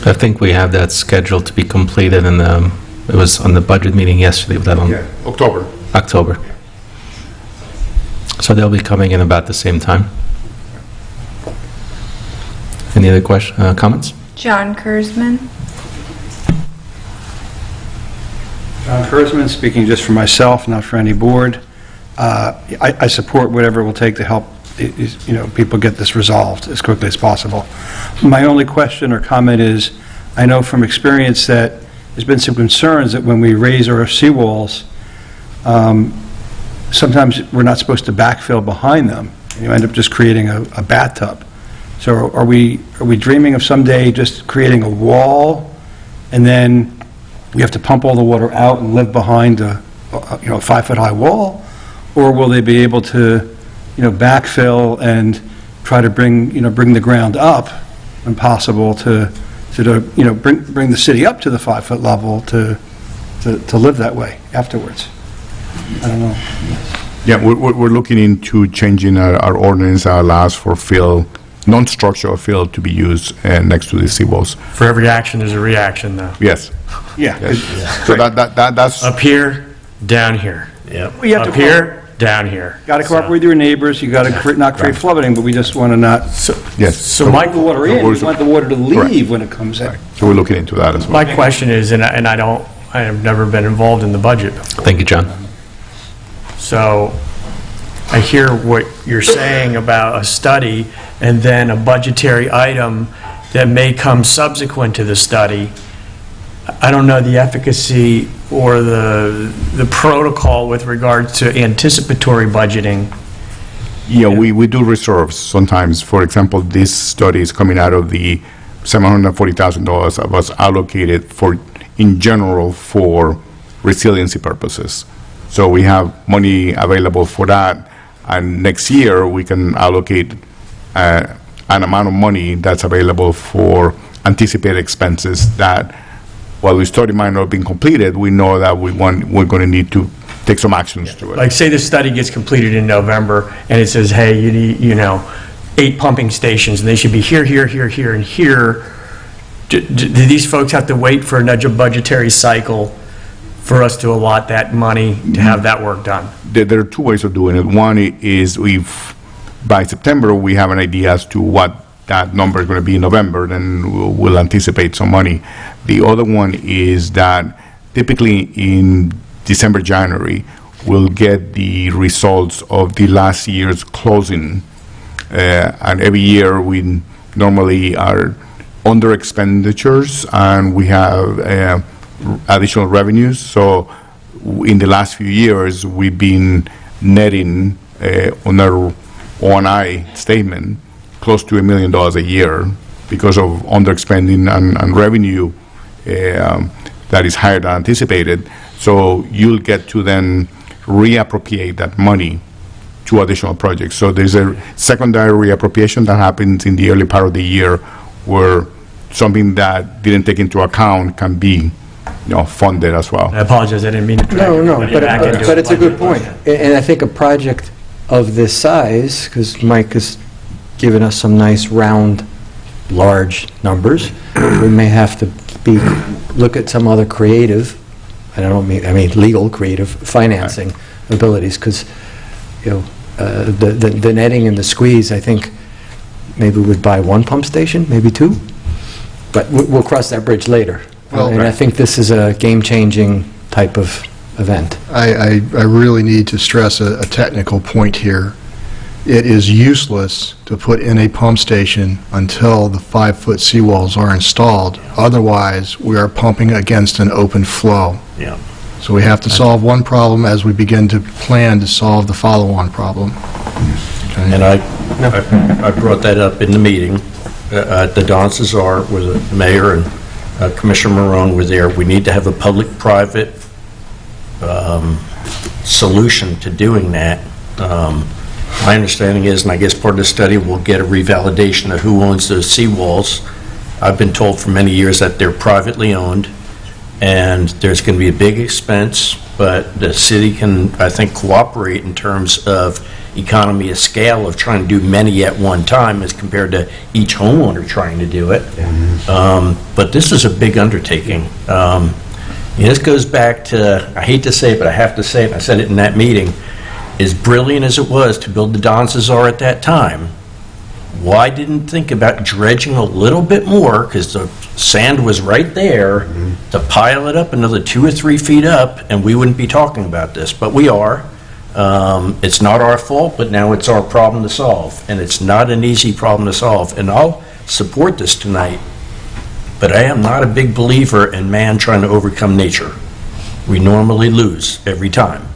I think we have that scheduled to be completed, and it was on the budget meeting yesterday. Was that on October. October. So they'll be coming in about the same time. Any other comments? John Kurzman. John Kurzman, speaking just for myself, not for any board. I support whatever it will take to help people get this resolved as quickly as possible. My only question or comment is, I know from experience that there's been some concerns that when we raise our seawalls, sometimes we're not supposed to backfill behind them, and you end up just creating a bathtub. So are we dreaming of someday just creating a wall, and then we have to pump all the water out and live behind a 5-foot-high wall? Or will they be able to, backfill and try to bring the ground up when possible to bring the city up to the 5-foot level to live that way afterwards? I don't know. Yeah, we're looking into changing our ordinance that allows for fill, non-structural fill to be used next to the seawalls. For every action, there's a reaction, though. Yes. Yeah. Yes. So that's up here, down here. Yep. Well, you have up to here, down here. Got to cooperate with your neighbors, you got to not create flooding, but we just want to not so put the water in, we want the water to leave when it comes in. So we're looking into that as well. My question is, and I have never been involved in the budget before. Thank you, John. So I hear what you're saying about a study and then a budgetary item that may come subsequent to the study. I don't know the efficacy or the protocol with regards to anticipatory budgeting. Yeah, we do reserves sometimes. For example, this study is coming out of the $740,000 that was allocated in general for resiliency purposes. So we have money available for that, and next year we can allocate an amount of money that's available for anticipated expenses that, while the study might not have been completed, we know that we're going to need to take some actions to it. Like, say the study gets completed in November, and it says, hey, you need, 8 pumping stations, and they should be here, here, here, here, and here. Do these folks have to wait for another budgetary cycle for us to allot that money to have that work done? There are two ways of doing it. One is if by September we have an idea as to what that number is going to be in November, then we'll anticipate some money. The other one is that typically in December, January, we'll get the results of the last year's closing. And every year we normally are under expenditures, and we have additional revenues. So in the last few years, we've been netting on our O&I statement close to $1 million a year because of underspending and revenue that is higher than anticipated. So you'll get to then reappropriate that money to additional projects. So there's a secondary reappropriation that happens in the early part of the year where something that didn't take into account can be, funded as well. I apologize, I didn't mean to drag No, everybody back into it. but it's a good point. And I think a project of this size, because Mike has given us some nice round, large numbers, we may have to look at some other creative, I mean legal creative financing abilities, because, the netting and the squeeze, I think, maybe we'd buy one pump station, maybe two, but we'll cross that bridge later. And I think this is a game-changing type of event. I really need to stress a technical point here. It is useless to put in a pump station until the 5-foot seawalls are installed. Otherwise, we are pumping against an open flow. Yeah. So we have to solve one problem as we begin to plan to solve the follow-on problem. And I brought that up in the meeting at the Don Cesar, where the mayor and Commissioner Marone were there. We need to have a public-private solution to doing that. My understanding is, and I guess part of the study, will get a revalidation of who owns those seawalls. I've been told for many years that they're privately owned, and there's going to be a big expense, but the city can, I think, cooperate in terms of economy of scale of trying to do many at one time as compared to each homeowner trying to do it. But this is a big undertaking. This goes back to, I hate to say it, but I have to say it, I said it in that meeting, as brilliant as it was to build the Don Cesar at that time, why didn't think about dredging a little bit more, because the sand was right there, to pile it up another 2 or 3 feet up, and we wouldn't be talking about this, but we are. It's not our fault, but now it's our problem to solve, and it's not an easy problem to solve, and I'll support this tonight, but I am not a big believer in man trying to overcome nature. We normally lose every time.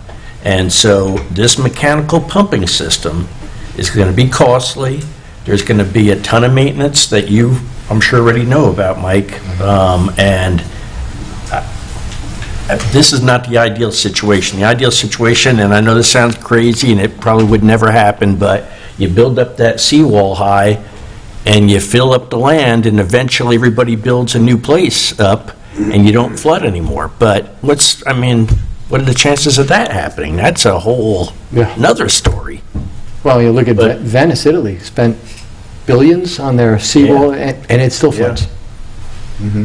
And so this mechanical pumping system is going to be costly. There's going to be a ton of maintenance that you, I'm sure, already know about, Mike. This is not the ideal situation. The ideal situation, and I know this sounds crazy and it probably would never happen, but you build up that seawall high and you fill up the land, and eventually everybody builds a new place up and you don't flood anymore. But what are the chances of that happening? That's a whole another story. Well, you look at Venice, Italy, spent billions on their seawall, and it still floods.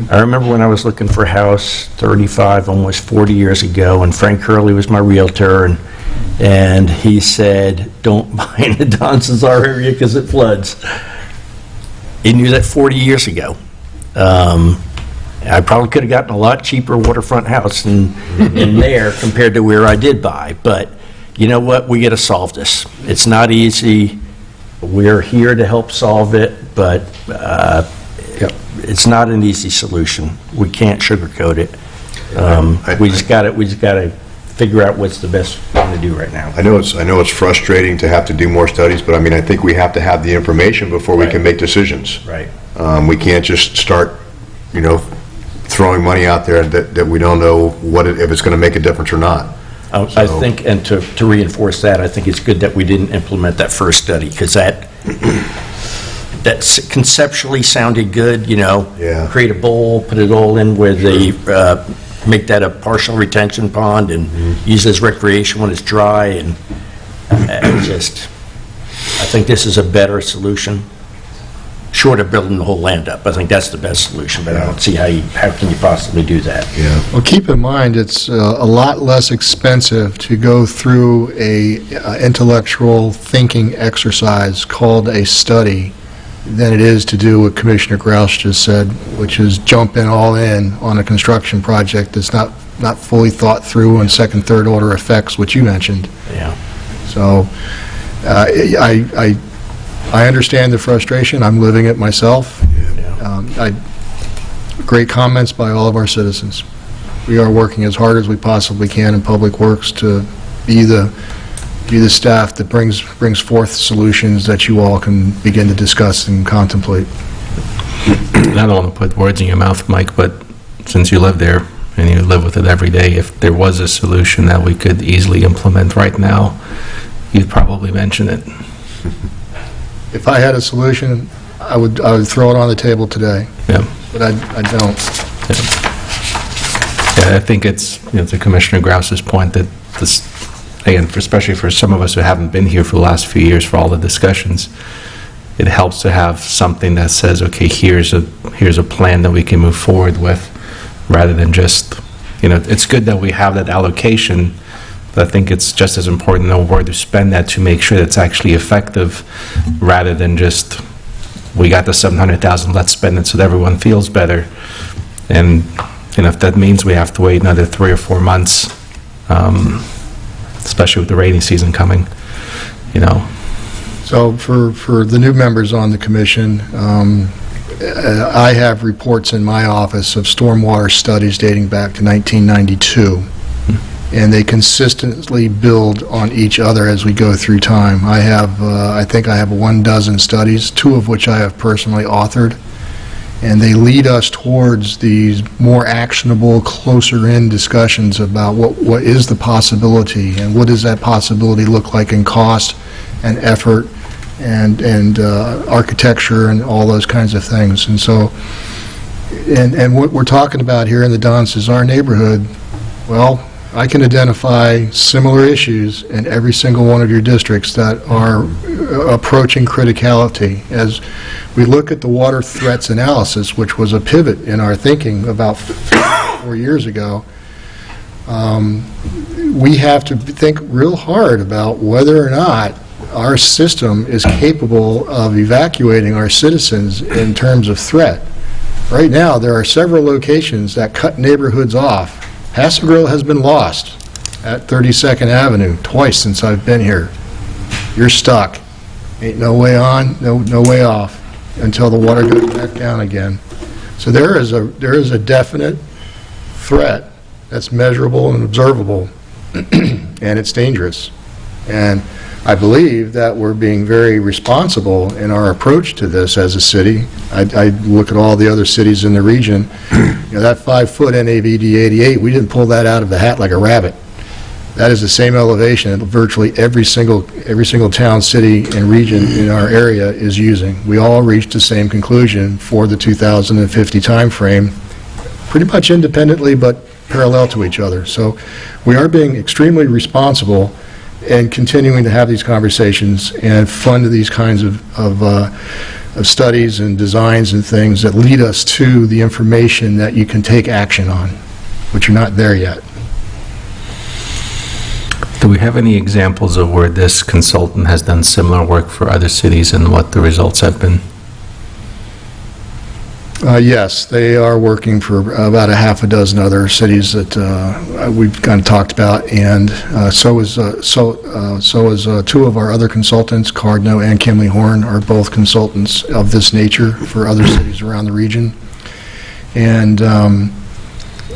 I remember when I was looking for a house 35, almost 40 years ago, and Frank Curley was my realtor, and he said, don't buy in the Don Cesar area because it floods. He knew that 40 years ago. I probably could have gotten a lot cheaper waterfront house in there compared to where I did buy, but you know what? We got to solve this. It's not easy. We're here to help solve it, but it's not an easy solution. We can't sugarcoat it. We just got to figure out what's the best thing to do right now. I know it's frustrating to have to do more studies, but I think we have to have the information before we can make decisions. Right. We can't just start, throwing money out there that we don't know if it's going to make a difference or not. I think, and to reinforce that, I think it's good that we didn't implement that first study, because that conceptually sounded good, create a bowl, put it all in where they make that a partial retention pond and use it as recreation when it's dry, and I think this is a better solution, short of building the whole land up. I think that's the best solution, but I don't see how can you possibly do that. Well, keep in mind, it's a lot less expensive to go through a intellectual thinking exercise called a study than it is to do what Commissioner Grouse just said, which is jump in all in on a construction project that's not fully thought through and second, third order effects, which you mentioned. Yeah. So I I understand the frustration. I'm living it myself. Great comments by all of our citizens. We are working as hard as we possibly can in Public Works to be the staff that brings forth solutions that you all can begin to discuss and contemplate. I don't want to put words in your mouth, Mike, but since you live there and you live with it every day, if there was a solution that we could easily implement right now, you'd probably mention it. If I had a solution, I would throw it on the table today. Yeah. But I don't. Yeah, I think it's, to Commissioner Grouse's point that this, again, especially for some of us who haven't been here for the last few years for all the discussions, it helps to have something that says, okay, here's a plan that we can move forward with, rather than just, it's good that we have that allocation, but I think it's just as important to know where to spend that to make sure that it's actually effective, rather than just, we got the 700,000, let's spend it so that everyone feels better. And, if that means we have to wait another 3 or 4 months, especially with the rainy season coming, So for the new members on the commission, I have reports in my office of stormwater studies dating back to 1992, and they consistently build on each other as we go through time. I think I have 12 studies, 2 of which I have personally authored, and they lead us towards these more actionable, closer-in discussions about what is the possibility, and what does that possibility look like in cost and effort and architecture and all those kinds of things. And so, and what we're talking about here in the Don Cesar neighborhood, well, I can identify similar issues in every single one of your districts that are approaching criticality. As we look at the water threats analysis, which was a pivot in our thinking about 4 years ago, we have to think real hard about whether or not our system is capable of evacuating our citizens in terms of threat. Right now, there are several locations that cut neighborhoods off. Paso Grill has been lost at 32nd Avenue twice since I've been here. You're stuck. Ain't no way on, no way off until the water goes back down again. So there is a definite threat that's measurable and observable, and it's dangerous. And I believe that we're being very responsible in our approach to this as a city. I look at all the other cities in the region. That 5-foot NAVD 88, we didn't pull that out of the hat like a rabbit. That is the same elevation that virtually every single town, city, and region in our area is using. We all reached the same conclusion for the 2050 timeframe, pretty much independently but parallel to each other. So we are being extremely responsible and continuing to have these conversations and fund these kinds of studies and designs and things that lead us to the information that you can take action on, but you're not there yet. Do we have any examples of where this consultant has done similar work for other cities and what the results have been? Yes, they are working for about a half a dozen other cities that we've kind of talked about, and so is 2 of our other consultants, Cardno and Kimley Horn, are both consultants of this nature for other cities around the region. And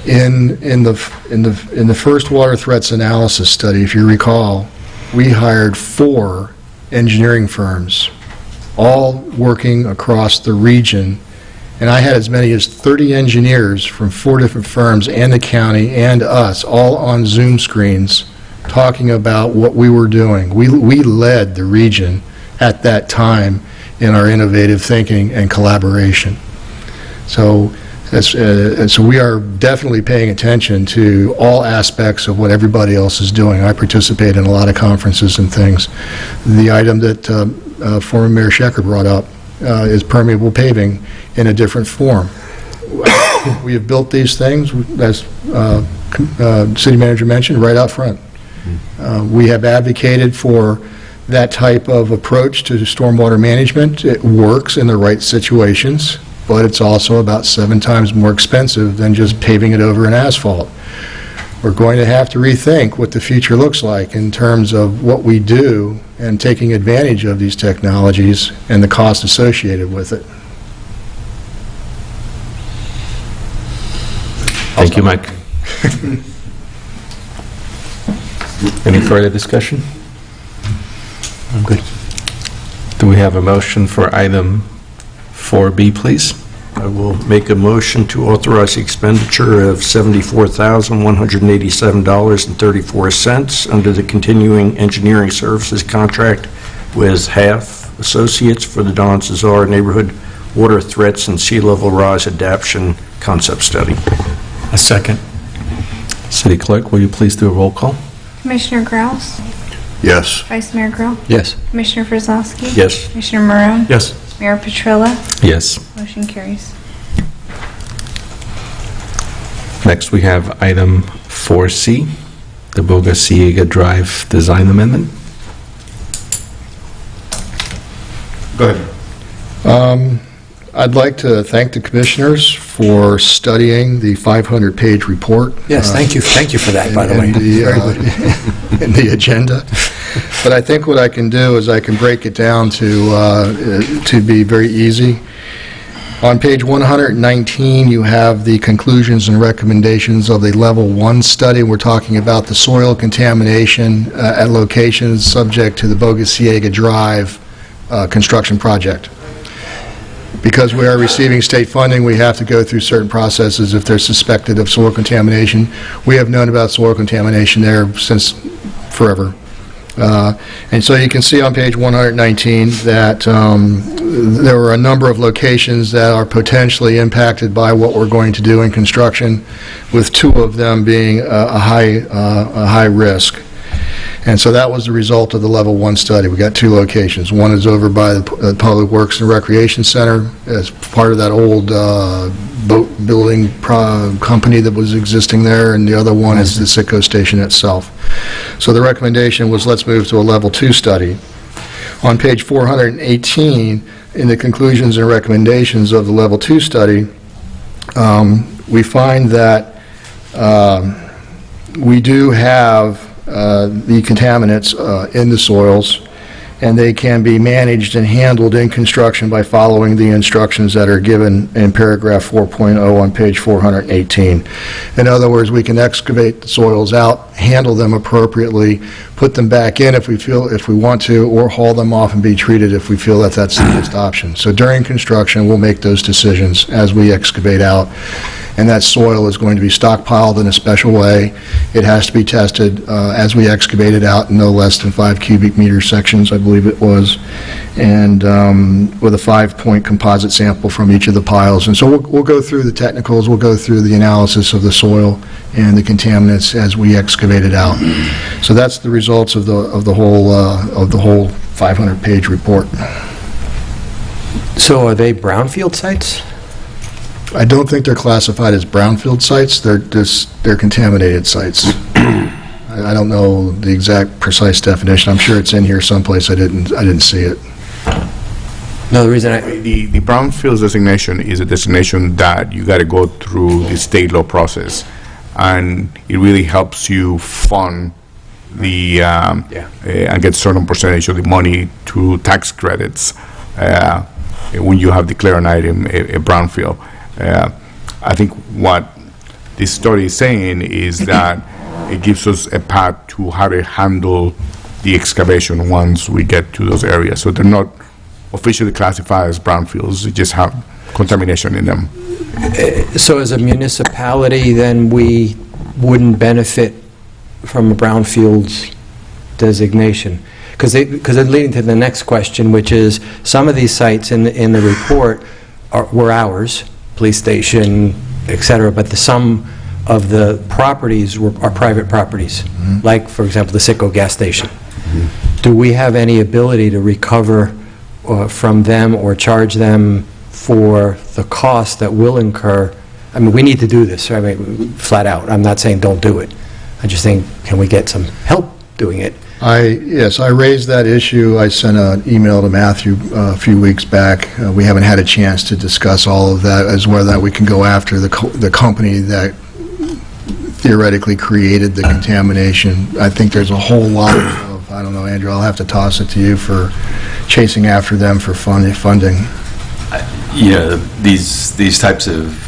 in the first water threats analysis study, if you recall, we hired 4 engineering firms, all working across the region. And I had as many as 30 engineers from 4 different firms and the county and us all on Zoom screens talking about what we were doing. We led the region at that time in our innovative thinking and collaboration. So we are definitely paying attention to all aspects of what everybody else is doing. I participate in a lot of conferences and things. The item that former Mayor Schecker brought up is permeable paving in a different form. We have built these things, as City Manager mentioned, right out front. We have advocated for that type of approach to stormwater management. It works in the right situations, but it's also about 7 times more expensive than just paving it over in asphalt. we're going to have to rethink what the future looks like in terms of what we do and taking advantage of these technologies and the cost associated with it. Thank you, Mike. Any further discussion? I'm good. Do we have a motion for item 4B, please? I will make a motion to authorize the expenditure of $74,187.34 under the continuing engineering services contract with Half Associates for the Don Cesar Neighborhood Water Threats and Sea Level Rise Adaptation Concept Study. A second. City Clerk, will you please do a roll call? Commissioner Kraus? Yes. Vice Mayor Grill? Yes. Commissioner Frizowski? Yes. Commissioner Marone? Yes. Mayor Petrilla? Yes. Motion carries. Next, we have item 4C, the Boga Ciega Drive Design Amendment. Go ahead. I'd like to thank the commissioners for studying the 500-page report. Yes, thank you for that, by the way. In the agenda. But I think what I can do is I can break it down to be very easy. On page 119, you have the conclusions and recommendations of the Level 1 study. We're talking about the soil contamination at locations subject to the Boga Ciega Drive construction project. Because we are receiving state funding, we have to go through certain processes if they're suspected of soil contamination. We have known about soil contamination there since forever. And so you can see on page 119 that there were a number of locations that are potentially impacted by what we're going to do in construction, with two of them being a high risk. And so that was the result of the Level 1 study. We got two locations. One is over by the Public Works and Recreation Center as part of that old boat building company that was existing there, and the other one is the Citgo station itself. So the recommendation was, let's move to a Level 2 study. On page 418, in the conclusions and recommendations of the Level 2 study, we find that we do have the contaminants in the soils, and they can be managed and handled in construction by following the instructions that are given in paragraph 4.0 on page 418. In other words, we can excavate the soils out, handle them appropriately, put them back in if we want to, or haul them off and be treated if we feel that that's the best option. So during construction, we'll make those decisions as we excavate out. And that soil is going to be stockpiled in a special way. It has to be tested as we excavate it out in no less than 5 cubic meter sections, I believe it was, and with a 5-point composite sample from each of the piles. And so we'll go through the technicals, we'll go through the analysis of the soil and the contaminants as we excavate it out. So that's the results of the whole 500-page report. So are they brownfield sites? I don't think they're classified as brownfield sites. They're contaminated sites. I don't know the exact precise definition. I'm sure it's in here someplace. I didn't see it. No, the reason The brownfields designation is a designation that you got to go through the state law process, and it really helps you fund the and get certain percentage of the money through tax credits when you have declared an item a brownfield. I think what this study is saying is that it gives us a path to how to handle the excavation once we get to those areas. So they're not officially classified as brownfields, they just have contamination in them. So as a municipality, then we wouldn't benefit from a brownfields designation? Because it's leading to the next question, which is, some of these sites in the report were ours, police station, et cetera, but some of the properties are private properties, like, for example, the Citgo gas station. Do we have any ability to recover from them or charge them for the cost that will incur? I mean, we need to do this, I mean, flat out. I'm not saying don't do it. I just think, can we get some help doing it? Yes, I raised that issue. I sent an email to Matthew a few weeks back. We haven't had a chance to discuss all of that, as whether we can go after the company that theoretically created the contamination. I think there's a whole lot of, I don't know, Andrew, I'll have to toss it to you for chasing after them for funding. These types of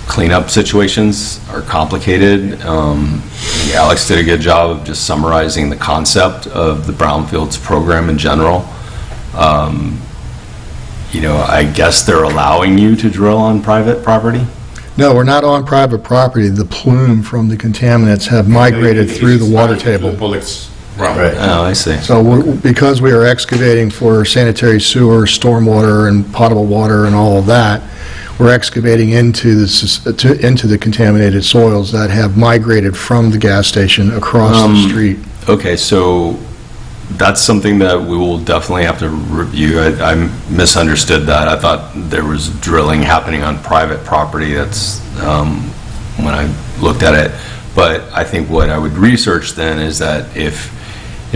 cleanup situations are complicated. Alex did a good job of just summarizing the concept of the Brownfields program in general. I guess they're allowing you to drill on private property? No, we're not on private property. The plume from the contaminants have migrated through the water table. Right. Oh, I see. So because we are excavating for sanitary sewer, stormwater, and potable water and all of that, we're excavating into the contaminated soils that have migrated from the gas station across the street. Okay, so that's something that we will definitely have to review. I misunderstood that. I thought there was drilling happening on private property. That's when I looked at it. But I think what I would research then is that if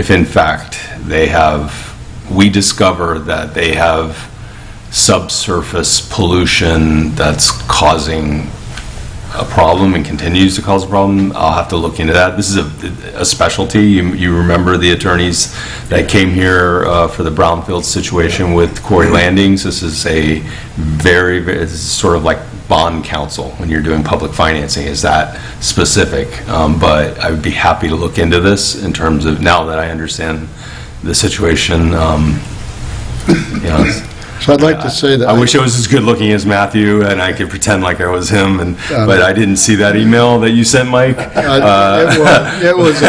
in fact we discover that they have subsurface pollution that's causing a problem and continues to cause a problem, I'll have to look into that. This is a specialty. You remember the attorneys that came here for the Brownfield situation with Quarry Landings. This is a very, this is sort of like bond counsel when you're doing public financing, is that specific. But I would be happy to look into this in terms of, now that I understand the situation, So I'd like to say that... I wish I was as good looking as Matthew and I could pretend like I was him, but I didn't see that email that you sent, Mike. It was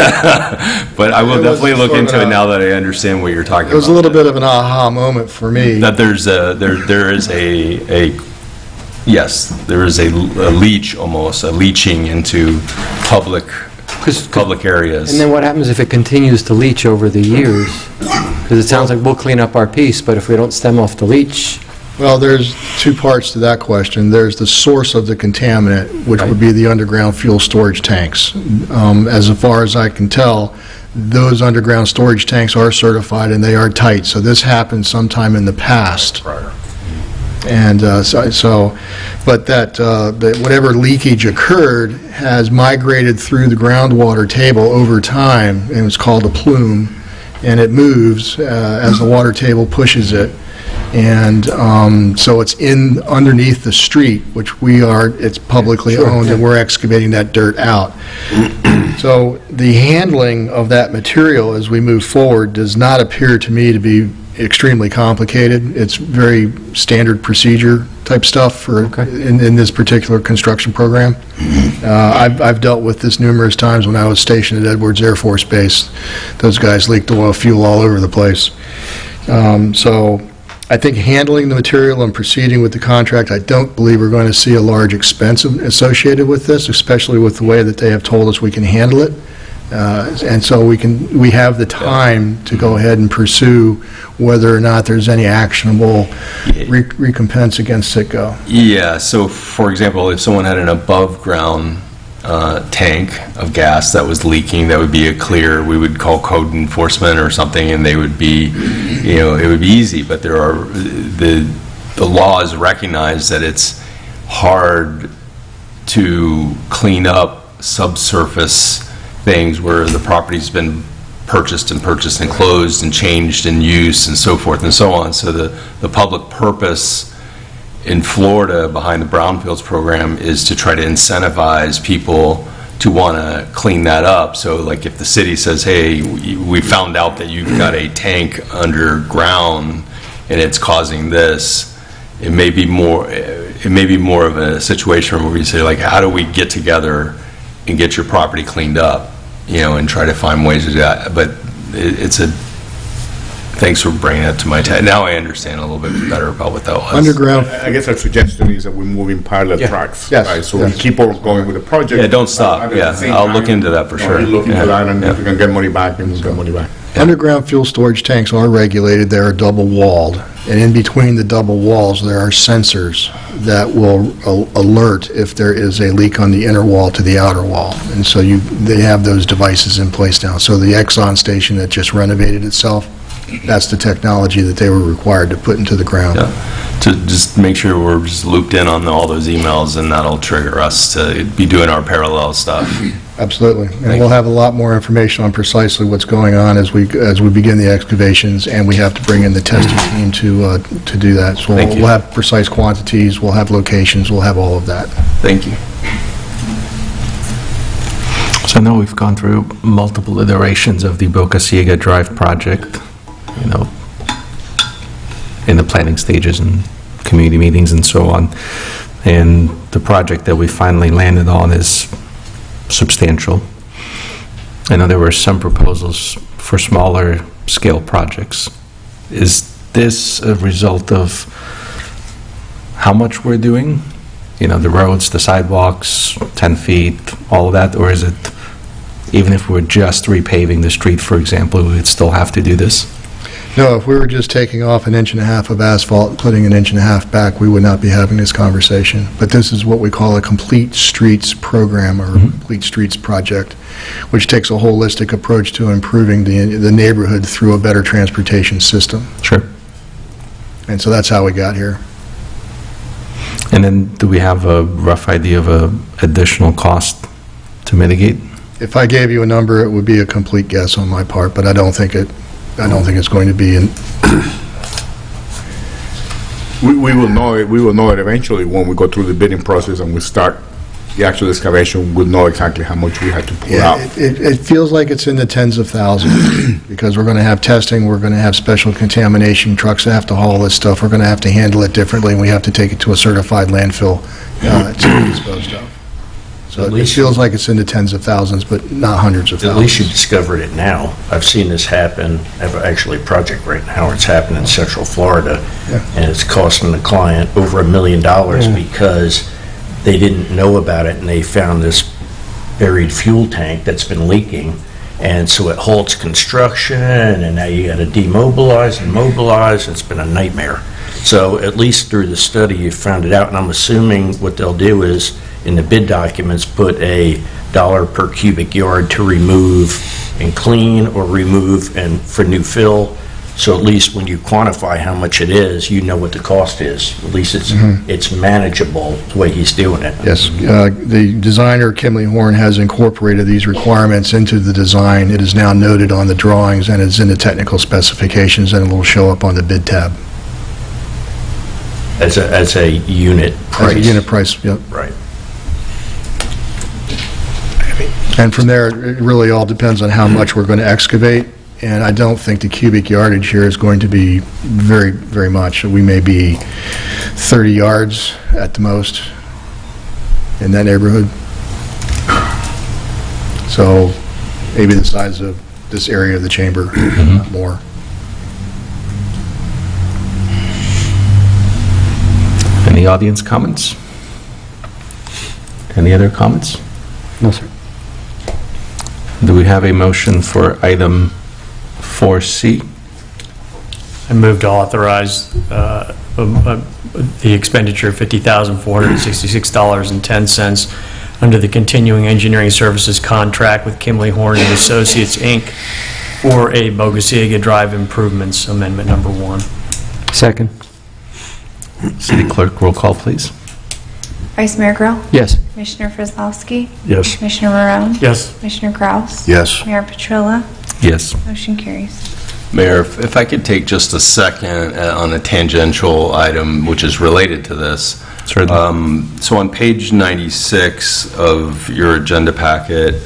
but I will definitely look into it now that I understand what you're talking about. It was a little bit of an aha moment for me. That there is a leach, almost, a leaching into public areas. And then what happens if it continues to leach over the years? Because it sounds like we'll clean up our piece, but if we don't stem off the leach... Well, there's two parts to that question. There's the source of the contaminant, which would be the underground fuel storage tanks. As far as I can tell, those underground storage tanks are certified and they are tight. So this happened sometime in the past. And but that whatever leakage occurred has migrated through the groundwater table over time, and it's called a plume, and it moves as the water table pushes it. And so it's underneath the street, which it's publicly owned, and we're excavating that dirt out. So the handling of that material as we move forward does not appear to me to be extremely complicated. It's very standard procedure type stuff in this particular construction program. I've dealt with this numerous times when I was stationed at Edwards Air Force Base. Those guys leaked oil fuel all over the place. So I think handling the material and proceeding with the contract, I don't believe we're going to see a large expense associated with this, especially with the way that they have told us we can handle it. And so we have the time to go ahead and pursue whether or not there's any actionable recompense against Citgo. Yeah, so for example, if someone had an above-ground tank of gas that was leaking, that would be we would call code enforcement or something, and they would be, it would be easy, but the law is recognized that it's hard to clean up subsurface things where the property's been purchased and closed and changed in use and so forth and so on. So the public purpose in Florida behind the Brownfields program is to try to incentivize people to want to clean that up. So like if the city says, hey, we found out that you've got a tank underground and it's causing this, it may be more of a situation where we say, like, how do we get together and get your property cleaned up, and try to find ways to do that. But thanks for bringing that to my attention. Now I understand a little bit better about what that was. Underground. I guess our suggestion is that we move in parallel tracks. Yes. Right? So we keep on going with the project. Yeah, don't stop. I'll look into that for sure. We'll look into that, and if we can get money back, then we'll get money back. Underground fuel storage tanks are regulated. They are double-walled. And in between the double walls, there are sensors that will alert if there is a leak on the inner wall to the outer wall. And so they have those devices in place now. So the Exxon station that just renovated itself, that's the technology that they were required to put into the ground. Yeah. to just make sure we're just looped in on all those emails, and that'll trigger us to be doing our parallel stuff. Absolutely. And we'll have a lot more information on precisely what's going on as we begin the excavations, and we have to bring in the testing team to do that. So Thank you. we'll have precise quantities, we'll have locations, we'll have all of that. Thank you. So I know we've gone through multiple iterations of the Boca Ciega Drive project, you know, in the planning stages and community meetings and so on. And the project that we finally landed on is substantial. I know there were some proposals for smaller scale projects. Is this a result of how much we're doing? You know, the roads, the sidewalks, 10 feet, all of that? Or is it, even if we're just repaving the street, for example, we would still have to do this? No, if we were just taking off 1.5 inches of asphalt and putting 1.5 inches back, we would not be having this conversation. But this is what we call a complete streets program or complete streets project, which takes a holistic approach to improving the neighborhood through a better transportation system. Sure. And so that's how we got here. And then do we have a rough idea of a additional cost to mitigate? If I gave you a number, it would be a complete guess on my part, but I don't think it's going to be in. We will know it. We will know it eventually when we go through the bidding process and we start the actual excavation. We'll know exactly how much we have to pull out. It feels like it's in the tens of thousands because we're going to have testing, we're going to have special contamination trucks that have to haul this stuff, we're going to have to handle it differently, and we have to take it to a certified landfill to be disposed of. So it feels like it's in the tens of thousands, but not hundreds of thousands. At least you discovered it now. I've seen this happen, I have actually a project right now, it's happening in Central Florida, and it's costing the client over $1 million because they didn't know about it, and they found this buried fuel tank that's been leaking, and so it halts construction, and now you got to demobilize and mobilize. It's been a nightmare. So at least through the study, you found it out, and I'm assuming what they'll do is, in the bid documents, put a $1 per cubic yard to remove and clean, or remove and for new fill. So at least when you quantify how much it is, you know what the cost is. At least it's manageable the way he's doing it. Yes, the designer, Kimley Horn, has incorporated these requirements into the design. It is now noted on the drawings, and it's in the technical specifications, and it will show up on the bid tab. As a unit price. As a unit price, yep. Right. And from there, it really all depends on how much we're going to excavate, and I don't think the cubic yardage here is going to be very, very much. We may be 30 yards at the most in that neighborhood. So maybe the size of this area of the chamber, not more. Any audience comments? Any other comments? No, sir. Do we have a motion for item 4C? I move to authorize the expenditure of $50,466.10 under the continuing engineering services contract with Kimley Horn and Associates, Inc. for a Boca Ciega Drive improvements, amendment number 1. Second. City Clerk, roll call, please. Vice Mayor Grill? Yes. Commissioner Fryslowski? Yes. Commissioner Marone? Yes. Commissioner Kraus? Yes. Mayor Petrola? Yes. Motion carries. Mayor, if I could take just a second on a tangential item which is related to this. Certainly. So on page 96 of your agenda packet,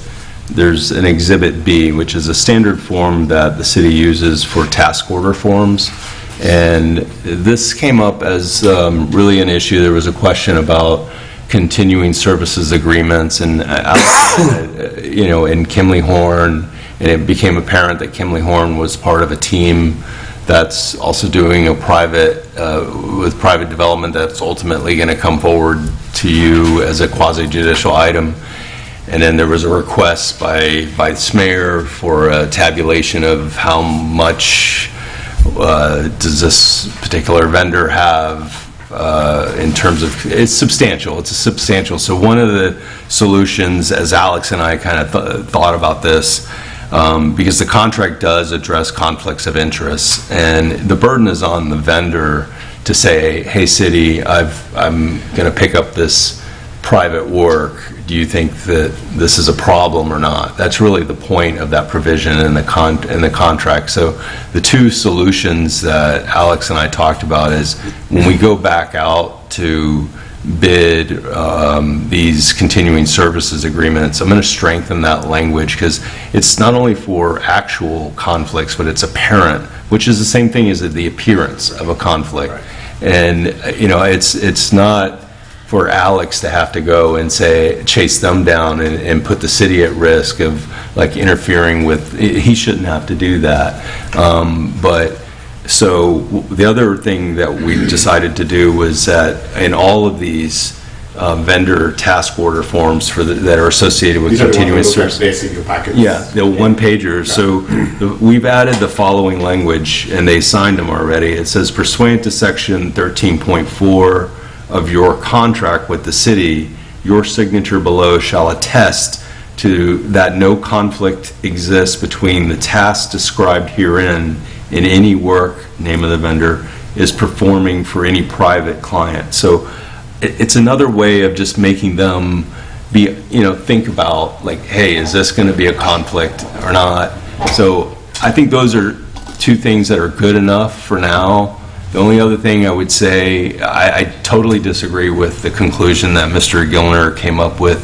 there's an Exhibit B, which is a standard form that the city uses for task order forms. And this came up as really an issue. There was a question about continuing services agreements, and you know, in Kimley Horn, and it became apparent that Kimley Horn was part of a team that's also doing a private, with private development that's ultimately going to come forward to you as a quasi-judicial item. And then there was a request by the mayor for a tabulation of how much does this particular vendor have in terms of, it's substantial, it's substantial. So one of the solutions, as Alex and I kind of thought about this, because the contract does address conflicts of interest, and the burden is on the vendor to say, hey, city, I'm going to pick up this private work. Do you think that this is a problem or not? That's really the point of that provision in the contract. So the two solutions that Alex and I talked about is when we go back out to bid these continuing services agreements, I'm going to strengthen that language because it's not only for actual conflicts, but it's apparent, which is the same thing as the appearance of a conflict. Right. And, it's not for Alex to have to go and say, chase them down and put the city at risk of like interfering with, he shouldn't have to do that. So the other thing that we decided to do was that in all of these vendor task order forms that are associated with continuous service. Yeah, the one-pager. So we've added the following language, and they signed them already. It says, pursuant to section 13.4 of your contract with the city, your signature below shall attest to that no conflict exists between the tasks described herein in any work, name of the vendor, is performing for any private client. So it's another way of just making them be, think about like, hey, is this going to be a conflict or not? So I think those are two things that are good enough for now. The only other thing I would say, I totally disagree with the conclusion that Mr. Gilner came up with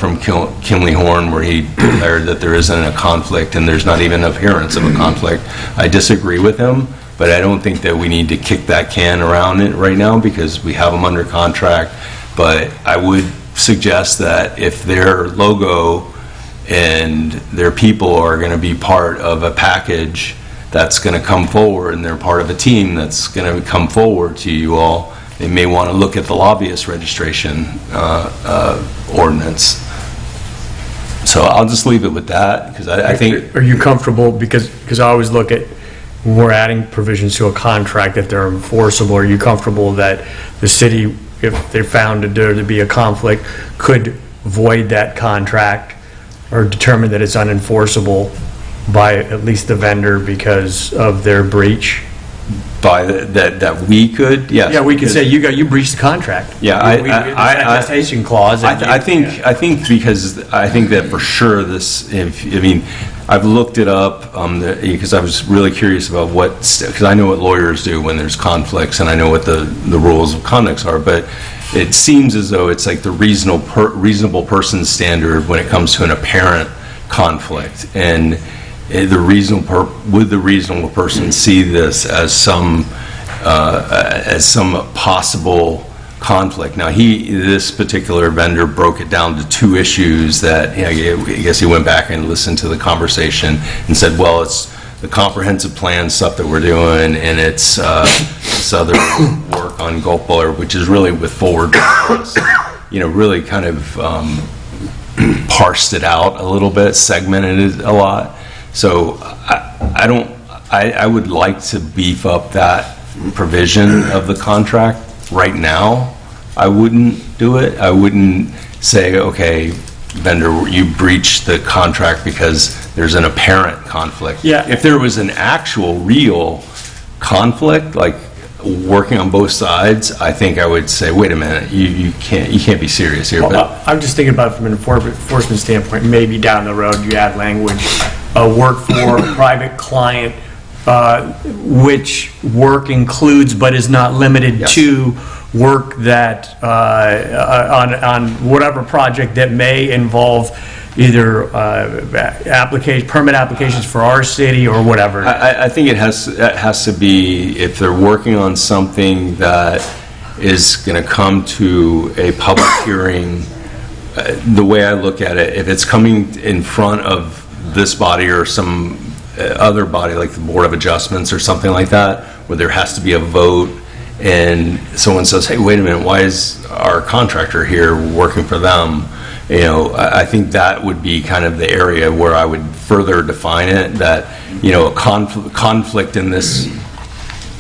from Kimley Horn, where he declared that there isn't a conflict and there's not even an appearance of a conflict. I disagree with him, but I don't think that we need to kick that can around it right now because we have them under contract. But I would suggest that if their logo and their people are going to be part of a package that's going to come forward and they're part of a team that's going to come forward to you all, they may want to look at the lobbyist registration ordinance. So I'll just leave it with that because I think... Are you comfortable, because I always look at when we're adding provisions to a contract that they're enforceable, are you comfortable that the city, if they found there to be a conflict, could void that contract or determine that it's unenforceable by at least the vendor because of their breach? By that we could, yes. Yeah, we could say you breached the contract. Yeah, attestation clause. I think because I think that for sure this. I've looked it up because I was really curious about because I know what lawyers do when there's conflicts and I know what the rules of conduct are, but it seems as though it's like the reasonable person standard when it comes to an apparent conflict. And would the reasonable person see this as some possible conflict? Now, this particular vendor broke it down to two issues that I guess he went back and listened to the conversation and said, well, it's the comprehensive plan stuff that we're doing, and it's this other work on Gulf Boiler, which is really with forward, really kind of parsed it out a little bit, segmented it a lot. So I would like to beef up that provision of the contract right now. I wouldn't do it. I wouldn't say, okay, vendor, you breached the contract because there's an apparent conflict. Yeah. If there was an actual real conflict, like working on both sides, I think I would say, wait a minute, you can't be serious here. Well, I'm just thinking about it from an enforcement standpoint. Maybe down the road you add language, work for a private client, which work includes but is not limited to work that on whatever project that may involve either permit applications for our city or whatever. I think it has to be, if they're working on something that is going to come to a public hearing, the way I look at it, if it's coming in front of this body or some other body like the Board of Adjustments or something like that, where there has to be a vote and someone says, hey, wait a minute, why is our contractor here working for them? I think that would be kind of the area where I would further define it, that, a conflict in this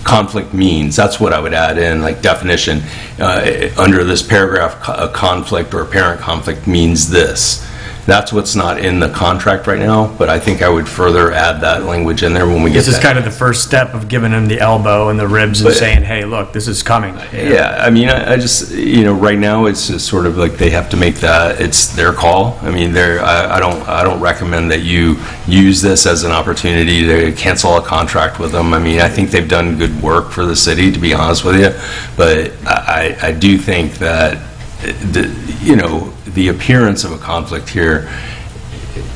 conflict means, that's what I would add in, like definition. Under this paragraph, a conflict or apparent conflict means this. That's what's not in the contract right now, but I think I would further add that language in there when we get This is that. kind of the first step of giving them the elbow and the ribs and But- saying, hey, look, this is coming. Yeah, I mean, I just, right now, it's just sort of like they have to make that, it's their call. I mean, I don't recommend that you use this as an opportunity to cancel a contract with them. I mean, I think they've done good work for the city, to be honest with you, but I do think that, the appearance of a conflict here,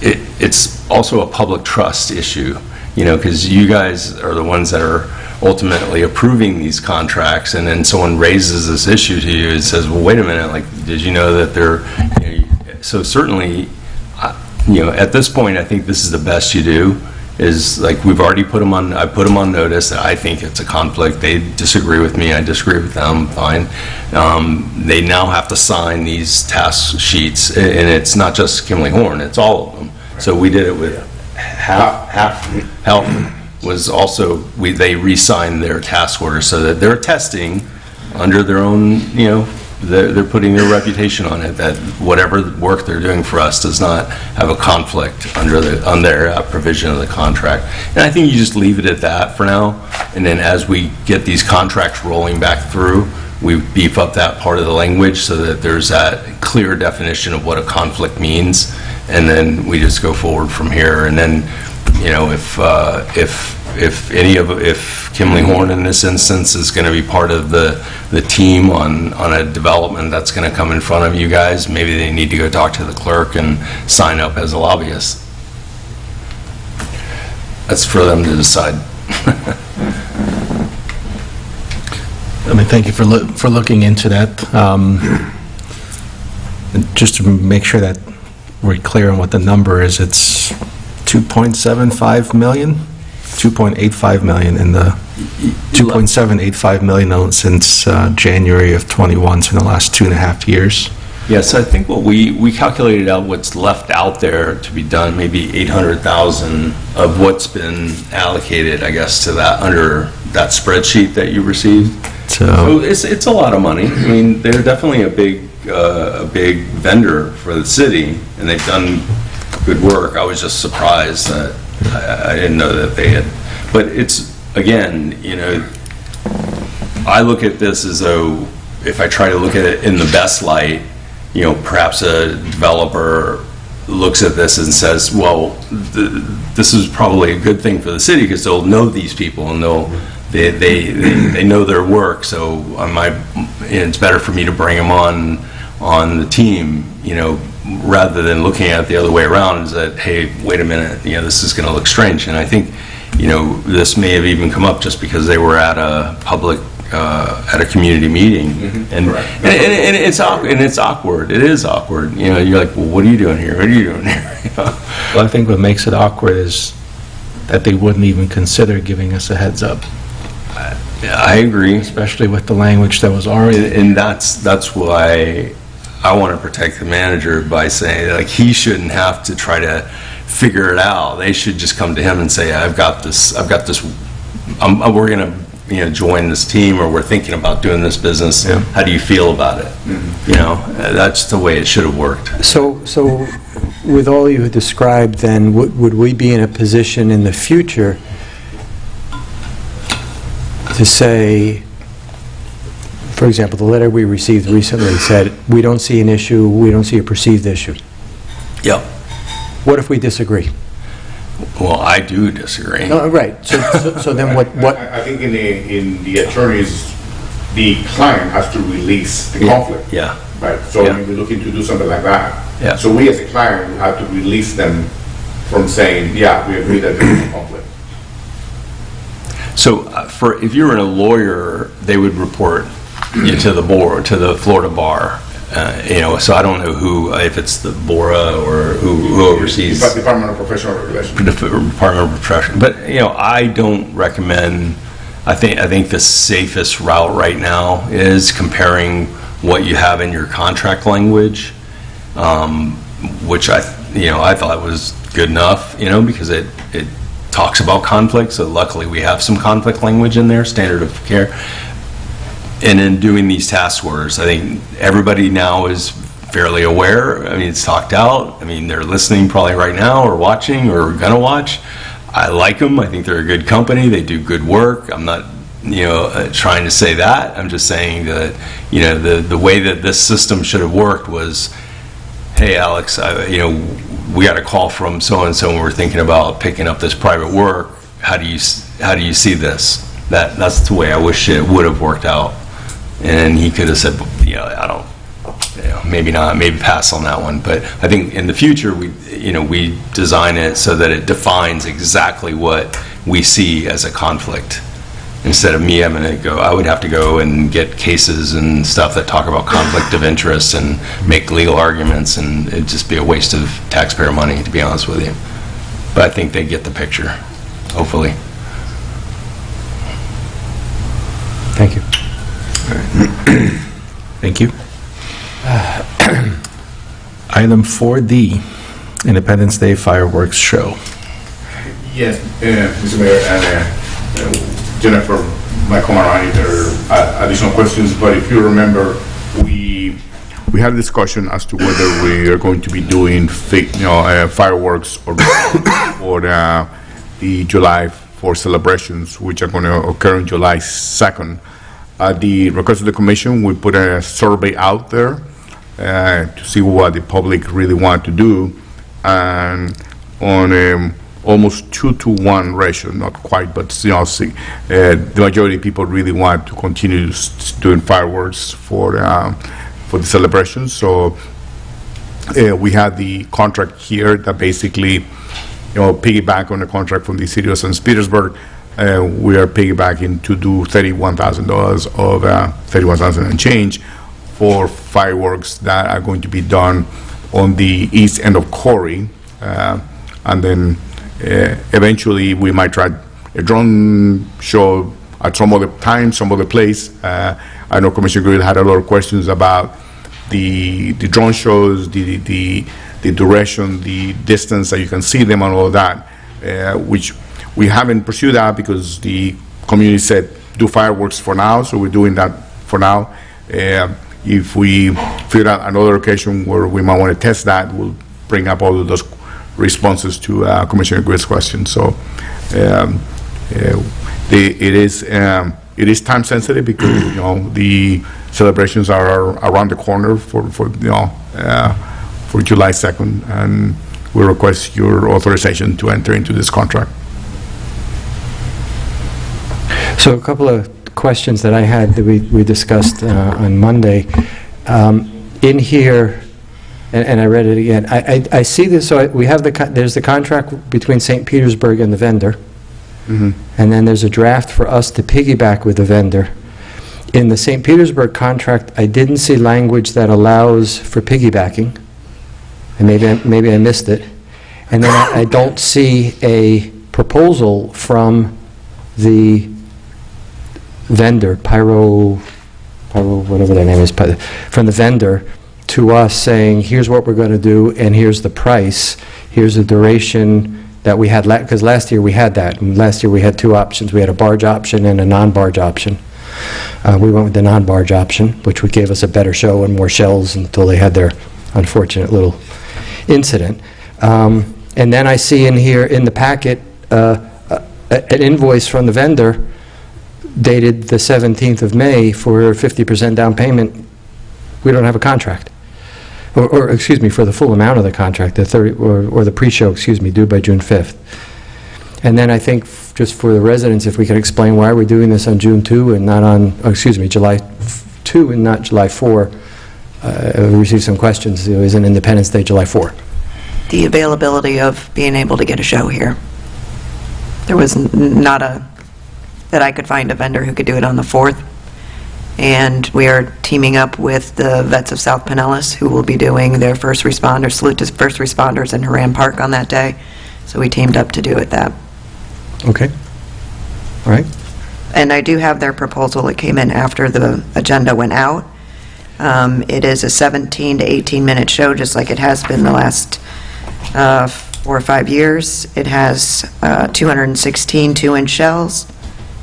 it's also a public trust issue, because you guys are the ones that are ultimately approving these contracts, and then someone raises this issue to you and says, well, wait a minute, like, did you know that they're, so certainly, at this point, I think this is the best you do, is like, we've already put them on, I put them on notice that I think it's a conflict. They disagree with me, I disagree with them, fine. They now have to sign these task sheets, and it's not just Kimley Horn, it's all of them. So we did it with Health was also, they re-signed their task orders so that they're testing under their own, they're putting their reputation on it, that whatever work they're doing for us does not have a conflict on their provision of the contract. And I think you just leave it at that for now, and then as we get these contracts rolling back through, we beef up that part of the language so that there's that clear definition of what a conflict means, and then we just go forward from here. And then, if Kimley Horn in this instance is going to be part of the team on a development that's going to come in front of you guys, maybe they need to go talk to the clerk and sign up as a lobbyist. That's for them to decide. I mean, thank you for looking into that. And just to make sure that we're clear on what the number is, it's 2.75 million, 2.85 million in the 2.785 million since January of 21, so in the last 2.5 years. Yes, I think what we calculated out what's left out there to be done, maybe 800,000 of what's been allocated, I guess, to that under that spreadsheet that you received. So it's a lot of money. I mean, they're definitely a big vendor for the city, and they've done good work. I was just surprised that I didn't know that they had. But it's, again, I look at this as though, if I try to look at it in the best light, perhaps a developer looks at this and says, well, this is probably a good thing for the city because they'll know these people and they know their work, so it's better for me to bring them on the team, rather than looking at it the other way around, is that, hey, wait a minute, this is going to look strange. And I think, this may have even come up just because they were at a public, at a community meeting, and it's awkward. It is awkward. You're like, well, what are you doing here? What are you doing here? Well, I think what makes it awkward is that they wouldn't even consider giving us a heads up. I agree. Especially with the language that was already... And that's why I want to protect the manager by saying, like, he shouldn't have to try to figure it out. They should just come to him and say, I've got this, we're going to, join this team, or we're thinking about doing this business. Yeah. How do you feel about it? That's the way it should have worked. So with all you described, then, would we be in a position in the future to say, for example, the letter we received recently said, we don't see an issue, we don't see a perceived issue? Yep. What if we disagree? Well, I do disagree. No, right. So then what? I think in the attorneys, the client has to release the conflict. Yeah. Right. So we're looking to do something like that. Yeah. So we as a client will have to release them from saying, yeah, we agree that there is a conflict. So if you were a lawyer, they would report you to the board, to the Florida Bar. So I don't know who, if it's the BORA or who oversees. Department of Professional Regulation. Department of Professional. But, I don't recommend, I think the safest route right now is comparing what you have in your contract language, which I thought was good enough, because it talks about conflict, so luckily we have some conflict language in there, standard of care. And in doing these task orders, I think everybody now is fairly aware. I mean, it's talked out. I mean, they're listening probably right now or watching or gonna watch. I like them. I think they're a good company. They do good work. I'm not, trying to say that. I'm just saying that, the way that this system should have worked was, hey, Alex, we got a call from so-and-so and we're thinking about picking up this private work. How do you see this? That's the way I wish it would have worked out. And he could have said, I don't, maybe not, maybe pass on that one. But I think in the future, we design it so that it defines exactly what we see as a conflict. Instead of me having to go, I would have to go and get cases and stuff that talk about conflict of interest and make legal arguments, and it'd just be a waste of taxpayer money, to be honest with you. But I think they get the picture, hopefully. Thank you. Thank you. Item 4D, Independence Day fireworks show. Yes, Mr. Mayor and Jennifer might come around if there are additional questions, but if you remember, we had a discussion as to whether we are going to be doing fireworks or for the July 4th celebrations, which are going to occur on July 2nd. At the request of the commission, we put a survey out there to see what the public really want to do, and on almost 2-to-1 ratio, not quite, but the majority of people really want to continue doing fireworks for the celebrations. So we had the contract here that basically, piggyback on the contract from the city of St. Petersburg. We are piggybacking to do $31,000 of $31,000 and change for fireworks that are going to be done on the east end of Corey, and then eventually we might try a drone show at some other time, some other place. I know Commissioner Grill had a lot of questions about the drone shows, the duration, the distance that you can see them and all of that, which we haven't pursued that because the community said do fireworks for now, so we're doing that for now. If we figure out another occasion where we might want to test that, we'll bring up all of those responses to Commissioner Grill's question. So it is time sensitive because the celebrations are around the corner for July 2nd, and we request your authorization to enter into this contract. So a couple of questions that I had that we discussed on Monday. In here, and I read it again, I see this, so we have there's the contract between St. Petersburg and the vendor, and then there's a draft for us to piggyback with the vendor. In the St. Petersburg contract, I didn't see language that allows for piggybacking, and maybe I missed it. And then I don't see a proposal from the vendor, Pyro, whatever their name is, from the vendor to us saying, here's what we're going to do, and here's the price, here's the duration that we had, because last year we had that. And last year we had two options. We had a barge option and a non-barge option. We went with the non-barge option, which would give us a better show and more shells until they had their unfortunate little incident. And then I see in here, in the packet, an invoice from the vendor dated the 17th of May for 50% down payment. We don't have a contract. Or excuse me, for the full amount of the contract, the 30, or the pre-show, excuse me, due by June 5th. And then I think, just for the residents, if we could explain why we're doing this on June 2 and not on, July 2 and not July 4. We received some questions. It was an Independence Day, July 4. The availability of being able to get a show here. There was not that I could find a vendor who could do it on the 4th. And we are teaming up with the Vets of South Pinellas, who will be doing their first responders, salute to first responders in Haran Park on that day. So we teamed up to do it that. Okay. All right. And I do have their proposal. It came in after the agenda went out. It is a 17 to 18-minute show, just like it has been the last 4 or 5 years. It has 216 2-inch shells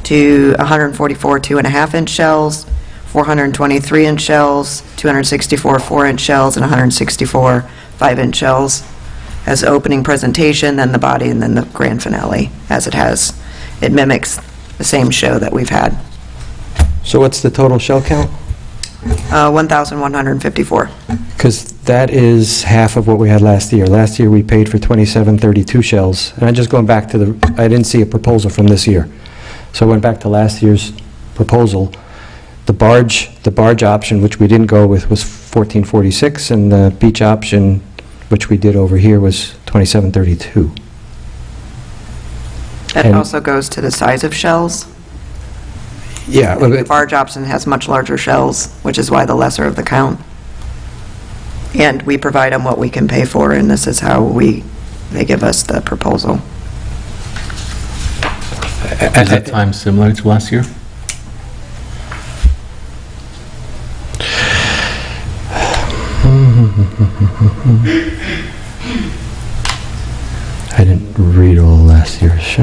to 144 2.5-inch shells, 423 inch shells, 264 4-inch shells, and 164 5-inch shells as opening presentation, then the body, and then the grand finale, as it has. It mimics the same show that we've had. So what's the total shell count? 1,154. Because that is half of what we had last year. Last year, we paid for 2732 shells. And I'm just going back to I didn't see a proposal from this year. So I went back to last year's proposal. The barge option, which we didn't go with, was 1446, and the beach option, which we did over here, was 2732. That And- also goes to the size of shells. Yeah. The barge option has much larger shells, which is why the lesser of the count. And we provide them what we can pay for, and this is how they give us the proposal. Is that time similar to last year? I didn't read all last year's.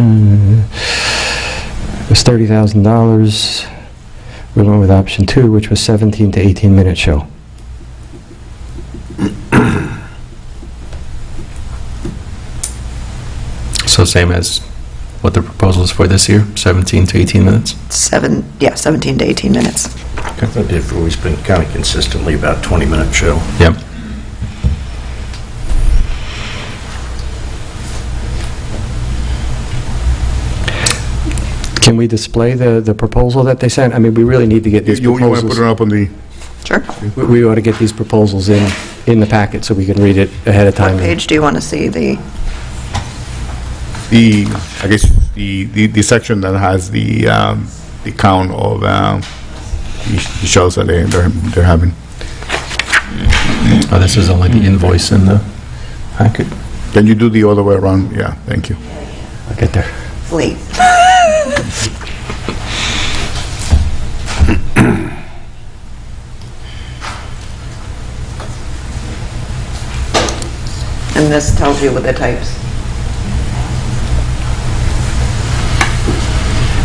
It was $30,000. We went with option 2, which was 17 to 18-minute show. So same as what the proposal is for this year, 17 to 18 minutes? 17 to 18 minutes. We've always been kind of consistently about 20-minute show. Yep. Can we display the proposal that they sent? I mean, we really need to get these You want to proposals. put it up on the... Sure. We ought to get these proposals in the packet so we can read it ahead of time. What page do you want to see? I guess, the section that has the count of the shows that they're having. Oh, this is only the invoice in the packet? Can you do the other way around? Yeah, thank you. I'll get there. Late. And this tells you with the types.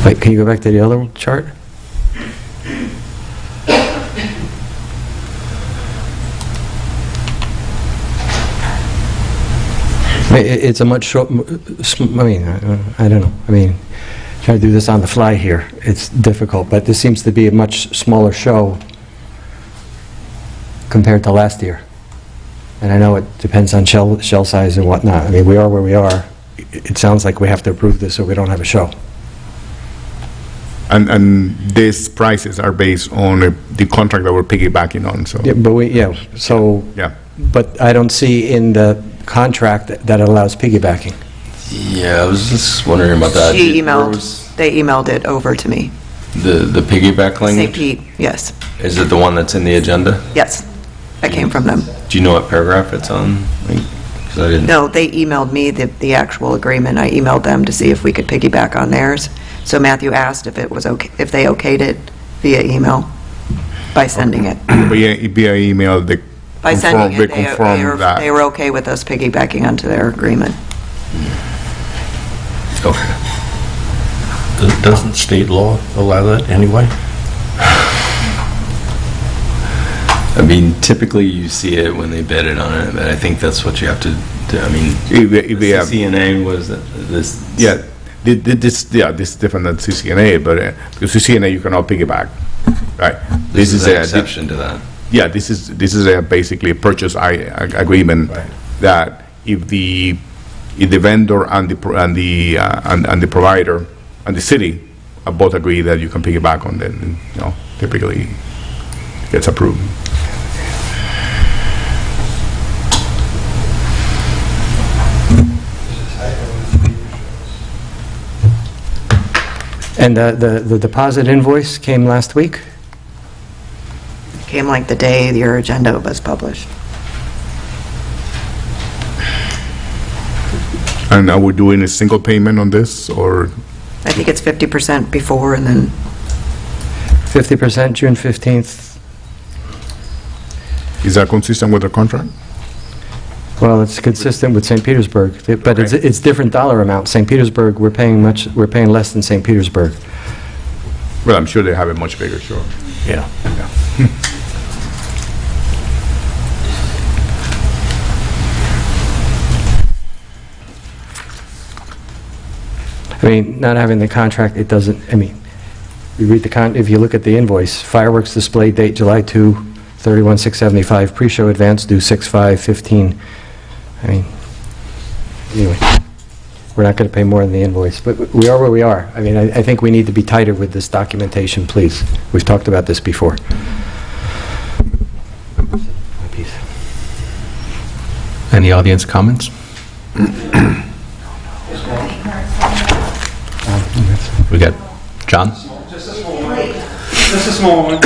Wait, can you go back to the other chart? It's a much short, I mean, I don't know. I mean, trying to do this on the fly here, it's difficult, but this seems to be a much smaller show compared to last year. And I know it depends on shell size and whatnot. I mean, we are where we are. It sounds like we have to approve this so we don't have a show. And these prices are based on the contract that we're piggybacking on, so... Yeah, but so... Yeah. But I don't see in the contract that it allows piggybacking. Yeah, I was just wondering about that. They emailed it over to me. The piggyback St. language? Pete, yes. Is it the one that's in the agenda? Yes, that came from them. Do you know what paragraph it's on? Like, 'cause I didn't... No, they emailed me the actual agreement. I emailed them to see if we could piggyback on theirs. So Matthew asked if it was okay, if they okayed it via email by sending it. Via email, they By sending it, they confirm that. they were okay with us piggybacking onto their agreement. Okay. Doesn't state law allow that anyway? I mean, typically you see it when they bid it on it, but I think that's what you have to do. I mean, CCNA was this... Yeah, this is different than CCNA, but because CCNA you cannot piggyback, right? This is an exception to that. Yeah, this is basically a purchase agreement that if the vendor and the provider and the city both agree that you can piggyback on, then typically gets approved. And the deposit invoice came last week? Came like the day your agenda was published. And are we doing a single payment on this, or? I think it's 50% before and then 50% June 15th. Is that consistent with the contract? Well, it's consistent with St. Petersburg, but it's different dollar amount. St. Petersburg, we're paying less than St. Petersburg. Well, I'm sure they have a much bigger show. Yeah. I mean, not having the contract, it doesn't, I mean, you read if you look at the invoice, fireworks display date July 2, 31,675, pre-show advance due 6/5/15. I mean, anyway, we're not going to pay more than the invoice, but we are where we are. I mean, I think we need to be tighter with this documentation, please. We've talked about this before. Any audience comments? We got John? Just a small one.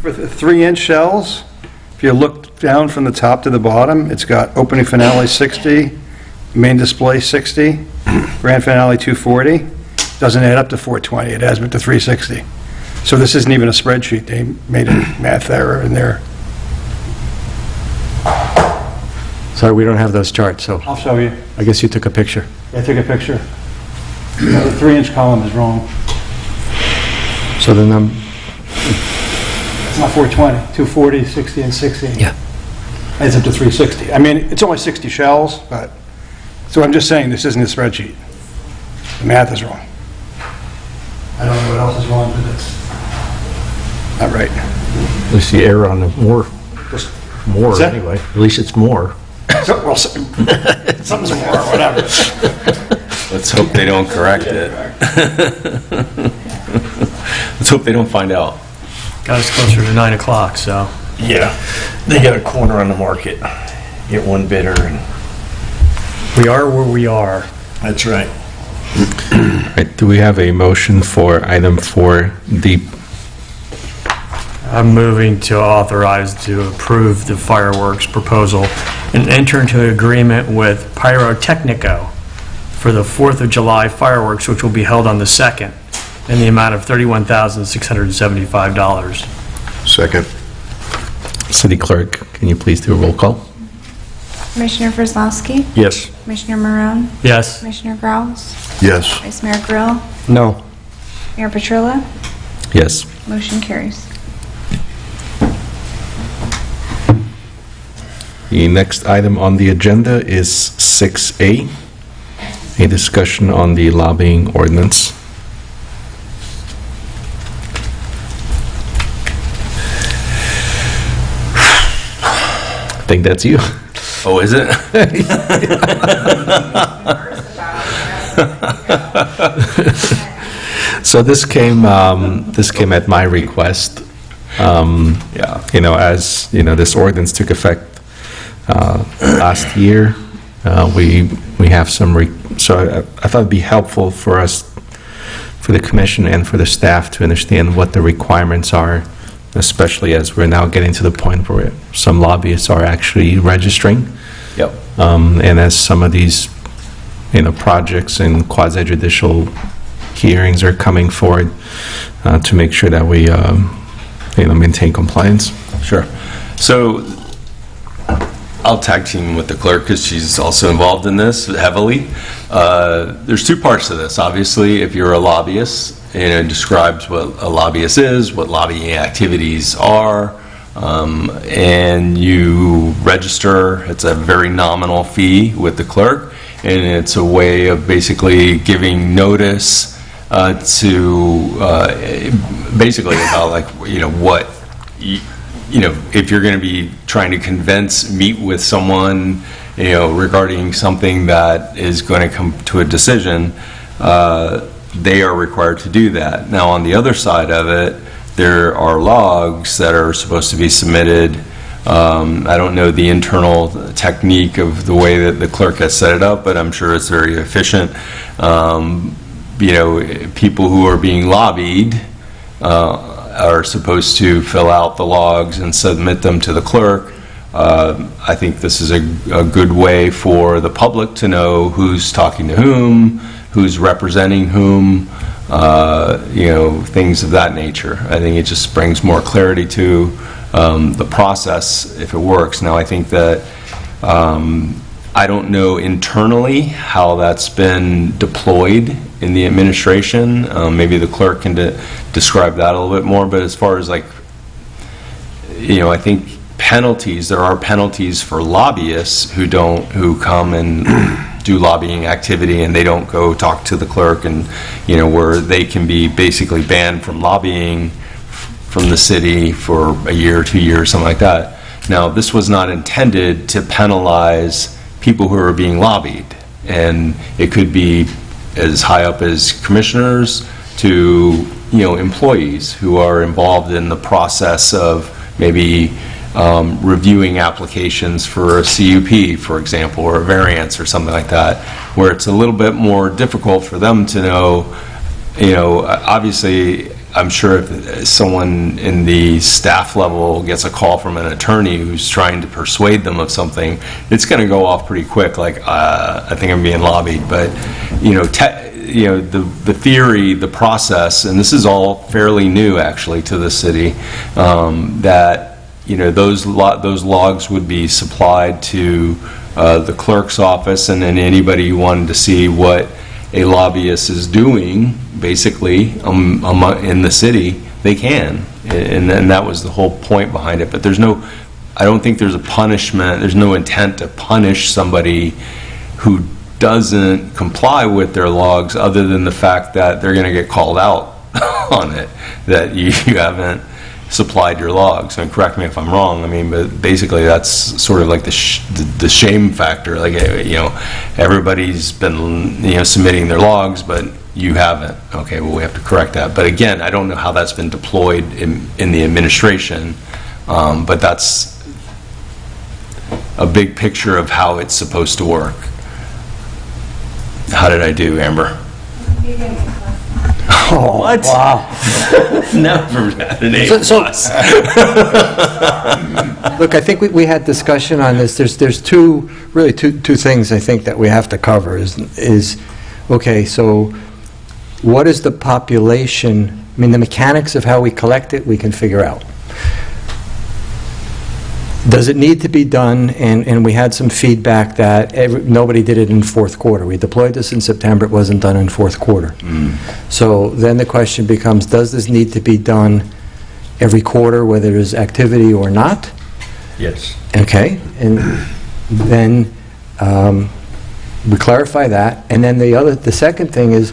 For the 3-inch shells, if you look down from the top to the bottom, it's got opening finale 60, main display 60, grand finale 240. Doesn't add up to 420, it adds up to 360. So this isn't even a spreadsheet, they made a math error in there. Sorry, we don't have those charts, so I'll show you. I guess you took a picture. I took a picture. No, the 3-inch column is wrong. So the It's not 420, 240, 60, and 60. Yeah. Adds up to 360. I mean, it's only 60 shells, but, so I'm just saying, this isn't a spreadsheet. The math is wrong. I don't know what else is wrong, but it's not right. At least the error on the more What's that? anyway. At least it's more. So, well, something's more, whatever. Let's hope they don't correct it. Let's hope they don't find out. Got us closer to 9 o'clock, so. Yeah, they got a corner on the market. Get one bidder, and We are where we are. that's right. Right, do we have a motion for item 4D? I'm moving to authorize to approve the fireworks proposal and enter into an agreement with Pyrotechnico for the 4th of July fireworks, which will be held on the 2nd, in the amount of $31,675. Second. City Clerk, can you please do a roll call? Commissioner Brzezowski? Yes. Commissioner Marone? Yes. Commissioner Gauss? Yes. Vice Mayor Grill? No. Mayor Petrilla? Yes. Motion carries. The next item on the agenda is 6A, a discussion on the lobbying ordinance. I think that's you. Oh, is it? So this came at my request. Yeah. You know, as, you know, this ordinance took effect last year. We have some, so I thought it'd be helpful for us, for the commission and for the staff to understand what the requirements are, especially as we're now getting to the point where some lobbyists are actually registering. Yep. And as some of these, you know, projects and quasi-judicial hearings are coming forward, to make sure that we, you know, maintain compliance. Sure. So I'll tag team with the clerk because she's also involved in this heavily. There's two parts to this. Obviously, if you're a lobbyist, it describes what a lobbyist is, what lobbying activities are, and you register. It's a very nominal fee with the clerk, and it's a way of basically giving notice to basically about, like, you know, what you know, if you're going to be trying to meet with someone, you know, regarding something that is going to come to a decision, they are required to do that. Now, on the other side of it, there are logs that are supposed to be submitted. I don't know the internal technique of the way that the clerk has set it up, but I'm sure it's very efficient. You know, people who are being lobbied are supposed to fill out the logs and submit them to the clerk. I think this is a good way for the public to know who's talking to whom, who's representing whom, you know, things of that nature. I think it just brings more clarity to the process if it works. Now, I think that I don't know internally how that's been deployed in the administration. Maybe the clerk can describe that a little bit more, but as far as like, I think penalties, there are penalties for lobbyists who come and do lobbying activity and they don't go talk to the clerk, and, where they can be basically banned from lobbying from the city for a year, 2 years, something like that. Now, this was not intended to penalize people who are being lobbied, and it could be as high up as commissioners to, employees who are involved in the process of maybe reviewing applications for a CUP, for example, or a variance or something like that, where it's a little bit more difficult for them to know, obviously, I'm sure if someone in the staff level gets a call from an attorney who's trying to persuade them of something, it's going to go off pretty quick, like, I think I'm being lobbied. But, the theory, the process, and this is all fairly new, actually, to the city, that, those logs would be supplied to the clerk's office, and then anybody who wanted to see what a lobbyist is doing, basically, in the city, they can. And then that was the whole point behind it. But I don't think there's a punishment, there's no intent to punish somebody who doesn't comply with their logs, other than the fact that they're going to get called out on it, that you haven't supplied your logs. And correct me if I'm wrong, but basically that's sort of like the shame factor. Like, everybody's been, submitting their logs, but you haven't. Okay, well, we have to correct that. But again, I don't know how that's been deployed in the administration, but that's a big picture of how it's supposed to work. How did I do, Amber? Oh, what? Wow. Never had an A+. Look, I think we had discussion on this. There's two things I think that we have to cover is okay, so what is the population? The mechanics of how we collect it, we can figure out. Does it need to be done? And we had some feedback that nobody did it in fourth quarter. We deployed this in September, it wasn't done in fourth quarter. So then the question becomes, does this need to be done every quarter, whether there's activity or not? Yes. Okay, and then we clarify that. And then the second thing is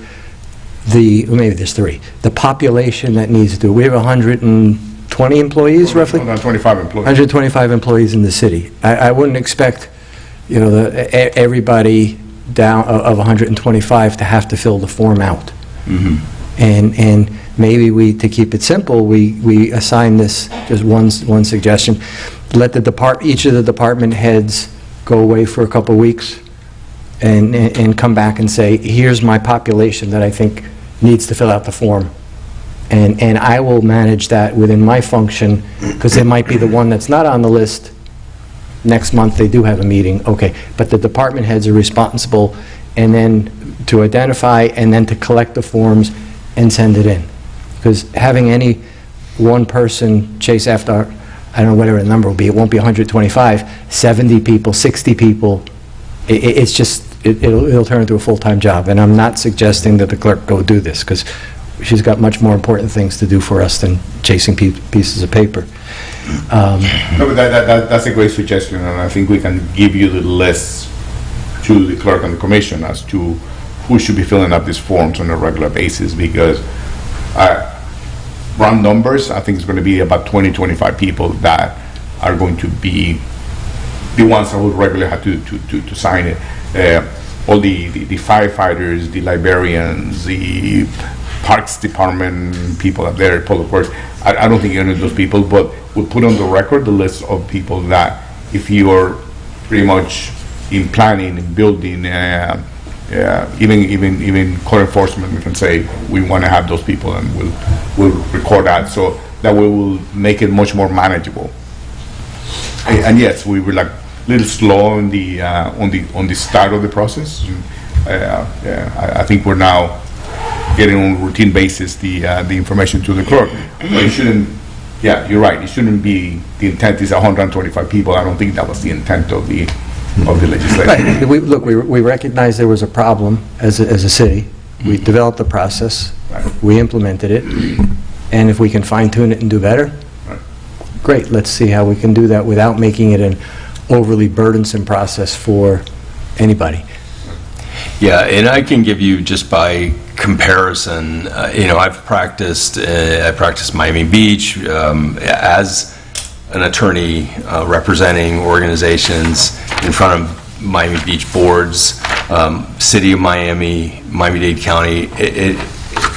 maybe there's three, the population that needs to do. We have 120 employees, roughly? 125 employees. 125 employees in the city. I wouldn't expect, everybody down of 125 to have to fill the form out. And maybe to keep it simple, we assign this, just one suggestion, let each of the department heads go away for a couple weeks and come back and say, here's my population that I think needs to fill out the form. And I will manage that within my function, because it might be the one that's not on the list. Next month, they do have a meeting, okay. But the department heads are responsible, and then to identify, and then to collect the forms and send it in. Because having any one person chase after, I don't know whatever the number will be, it won't be 125, 70 people, 60 people, it'll turn into a full-time job. And I'm not suggesting that the clerk go do this, because she's got much more important things to do for us than chasing pieces of paper. No, but that's a great suggestion, and I think we can give you the list to the clerk and the commission as to who should be filling up these forms on a regular basis, because round numbers, I think it's going to be about 20-25 people that are going to be the ones that would regularly have to sign it. All the firefighters, the librarians, the Parks Department people up there, Public Works, I don't think any of those people, but we'll put on the record the list of people that if you're pretty much in planning and building, even code enforcement, we can say we want to have those people, and we'll record that, so that we will make it much more manageable. And yes, we were like a little slow on the start of the process. I think we're now getting on a routine basis the information to the clerk. But it shouldn't, yeah, you're right, it shouldn't be, the intent is 125 people. I don't think that was the intent of the of the legislation. Right. Look, we recognize there was a problem as a city. We developed the process. We implemented it. And if we can fine-tune it and do better, great. Let's see how we can do that without making it an overly burdensome process for anybody. Yeah, and I can give you, just by comparison, I practiced Miami Beach as an attorney representing organizations in front of Miami Beach boards, City of Miami, Miami-Dade County,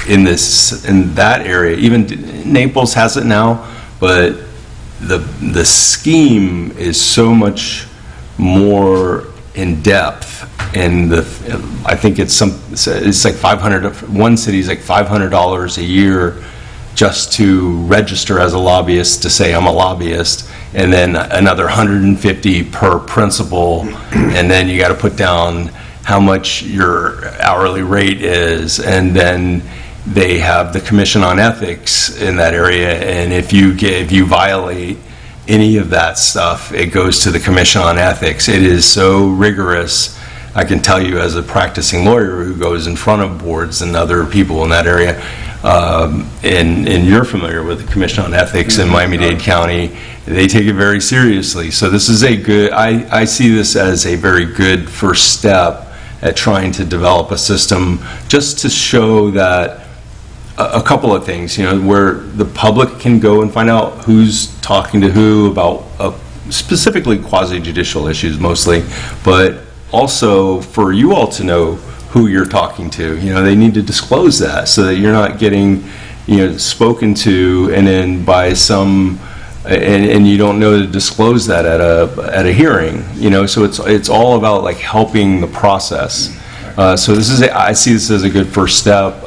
in that area. Even Naples has it now, but the scheme is so much more in depth, and I think it's like one city is like $500 a year just to register as a lobbyist, to say I'm a lobbyist, and then another $150 per principal, and then you got to put down how much your hourly rate is, and then they have the Commission on Ethics in that area, and if you violate any of that stuff, it goes to the Commission on Ethics. It is so rigorous. I can tell you, as a practicing lawyer who goes in front of boards and other people in that area, and you're familiar with the Commission on Ethics in Miami-Dade County, they take it very seriously. So this is I see this as a very good first step at trying to develop a system, just to show that a couple of things, where the public can go and find out who's talking to who about specifically quasi-judicial issues mostly, but also for you all to know who you're talking to. They need to disclose that so that you're not getting, spoken to and then by some, and you don't know to disclose that at a hearing. So it's all about like helping the process. So I see this as a good first step.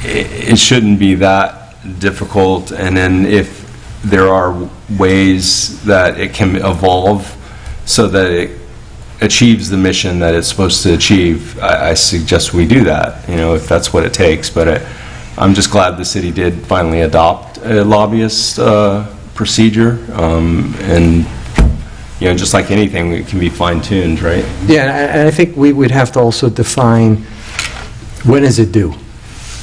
It shouldn't be that difficult, and then if there are ways that it can evolve so that it achieves the mission that it's supposed to achieve, I suggest we do that, if that's what it takes. But I'm just glad the city did finally adopt a lobbyist procedure, and just like anything, it can be fine-tuned, right? Yeah, and I think we would have to also define, when is it due?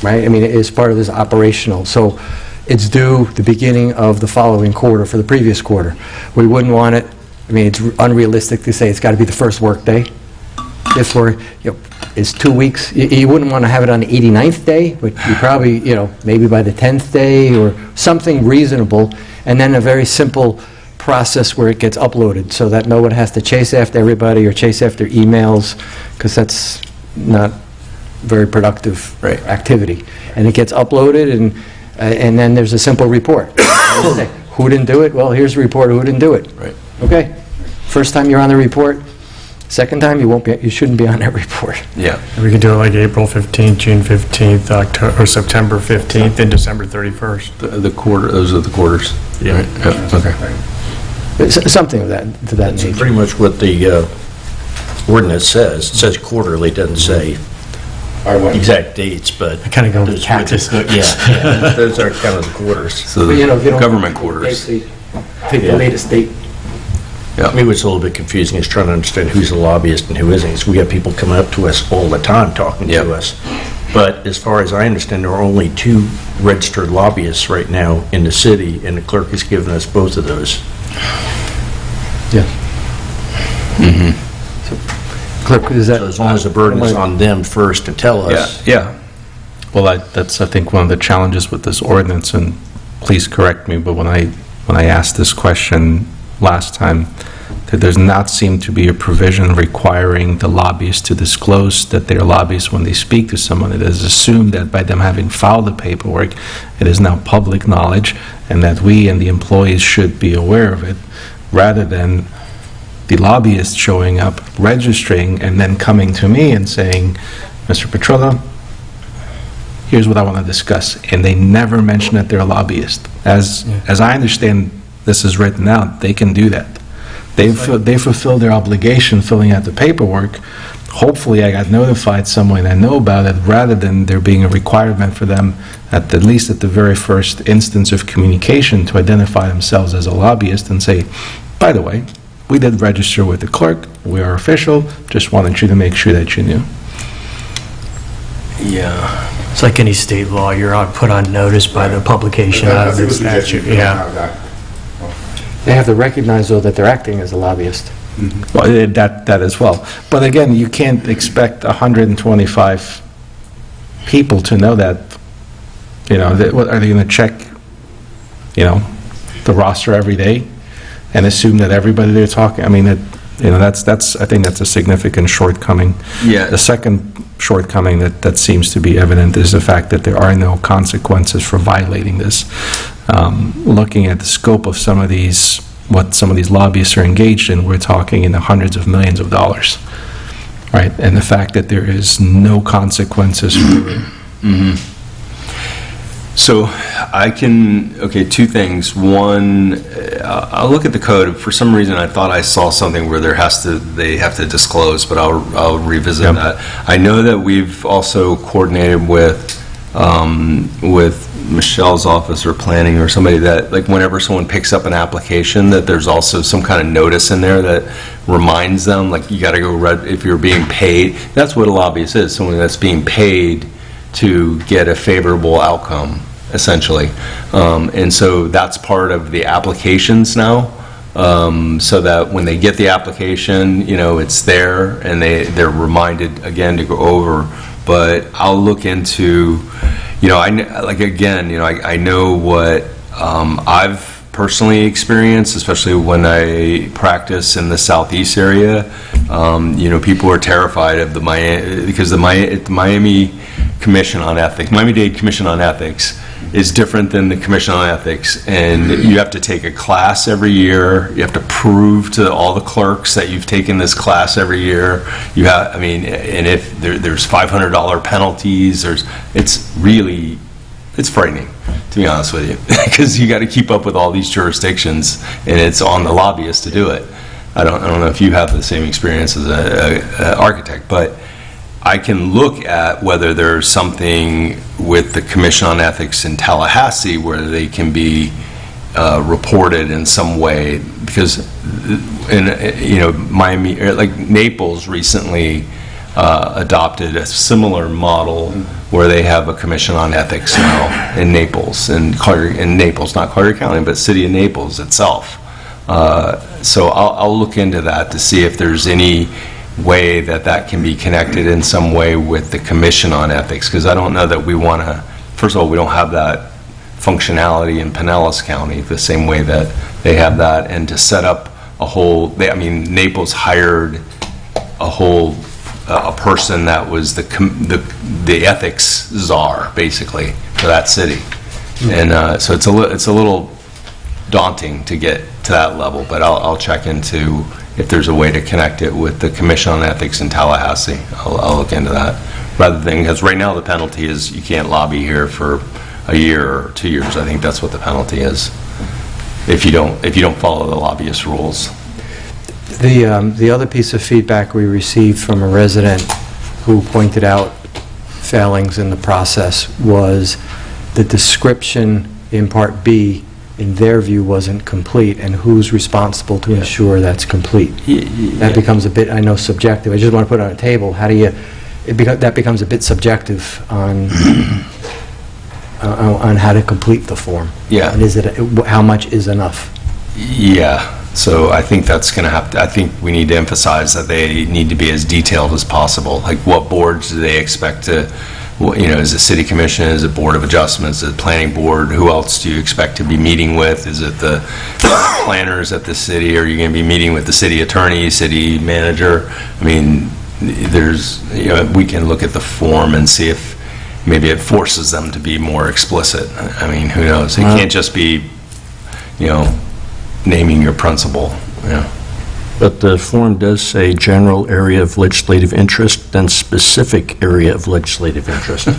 Right? I mean, as part of this operational. So it's due the beginning of the following quarter for the previous quarter. We wouldn't want it, it's unrealistic to say it's got to be the first work day. Therefore, it's 2 weeks. You wouldn't want to have it on the 89th day, but you probably, maybe by the 10th day or something reasonable, and then a very simple process where it gets uploaded so that no one has to chase after everybody or chase after emails, because that's not very productive activity. And it gets uploaded, and then there's a simple report. Who didn't do it? Well, here's a report who didn't do it. Right. Okay. First time you're on the report. Second time you shouldn't be on that report. Yeah. We could do it like April 15th, June 15th, October, or September 15th, and December 31st. The quarter. Those are the quarters. Yeah. Okay. Something of that to that nature. Pretty much what the ordinance says. It says quarterly, it doesn't say exact dates, but I kind of go with cactus. Yeah, those are kind of the quarters. So But, if you don't government quarters. Take the latest date. Yeah. Me, what's a little bit confusing is trying to understand who's a lobbyist and who isn't. Because we have people coming up to us all the time talking to us. But as far as I understand, there are only 2 registered lobbyists right now in the city, and the clerk has given us both of those. Yeah. Mm-hmm. Clerk, is that? So as long as the burden is on them first to tell us. Yeah. Well, that's, I think, one of the challenges with this ordinance, and please correct me, but when I asked this question last time, that there's not seemed to be a provision requiring the lobbyists to disclose that they're lobbyists when they speak to someone. It is assumed that by them having filed the paperwork, it is now public knowledge, and that we and the employees should be aware of it, rather than the lobbyist showing up, registering, and then coming to me and saying, Mr. Petrella, here's what I want to discuss. And they never mention that they're a lobbyist. As I understand this is written out, they can do that. They fulfill their obligation filling out the paperwork. Hopefully I got notified some way and I know about it, rather than there being a requirement for them, at least at the very first instance of communication, to identify themselves as a lobbyist and say, by the way, we did register with the clerk, we are official, just wanted you to make sure that you knew. Yeah. It's like any state law, you're put on notice by the publication of the statute, yeah. They have to recognize, though, that they're acting as a lobbyist. Well, that as well. But again, you can't expect 125 people to know that, what, are they going to check, the roster every day and assume that everybody they're talking, I mean, that's I think that's a significant shortcoming. Yeah. The second shortcoming that seems to be evident is the fact that there are no consequences for violating this. Looking at the scope of what some of these lobbyists are engaged in, we're talking in the hundreds of millions of dollars, right? And the fact that there is no consequences for it. Mm-hmm. So two things. One, I'll look at the code. For some reason, I thought I saw something where they have to disclose, but I'll revisit that. I know that we've also coordinated with Michelle's office or planning or somebody that, like, whenever someone picks up an application, that there's also some kind of notice in there that reminds them, like, you got to go if you're being paid. That's what a lobbyist is, someone that's being paid to get a favorable outcome, essentially. And so that's part of the applications now, so that when they get the application, it's there and they're reminded again to go over. But I'll look into, I know what I've personally experienced, especially when I practice in the southeast area. People are terrified of because the Miami Commission on Ethics, Miami-Dade Commission on Ethics is different than the Commission on Ethics, and you have to take a class every year. You have to prove to all the clerks that you've taken this class every year. And if there's $500 penalties, it's frightening, to be honest with you, because you got to keep up with all these jurisdictions, and it's on the lobbyist to do it. I don't know if you have the same experience as an architect, but I can look at whether there's something with the Commission on Ethics in Tallahassee where they can be reported in some way, because Miami, like Naples recently adopted a similar model where they have a Commission on Ethics now in Naples, in Naples, not Collier County, but City of Naples itself. So I'll look into that to see if there's any way that can be connected in some way with the Commission on Ethics, because I don't know that we want to, first of all, we don't have that functionality in Pinellas County the same way that they have that, and to set up a whole, Naples hired a person that was the ethics czar, basically, for that city. And so it's a little daunting to get to that level, but I'll check into if there's a way to connect it with the Commission on Ethics in Tallahassee. I'll look into that, rather than, because right now the penalty is you can't lobby here for a year or 2 years. I think that's what the penalty is, if you don't follow the lobbyist rules. The other piece of feedback we received from a resident who pointed out failings in the process was the description in Part B, in their view, wasn't complete, and who's responsible to ensure that's complete. That becomes a bit, I know, subjective. I just want to put it on a table. How do you, that becomes a bit subjective on how to complete the form. Yeah. And how much is enough? Yeah. So I think that's going to have to, I think we need to emphasize that they need to be as detailed as possible. Like, what boards do they expect to, is it City Commission, is it Board of Adjustments, is it Planning Board, who else do you expect to be meeting with? Is it the planners at the city? Are you going to be meeting with the city attorney, city manager? We can look at the form and see if maybe it forces them to be more explicit. Who knows? It can't just be, naming your principal. But the form does say general area of legislative interest, then specific area of legislative interest.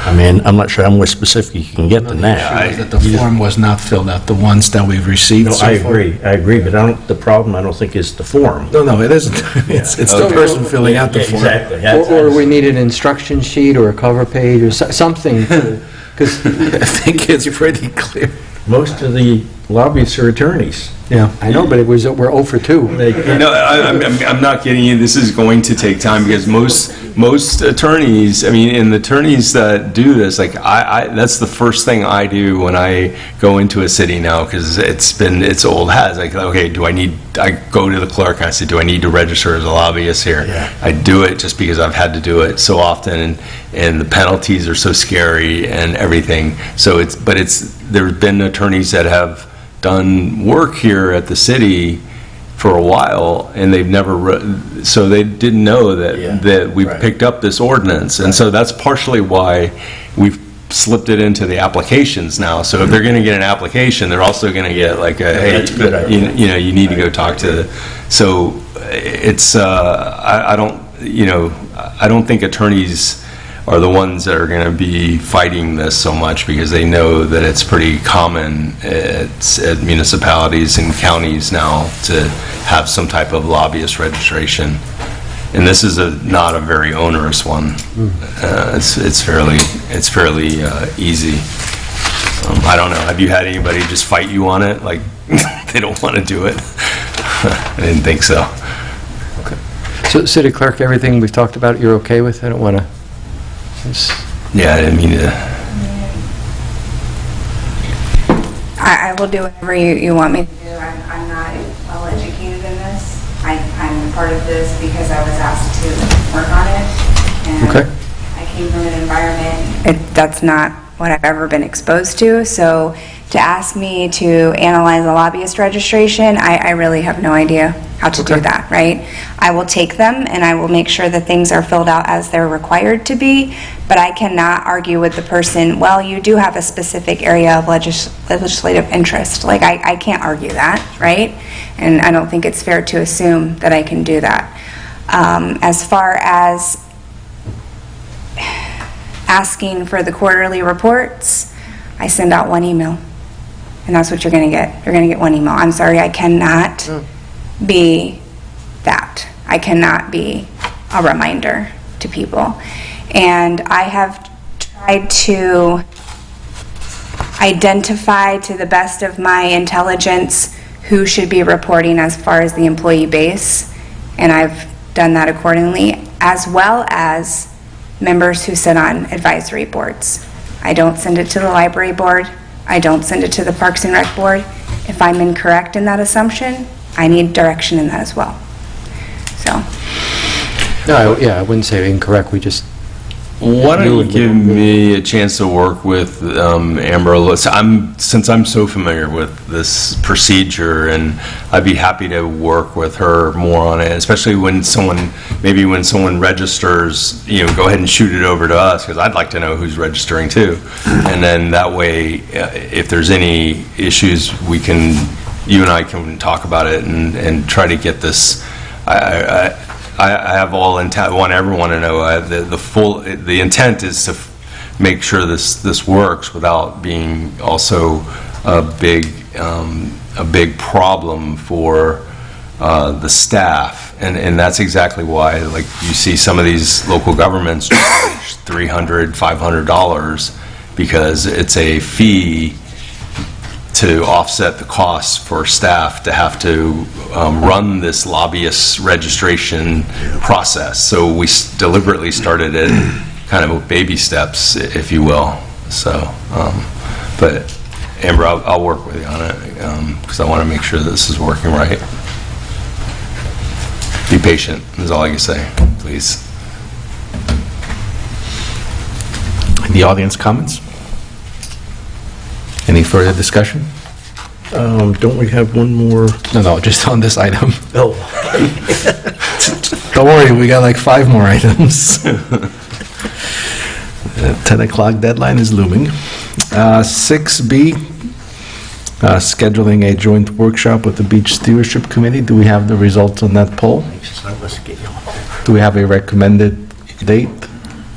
I'm not sure how more specific you can get than that. That the form was not filled out, the ones that we've received No, so I far. agree, but the problem, I don't think, is the form. No, it isn't. It's the person filling out the form. Exactly. Or we need an instruction sheet or a cover page or something, because I think it's pretty clear. Most of the lobbyists are attorneys. Yeah, I know, but we're 0 for 2. No, I'm not kidding you. This is going to take time because most attorneys, I mean, and the attorneys that do this, like that's the first thing I do when I go into a city now, because it's old hat. It's like, okay, I go to the clerk and I say, do I need to register as a lobbyist here? Yeah. I do it just because I've had to do it so often, and the penalties are so scary and everything. So there's been attorneys that have done work here at the city for a while, and they've never, so they didn't know that we picked up this ordinance. And so that's partially why we've slipped it into the applications now. So if they're going to get an application, they're also going to get like hey, you need to go talk to. So it's, I don't think attorneys are the ones that are going to be fighting this so much, because they know that it's pretty common at municipalities and counties now to have some type of lobbyist registration. And this is not a very onerous one. It's fairly easy. I don't know. Have you had anybody just fight you on it? Like they don't want to do it? I didn't think so. Okay. So, City Clerk, everything we've talked about, you're okay with? I don't want to. Yeah, I didn't mean to. I will do whatever you want me to do. I'm not well educated in this. I'm part of this because I was asked to work on it. And okay. I came from an environment, that's not what I've ever been exposed to. So to ask me to analyze a lobbyist registration, I really have no idea how to do that, right? I will take them and I will make sure that things are filled out as they're required to be, but I cannot argue with the person, well, you do have a specific area of legislative interest. Like, I can't argue that, right? And I don't think it's fair to assume that I can do that. As far as asking for the quarterly reports, I send out one email, and that's what you're going to get. You're going to get one email. I'm sorry, I cannot be that. I cannot be a reminder to people. And I have tried to identify to the best of my intelligence who should be reporting as far as the employee base, and I've done that accordingly, as well as members who sit on advisory boards. I don't send it to the library board. I don't send it to the Parks and Rec board. If I'm incorrect in that assumption, I need direction in that as well. So. No, I wouldn't say incorrect. We just. Why don't you give me a chance to work with Amber? Since I'm so familiar with this procedure, and I'd be happy to work with her more on it, especially when someone registers, go ahead and shoot it over to us, because I'd like to know who's registering too. And then that way, if there's any issues, you and I can talk about it and try to get this. I have all intent. I want everyone to know the intent is to make sure this works without being also a big problem for the staff, and that's exactly why, like, you see some of these local governments charge $300, $500 because it's a fee to offset the costs for staff to have to run this lobbyist registration process. So we deliberately started it kind of with baby steps, if you will. So, but Amber, I'll work with you on it because I want to make sure this is working right. Be patient is all I can say, please. The audience comments? Any further discussion? Don't we have one more? No, just on this item. Oh. Don't worry, we got like 5 more items. 10 o'clock deadline is looming. 6B, scheduling a joint workshop with the Beach Stewardship Committee. Do we have the results on that poll? Do we have a recommended date?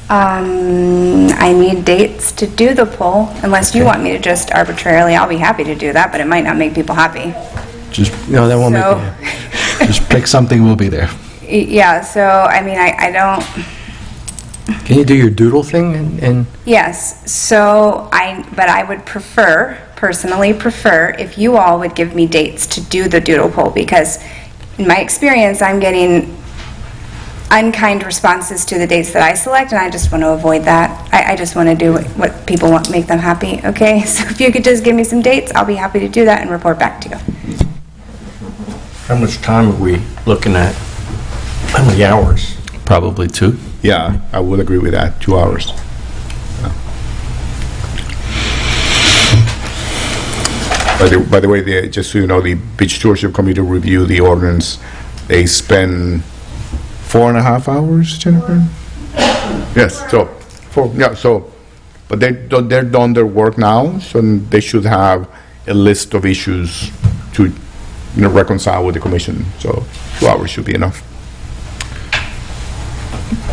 I need dates to do the poll, unless you want me to just arbitrarily. I'll be happy to do that, but it might not make people happy. No, that won't make me happy. Just pick something, we'll be there. Yeah, so, I mean, I don't... Can you do your doodle thing and Yes, so but I would prefer personally prefer if you all would give me dates to do the doodle poll, because in my experience, I'm getting unkind responses to the dates that I select, and I just want to avoid that. I just want to do what people want, make them happy, okay? So if you could just give me some dates, I'll be happy to do that and report back to you. How much time are we looking at? How many hours? Probably 2. Yeah, I would agree with that, 2 hours. By the way, just so you know, the Beach Stewardship Committee reviewed the ordinance. They spend 4.5 hours, Jennifer? Yes, but they're done their work now, so they should have a list of issues to, reconcile with the commission. So 2 hours should be enough.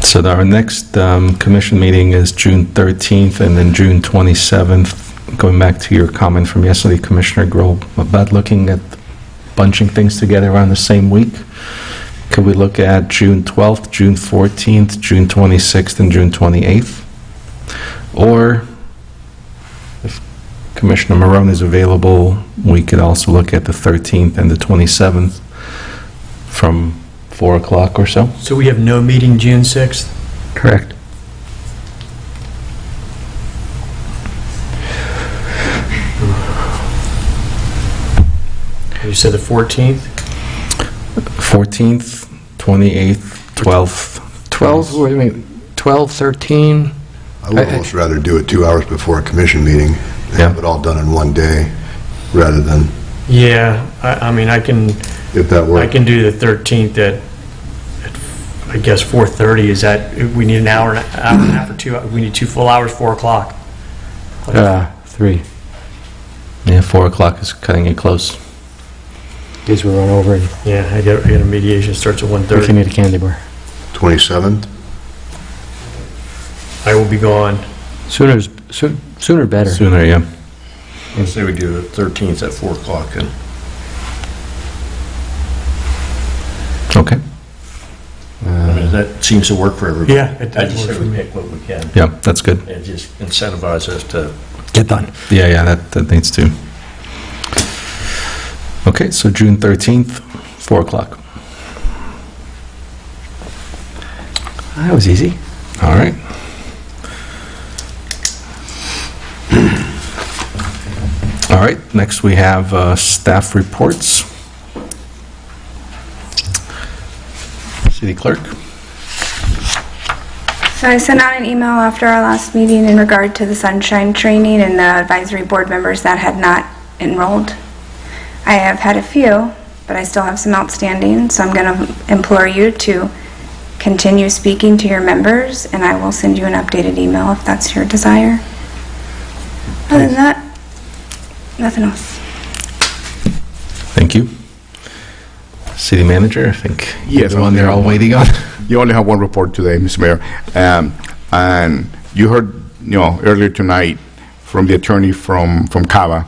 So our next commission meeting is June 13th and then June 27th. Going back to your comment from yesterday, Commissioner Grohl, about looking at bunching things together around the same week. Could we look at June 12th, June 14th, June 26th, and June 28th? Or if Commissioner Marone is available, we could also look at the 13th and the 27th from 4 o'clock or so. So we have no meeting June 6th? Correct. You said the 14th? 14th, 28th, 12th. 12, wait a minute, 12, 13? I would almost rather do it 2 hours before a commission meeting, and have it all done in one day, rather than, Yeah, I mean, I can, if that I works. can do the 13th at I guess 4:30. Is that, we need an hour and a half or 2, we need 2 full hours, 4 o'clock. 3. Yeah, 4 o'clock is cutting it close. In case we run over and Yeah, I got a mediation, starts at we can 1:30. eat a candy bar. 27th? I will be gone. Sooner better. Sooner, yeah. Let's say we do the 13th at 4 o'clock then. Okay. I mean, that seems to work for everybody. Yeah, it I does just work say for we me. pick what we can. Yeah, that's good. And just incentivize us to. Get done. Yeah, that needs to. Okay, so June 13th, 4 o'clock. That was easy. All right. All right, next we have staff reports. City Clerk. So I sent out an email after our last meeting in regard to the sunshine training and the advisory board members that had not enrolled. I have had a few, but I still have some outstanding, so I'm going to implore you to continue speaking to your members, and I will send you an updated email if that's your desire. Other than that, nothing else. Thank you. City Manager, I think you're Yes, the one they're all waiting on. You only have one report today, Mr. Mayor. And you heard, earlier tonight from the attorney from CAVA,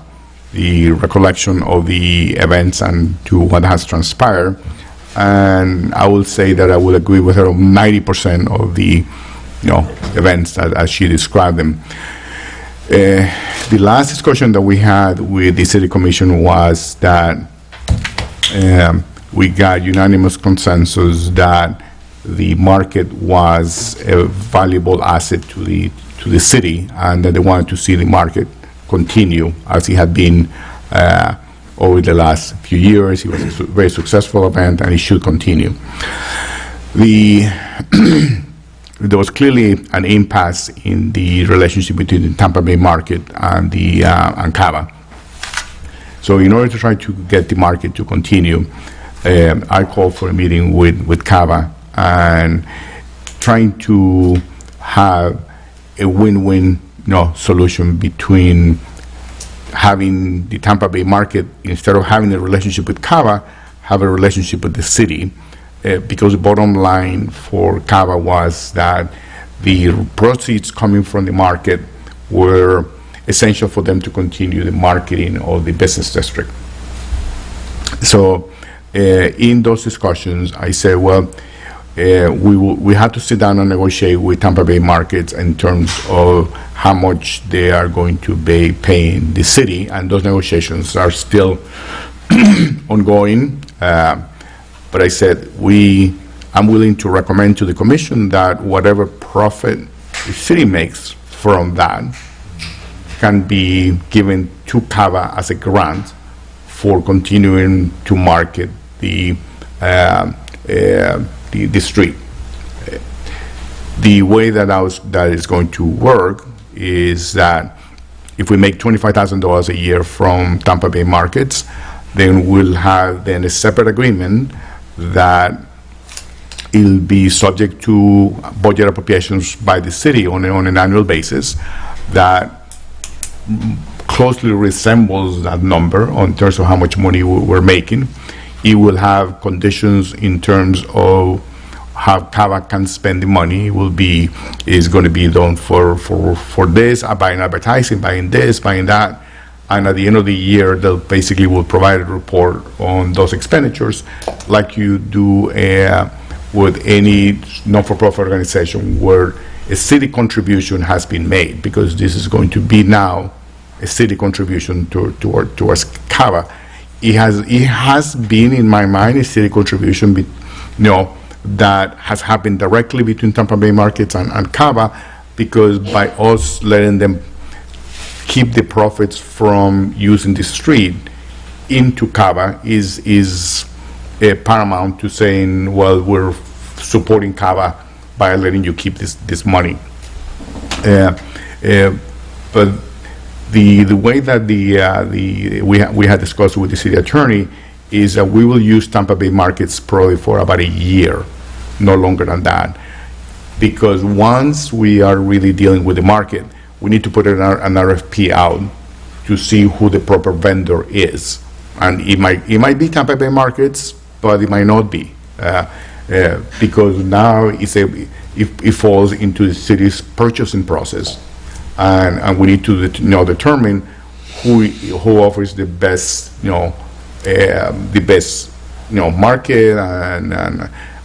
the recollection of the events and to what has transpired. And I will say that I would agree with her on 90% of the, events as she described them. The last discussion that we had with the City Commission was that we got unanimous consensus that the market was a valuable asset to the city, and that they wanted to see the market continue as it had been over the last few years. It was a very successful event, and it should continue. There was clearly an impasse in the relationship between the Tampa Bay market and and CAVA. So in order to try to get the market to continue, I called for a meeting with CAVA and trying to have a win-win solution between having the Tampa Bay market, instead of having a relationship with CAVA, have a relationship with the city. Because the bottom line for CAVA was that the proceeds coming from the market were essential for them to continue the marketing of the business district. So in those discussions, I said, well, we had to sit down and negotiate with Tampa Bay Markets in terms of how much they are going to be paying the city, and those negotiations are still ongoing. But I said, I'm willing to recommend to the commission that whatever profit the city makes from that can be given to CAVA as a grant for continuing to market the street. The way that is going to work is that if we make $25,000 a year from Tampa Bay Markets, then we'll have then a separate agreement that it'll be subject to budget appropriations by the city on an annual basis that closely resembles that number in terms of how much money we're making. It will have conditions in terms of how CAVA can spend the money. Is going to be done for this, buying advertising, buying this, buying that. And at the end of the year, they'll basically will provide a report on those expenditures like you do with any non-for-profit organization where a city contribution has been made, because this is going to be now a city contribution towards CAVA. It has been, in my mind, a city contribution that has happened directly between Tampa Bay Markets and CAVA, because by us letting them keep the profits from using the street into CAVA is paramount to saying, well, we're supporting CAVA by letting you keep this money. But the way that we had discussed with the city attorney is that we will use Tampa Bay Markets probably for about a year, no longer than that, because once we are really dealing with the market, we need to put an RFP out to see who the proper vendor is, and it might be Tampa Bay Markets, but it might not be, because now it falls into the city's purchasing process, and we need to determine who offers the best market,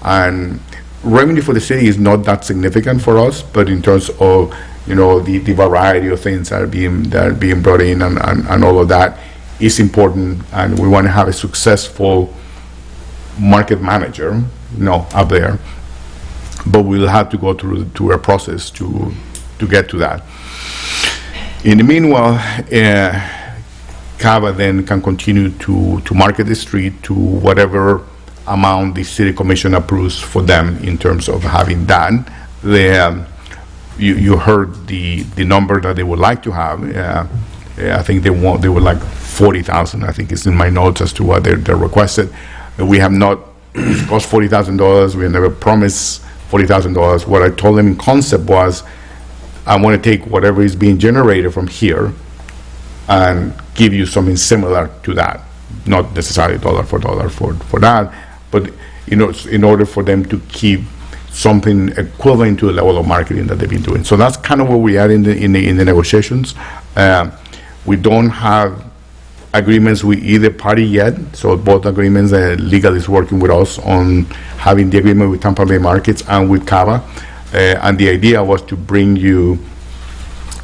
and revenue for the city is not that significant for us, but in terms of the variety of things that are being brought in and all of that is important, and we want to have a successful market manager out there, but we'll have to go through a process to get to that. In the meanwhile, CAVA then can continue to market the street to whatever amount the city commission approves for them in terms of having that. You heard the number that they would like to have. I think they would like 40,000. I think it's in my notes as to what they're requested. We have not discussed $40,000. We have never promised $40,000. What I told them in concept was, I want to take whatever is being generated from here and give you something similar to that. Not necessarily dollar for dollar for that, but in order for them to keep something equivalent to the level of marketing that they've been doing. So that's kind of where we are in the negotiations. We don't have agreements with either party yet, so both agreements, legal is working with us on having the agreement with Tampa Bay Markets and with CAVA, and the idea was to bring you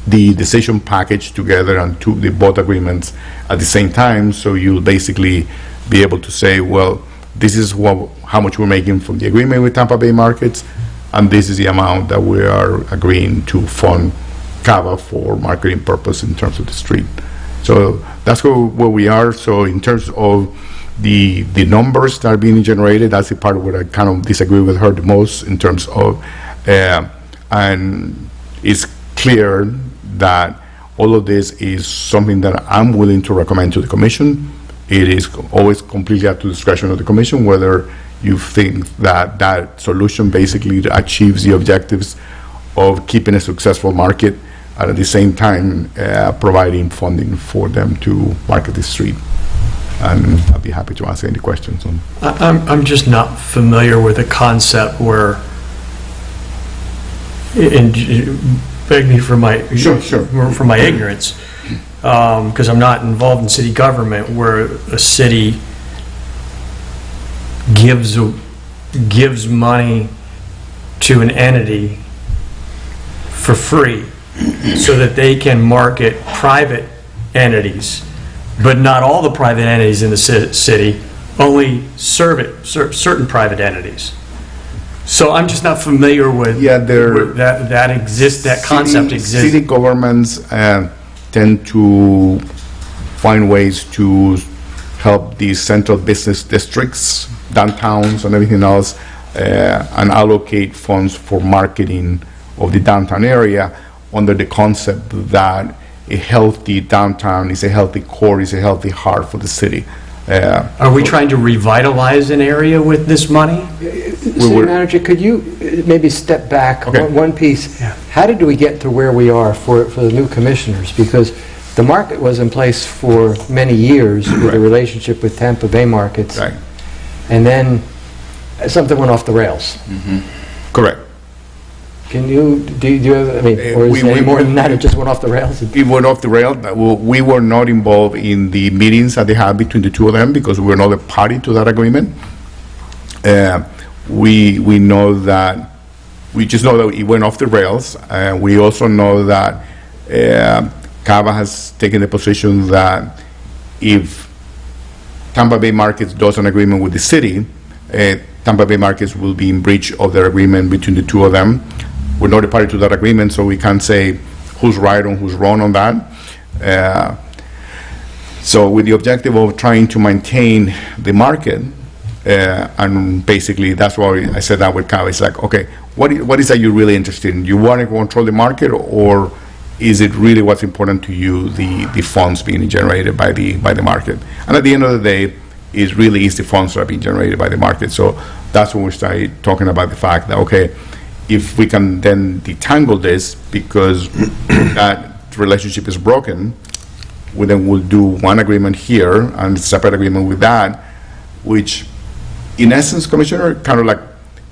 the decision package together and the both agreements at the same time, so you'll basically be able to say, well, this is how much we're making from the agreement with Tampa Bay Markets, and this is the amount that we are agreeing to fund CAVA for marketing purpose in terms of the street. So that's where we are. So in terms of the numbers that are being generated, that's the part where I kind of disagree with her the most in terms of, and it's clear that all of this is something that I'm willing to recommend to the commission. It is always completely up to discretion of the commission whether you think that that solution basically achieves the objectives of keeping a successful market and at the same time providing funding for them to market the street. And I'll be happy to answer any questions on. I'm just not familiar with a concept where, and beg me for my for my ignorance, because I'm not involved in city government, where a city gives gives money to an entity for free so that they can market private entities, but not all the private entities in the city, only certain private entities. So I'm just not familiar with that concept exists. City governments tend to find ways to help these central business districts, downtowns and everything else, and allocate funds for marketing of the downtown area under the concept that a healthy downtown is a healthy core, is a healthy heart for the city. Are we trying to revitalize an area with this money? City Manager, could you maybe step back one piece? How did we get to where we are for the new commissioners? Because the market was in place for many years with a relationship with Tampa Bay markets. Right. And then something went off the rails. Correct. Can you, do you have, I mean, or is it any more than that, it just went off the rails? It went off the rail. We were not involved in the meetings that they had between the two of them because we were not a party to that agreement. We know that, we just know that it went off the rails. We also know that CABA has taken the position that if Tampa Bay Markets does an agreement with the city, Tampa Bay Markets will be in breach of their agreement between the two of them. We're not a party to that agreement, so we can't say who's right and who's wrong on that. So with the objective of trying to maintain the market, and basically that's why I said that with CABA. It's like, okay, what is that you're really interested in? You want to control the market, or is it really what's important to you, the funds being generated by the market? And at the end of the day, it really is the funds that are being generated by the market. So that's when we started talking about the fact that, okay, if we can then detangle this, because that relationship is broken, we then will do one agreement here and a separate agreement with that, which in essence, Commissioner, kind of like,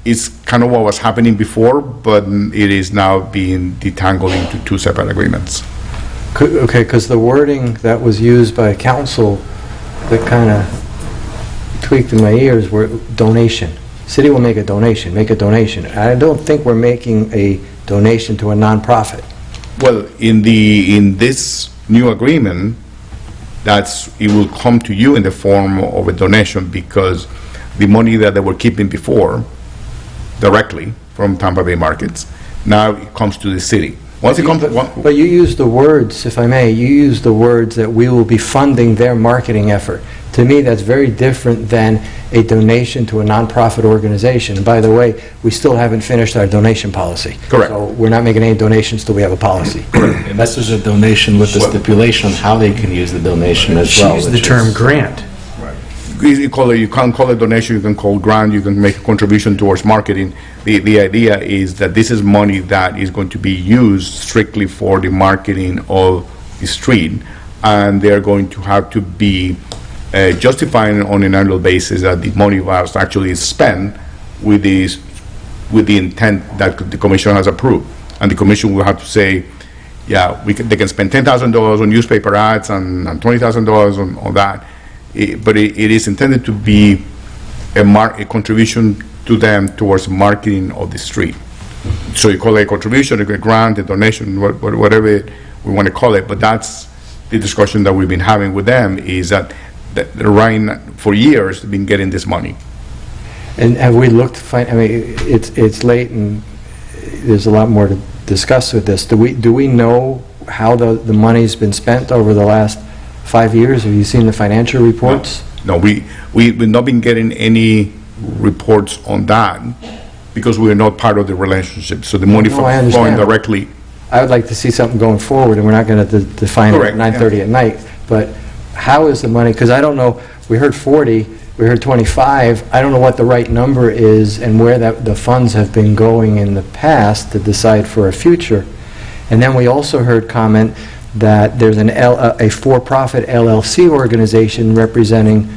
is kind of what was happening before, but it is now being detangled into two separate agreements. Okay, because the wording that was used by council that kind of tweaked in my ears were donation. City will make a donation, I don't think we're making a donation to a nonprofit. Well, in this new agreement, it will come to you in the form of a donation, because the money that they were keeping before directly from Tampa Bay Markets, now it comes to the city. Once it comes, but you use the words, if I may, you use the words that we will be funding their marketing effort. To me, that's very different than a donation to a nonprofit organization. And by the way, we still haven't finished our donation policy. Correct. So we're not making any donations till we have a policy. And this is a donation with the stipulation on how they can use the donation as well. Use the term grant. You can call it donation, you can call grant, you can make a contribution towards marketing. The idea is that this is money that is going to be used strictly for the marketing of the street, and they're going to have to be justifying on an annual basis that the money was actually spent with the intent that the commission has approved. And the commission will have to say, yeah, they can spend $10,000 on newspaper ads and $20,000 on that. But it is intended to be a contribution to them towards marketing of the street. So you call it a contribution, a grant, a donation, whatever we want to call it, but that's the discussion that we've been having with them, is that Ryan, for years, have been getting this money. And have we looked to find, I mean, it's late and there's a lot more to discuss with this. Do we know how the money's been spent over the last 5 years? Have you seen the financial reports? No, we've not been getting any reports on that because we are not part of the relationship. So the money flowing directly. I would like to see something going forward, and we're not going to define it at 9:30 at night. But how is the money? Because I don't know. We heard 40. We heard 25. I don't know what the right number is and where the funds have been going in the past to decide for a future. And then we also heard comment that there's a for-profit LLC organization representing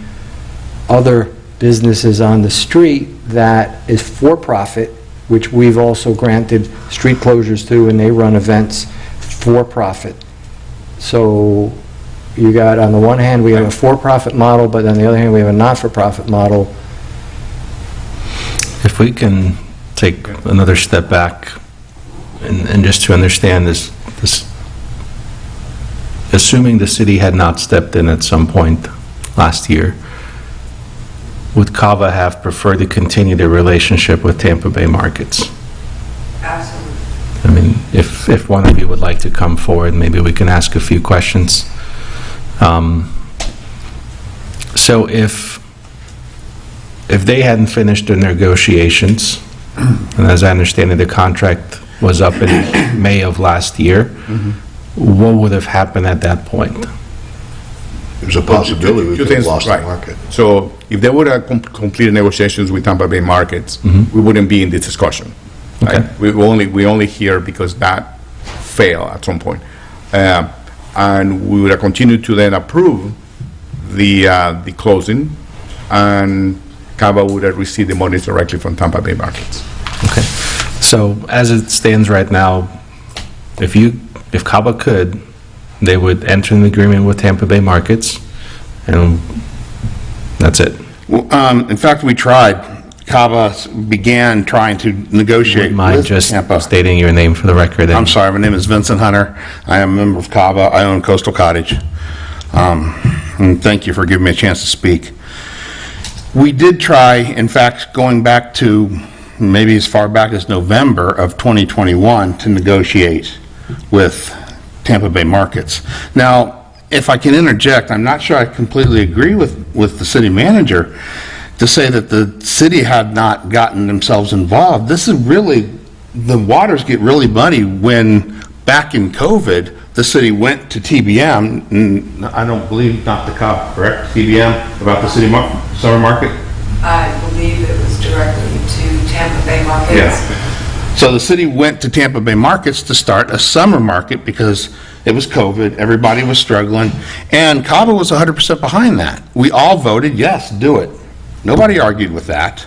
other businesses on the street that is for-profit, which we've also granted street closures to, and they run events for-profit. So you got, on the one hand, we have a for-profit model, but on the other hand, we have a not-for-profit model. If we can take another step back and just to understand this, assuming the city had not stepped in at some point last year, would CAVA have preferred to continue their relationship with Tampa Bay Markets? Absolutely. I mean, if one of you would like to come forward, maybe we can ask a few questions. So if they hadn't finished their negotiations, and as I understand it, the contract was up in May of last year, what would have happened at that point? There's a possibility we Two could have things, lost the right. market. So if they would have completed negotiations with Tampa Bay Markets, we wouldn't be in this discussion. Right? We only hear because that failed at some point. And we would have continued to then approve the closing, and CAVA would have received the monies directly from Tampa Bay Markets. Okay. So as it stands right now, if CAVA could, they would enter an agreement with Tampa Bay Markets, and that's it. Well, in fact, we tried. CAVA began trying to negotiate Mind with just Tampa. stating your name for the record? I'm sorry, my name is Vincent Hunter. I am a member of CAVA. I own Coastal Cottage. And thank you for giving me a chance to speak. We did try, in fact, going back to maybe as far back as November of 2021 to negotiate with Tampa Bay Markets. Now, if I can interject, I'm not sure I completely agree with the city manager to say that the city had not gotten themselves involved. This is really, the waters get really muddy when, back in COVID, the city went to TBM, and I don't believe, not the cop, correct? TBM, about the city summer market? I believe it was directly to Tampa Bay Markets. Yeah. So the city went to Tampa Bay Markets to start a summer market because it was COVID, everybody was struggling, and CAVA was 100% behind that. We all voted, yes, do it. Nobody argued with that.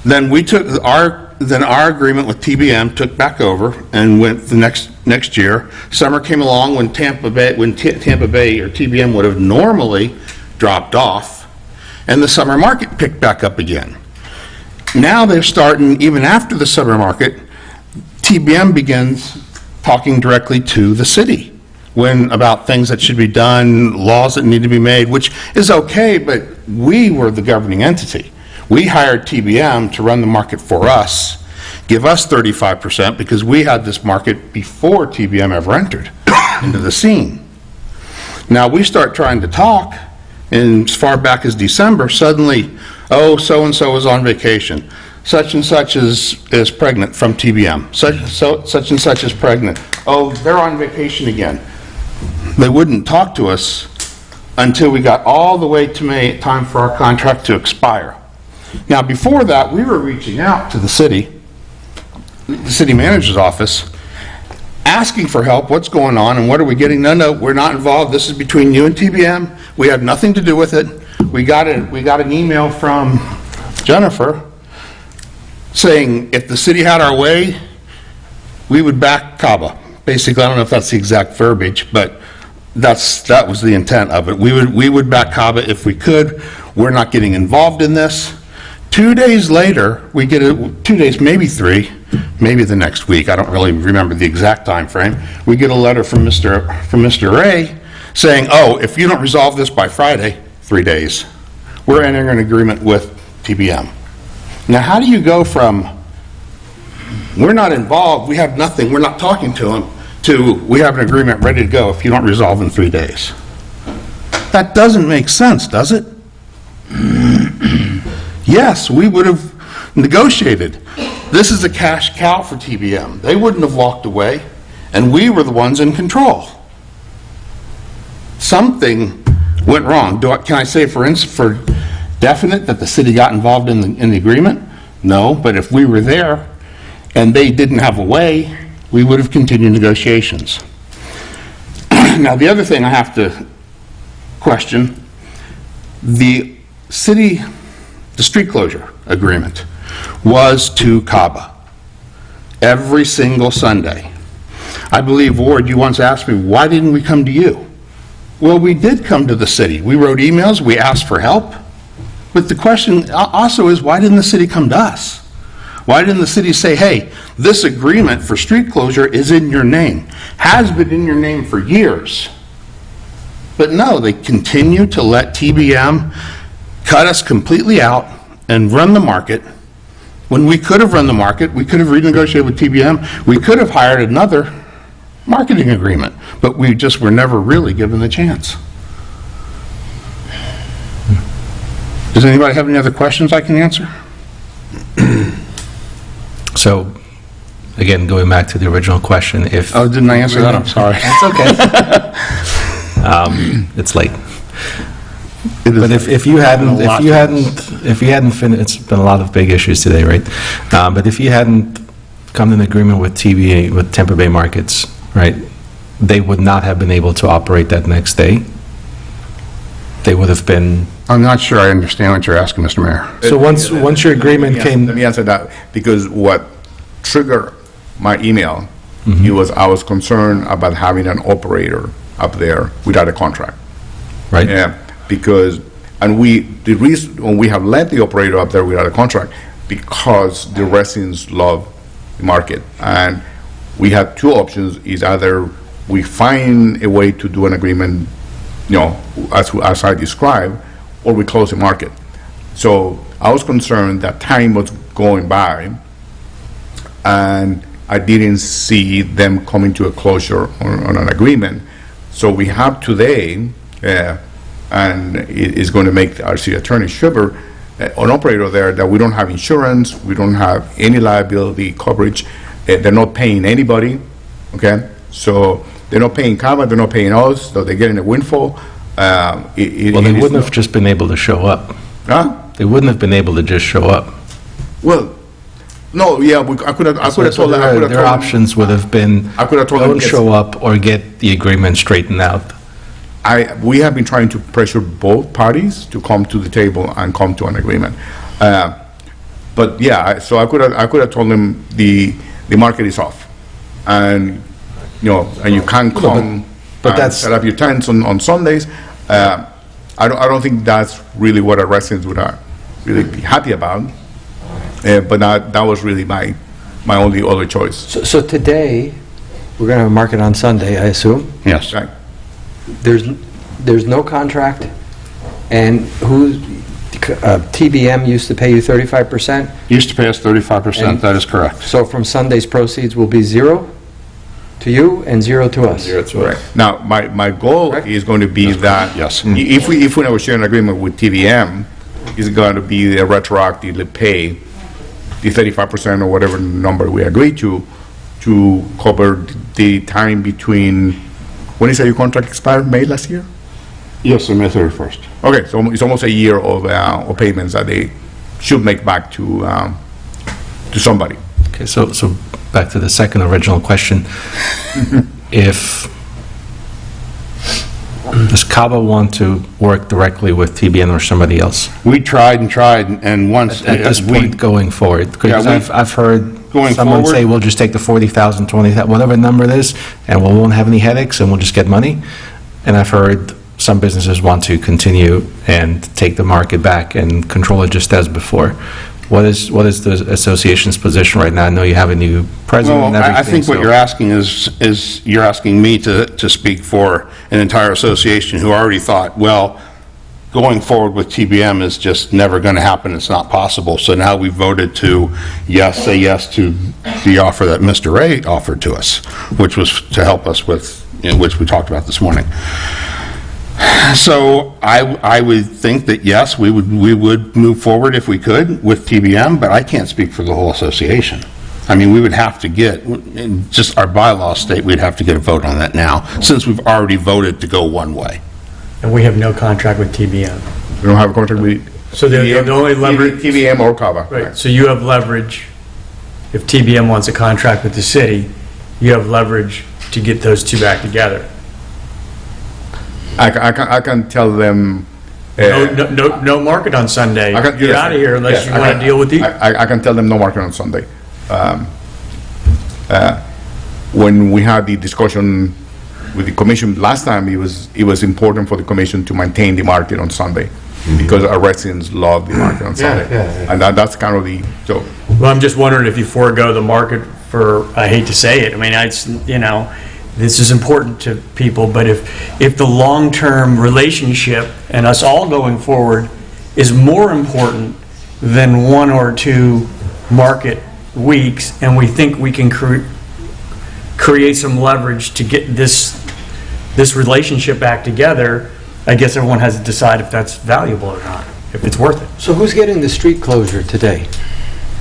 Then we took our agreement with TBM took back over and went the next year. Summer came along when Tampa Bay or TBM would have normally dropped off, and the summer market picked back up again. Now they're starting, even after the summer market, TBM begins talking directly to the city about things that should be done, laws that need to be made, which is okay, but we were the governing entity. We hired TBM to run the market for us, give us 35% because we had this market before TBM ever entered into the scene. Now we start trying to talk, and as far back as December, suddenly, oh, so-and-so is on vacation. Such and such is pregnant from TBM. Such and such is pregnant. Oh, they're on vacation again. They wouldn't talk to us until we got all the way to time for our contract to expire. Now, before that, we were reaching out to the city manager's office, asking for help, what's going on, and what are we getting? No, we're not involved. This is between you and TBM. We have nothing to do with it. We got an email from Jennifer saying if the city had our way, we would back CAVA. Basically, I don't know if that's the exact verbiage, but that was the intent of it. We would back CAVA if we could. We're not getting involved in this. 2 days later, we get 2 days, maybe 3, maybe the next week. I don't really remember the exact time frame. We get a letter from Mr. Ray saying, oh, if you don't resolve this by Friday, 3 days, we're entering an agreement with TBM. Now, how do you go from we're not involved, we have nothing, we're not talking to them, to we have an agreement ready to go if you don't resolve in 3 days? That doesn't make sense, does it? Yes, we would have negotiated. This is a cash cow for TBM. They wouldn't have walked away, and we were the ones in control. Something went wrong. Can I say for definite that the city got involved in the agreement? No, but if we were there and they didn't have a way, we would have continued negotiations. Now, the other thing I have to question, the street closure agreement was to CAVA every single Sunday. I believe, Ward, you once asked me, why didn't we come to you? Well, we did come to the city. We wrote emails, we asked for help. But the question also is, why didn't the city come to us? Why didn't the city say, hey, this agreement for street closure is in your name, has been in your name for years? But no, they continue to let TBM cut us completely out and run the market. When we could have run the market, we could have renegotiated with TBM, we could have hired another marketing agreement, but we just were never really given the chance. Does anybody have any other questions I can answer? So, again, going back to the original question, if... Oh, didn't I answer that? I'm sorry. It's okay. It's late. But if you hadn't finished, it's been a lot of big issues today, right? But if you hadn't come to an agreement with TBA, with Tampa Bay Markets, right, they would not have been able to operate that next day. They would have been... I'm not sure I understand what you're asking, Mr. Mayor. So once your agreement came... Let me answer that, because what triggered my email, it was I was concerned about having an operator up there without a contract. Right. Yeah, because, and the reason, when we have let the operator up there without a contract, because the residents love the market. And we had two options, is either we find a way to do an agreement, as I described, or we close the market. So I was concerned that time was going by, and I didn't see them coming to a closure on an agreement. So we have today, and it is going to make our city attorney Schubert an operator there, that we don't have insurance, we don't have any liability coverage, they're not paying anybody, okay? So they're not paying CAVA, they're not paying us, so they're getting a windfall. Well, they wouldn't have just been able to show up. Huh? They wouldn't have been able to just show up. Well, no, yeah, I could have told them. Their options would have been, I could have told them, don't yes. show up or get the agreement straightened out. We have been trying to pressure both parties to come to the table and come to an agreement. But yeah, so I could have told them the market is off, and and you can't come and set up your tents on Sundays. I don't think that's really what our residents would really be happy about. But that was really my only other choice. So today, we're going to have a market on Sunday, I assume? Yes. Right. There's no contract, and TBM used to pay you 35%? Used to pay us 35%, that is correct. So from Sunday's proceeds will be zero to you and zero to us? Zero to us. Now, my goal is going to be that if we negotiate an agreement with TBM, it's going to be a retroactively pay the 35% or whatever number we agree to cover the time between, when is your contract expired, May last year? Yes, on May 31st. Okay, so it's almost a year of payments that they should make back to somebody. Okay, so back to the second original question. Does CAVA want to work directly with TBN or somebody else? We tried, and once... At this point, going forward, because I've heard someone say, we'll just take the 40,000, 20,000, whatever number it is, and we won't have any headaches, and we'll just get money. And I've heard some businesses want to continue and take the market back and control it just as before. What is the association's position right now? I know you have a new president and everything. I think what you're asking is you're asking me to speak for an entire association who already thought, well, going forward with TBM is just never going to happen, it's not possible. So now we voted to say yes to the offer that Mr. Ray offered to us, which was to help us with, which we talked about this morning. So I would think that, yes, we would move forward if we could with TBM, but I can't speak for the whole association. I mean, we would have to get, just our bylaws state, we'd have to get a vote on that now, since we've already voted to go one way. And we have no contract with TBM. We don't have a contract with... So the only leverage... TBM or CAVA. Right, so you have leverage. If TBM wants a contract with the city, you have leverage to get those two back together. I can tell them... No market on Sunday. Get out of here unless you want to deal with the... I can tell them no market on Sunday. When we had the discussion with the commission last time, it was important for the commission to maintain the market on Sunday. because our residents love the market on Sunday. And that's kind of the, so, Well, I'm just wondering if you forego the market for, I hate to say it, I mean, this is important to people, but if the long-term relationship and us all going forward is more important than 1 or 2 market weeks, and we think we can create some leverage to get this relationship back together, I guess everyone has to decide if that's valuable or not, if it's worth it. So who's getting the street closure today?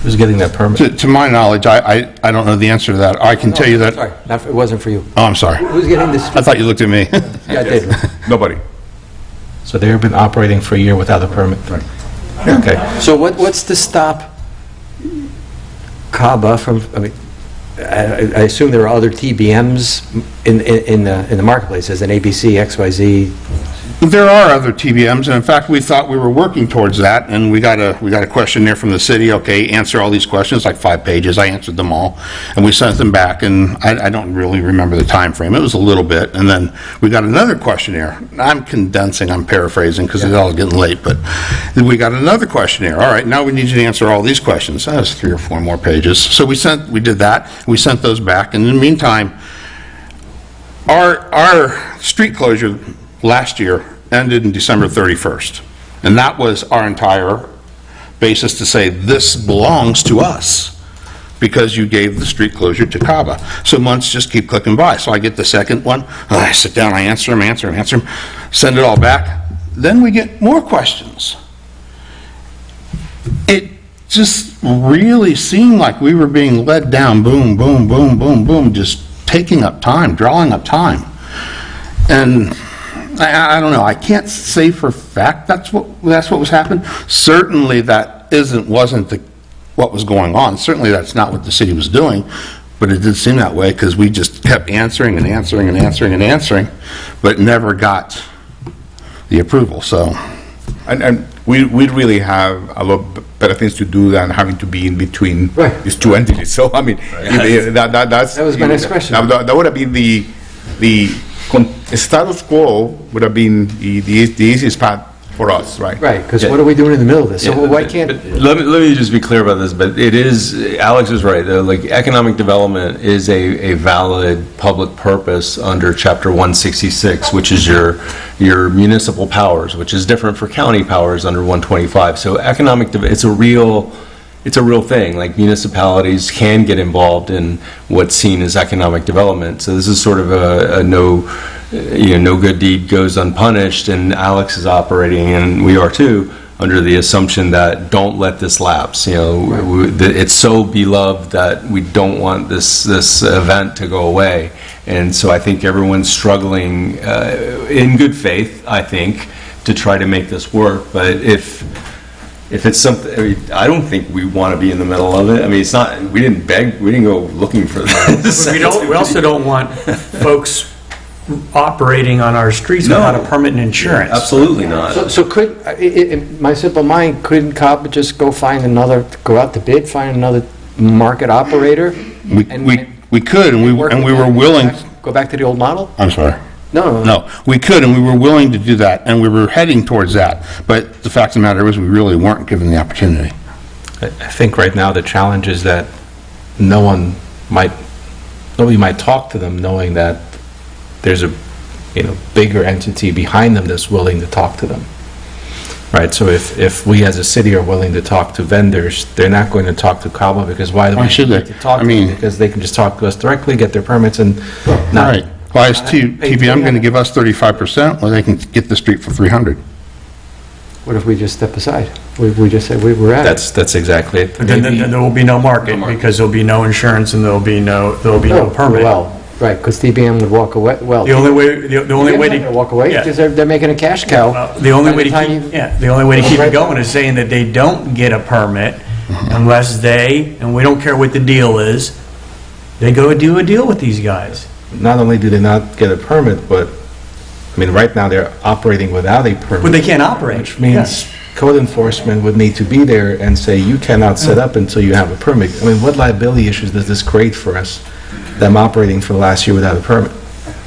Who's getting that permit? To my knowledge, I don't know the answer to that. I can tell you that... Sorry, it wasn't for you. Oh, I'm sorry. Who's getting the street? I thought you looked at me. Yeah, I did. nobody. So they've been operating for a year without a permit? Right. Okay. So what's to stop CABA from, I mean, I assume there are other TBMs in the marketplace, as an ABC, XYZ. There are other TBMs, and in fact, we thought we were working towards that, and we got a questionnaire from the city, okay, answer all these questions, like 5 pages, I answered them all, and we sent them back, and I don't really remember the time frame. It was a little bit, and then we got another questionnaire. I'm condensing, I'm paraphrasing, because it's all getting late, but then we got another questionnaire. All right, now we need you to answer all these questions. That was 3 or 4 more pages. So we did that, we sent those back, and in the meantime, our street closure last year ended in December 31st. And that was our entire basis to say, this belongs to us, because you gave the street closure to CABA. So months just keep clicking by. So I get the second one, I sit down, I answer them, send it all back. Then we get more questions. It just really seemed like we were being led down, boom, boom, boom, boom, boom, just taking up time, drawing up time. And I don't know, I can't say for a fact that's what was happening. Certainly that wasn't what was going on. Certainly that's not what the city was doing, but it did seem that way, because we just kept answering and answering and answering and answering, but never got the approval, so. And we really have a lot better things to do than having to be in between these 2 entities. So, I mean, that was my next question. That would have been the status quo would have been the easiest path for us, right? Right, because what are we doing in the middle of this? So why can't... Let me just be clear about this, but it is, Alex is right, though, like, economic development is a valid public purpose under Chapter 166, which is your municipal powers, which is different for county powers under 125. So it's a real thing. Like, municipalities can get involved in what's seen as economic development. So this is sort of a no good deed goes unpunished, and Alex is operating, and we are too, under the assumption that don't let this lapse. It's so beloved that we don't want this event to go away. And so I think everyone's struggling in good faith, I think, to try to make this work. But if it's something, I mean, I don't think we want to be in the middle of it. I mean, it's not, we didn't beg, we didn't go looking for this. We also don't want folks operating on our streets without a permit and insurance. Absolutely not. So could, in my simple mind, couldn't CABA just go out to bid, find another market operator? We could, and we were willing. Go back to the old model? I'm sorry. No, we could, and we were willing to do that, and we were heading towards that. But the fact of the matter is, we really weren't given the opportunity. I think right now the challenge is that nobody might talk to them knowing that there's a bigger entity behind them that's willing to talk to them. Right, so if we as a city are willing to talk to vendors, they're not going to talk to CABA, because why should they talk to them? Because they can just talk to us directly, get their permits, and not... Right. Why is TBM going to give us 35%, or they can get the street for 300? What if we just step aside? We just say we're at it. That's exactly it. But then there will be no market, because there'll be no insurance and there'll be no permit. Well, right, because TBM would walk away. Well, the only way to walk away because they're making a cash cow. The only way to keep it going is saying that they don't get a permit unless and we don't care what the deal is, they go do a deal with these guys. Not only do they not get a permit, but, I mean, right now they're operating without a permit. But they can't operate. Which means code enforcement would need to be there and say, you cannot set up until you have a permit. I mean, what liability issues does this create for us, them operating for the last year without a permit?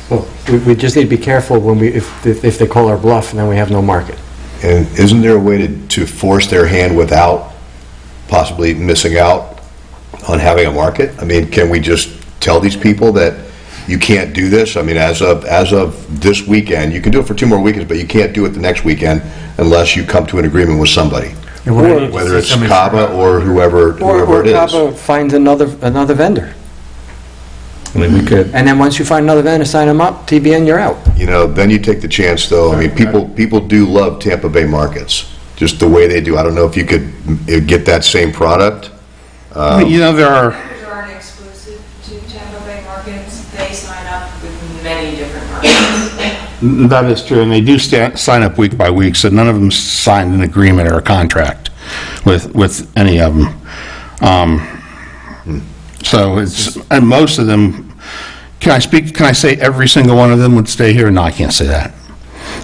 Well, we just need to be careful when if they call our bluff and then we have no market. And isn't there a way to force their hand without possibly missing out on having a market? I mean, can we just tell these people that you can't do this? I mean, as of this weekend, you can do it for 2 more weekends, but you can't do it the next weekend unless you come to an agreement with somebody, whether it's CABA or whoever it is. Or CABA finds another vendor. I mean, we could, And then once you find another vendor, sign them up, TBN, you're out. You know, then you take the chance, though. I mean, people do love Tampa Bay markets, just the way they do. I don't know if you could get that same product. You know, there are, Vendors aren't exclusive to Tampa Bay markets. They sign up with many different markets. that is true, and they do sign up week by week, so none of them signed an agreement or a contract with any of them. So it's, and most of them, can I say every single one of them would stay here? No, I can't say that.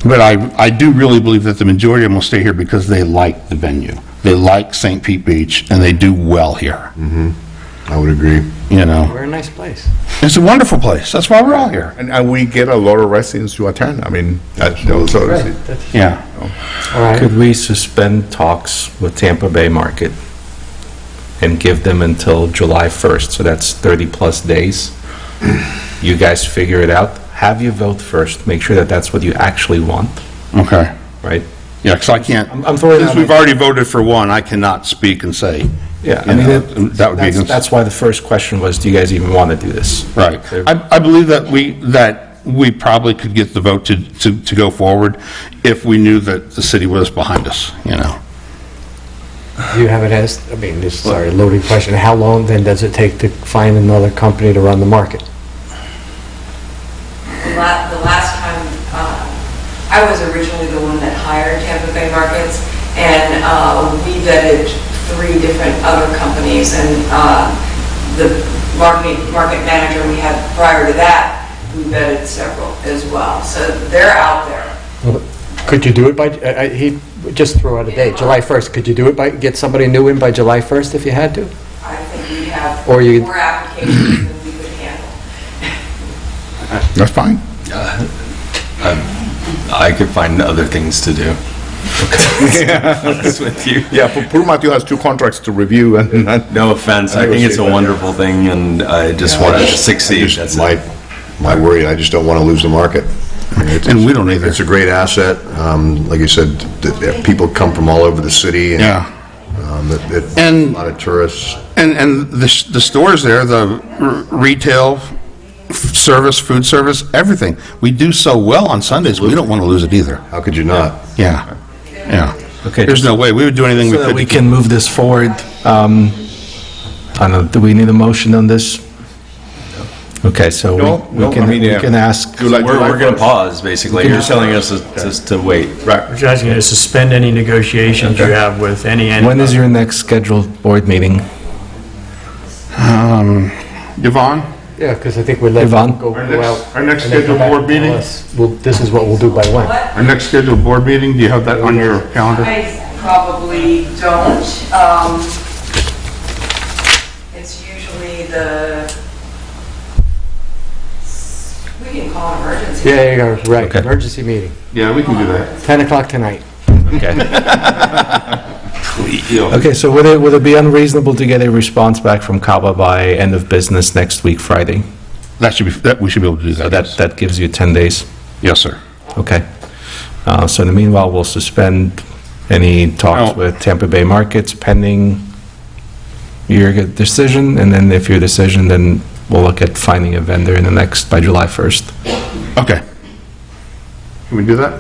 But I do really believe that the majority of them will stay here because they like the venue. They like St. Pete Beach, and they do well here. I would agree. You know, We're a nice place. it's a wonderful place. That's why we're all here. And we get a lot of residents to attend. I mean, Yeah. All right. could we suspend talks with Tampa Bay Market and give them until July 1st, so that's 30-plus days? You guys figure it out, have your vote first, make sure that that's what you actually want, Okay. right? Yeah, because I can't, I'm throwing since out- we've already voted for one, I cannot speak and say. Yeah, I you mean, know, that would be against. that's why the first question was, do you guys even want to do this? Right. I believe that we probably could get the vote to go forward if we knew that the city was behind us, you know. You haven't asked, I mean, this is a loaded question. How long then does it take to find another company to run the market? The last time, I was originally the one that hired Tampa Bay Markets, and we vetted 3 different other companies, and the market manager we had prior to that, we vetted several as well. So they're out there. Could you do it by, he just threw out a date, July 1st. Could you do it by, get somebody new in by July 1st if you had to? I think we'd have Or you- more applications than we could handle. That's fine. I could find other things to do. Honest with you. Yeah, Puru Matthew has 2 contracts to review, and No offense, I think it's a wonderful thing, and I just want it to succeed. That's it. My worry, I just don't want to lose the market. And we don't either. It's a great asset. Like you said, people come from all over the city. And, Yeah. a lot of tourists. And the stores there, the retail, service, food service, everything. We do so well on Sundays, we don't want to lose it either. How could you not? Yeah, yeah. Okay. There's no way, we would do anything we So could. that we can move this forward, I don't know, do we need a motion on this? Okay, so we can ask. We're going to pause, basically. You're telling us to wait. Right. We're just going to suspend any negotiations you have with any. When is your next scheduled board meeting? Yvonne? Yeah, because I think we're letting Yvonne? them go Our out. next and then come scheduled back board and tell meeting? us, well, this is what we'll do by when. Our next scheduled board meeting, do you have that on your calendar? I probably don't. It's usually we can call an emergency. Yeah, right, Okay. emergency meeting, Yeah, we can do that. 10 o'clock tonight. Okay. Okay, so would it be unreasonable to get a response back from CABA by end of business next week, Friday? We should be able to do So that. that gives you 10 days? Yes, sir. Okay. So in the meanwhile, we'll suspend any talks Oh. with Tampa Bay Markets pending your decision, and then if your decision, then we'll look at finding a vendor by July 1st. Okay. Can we do that?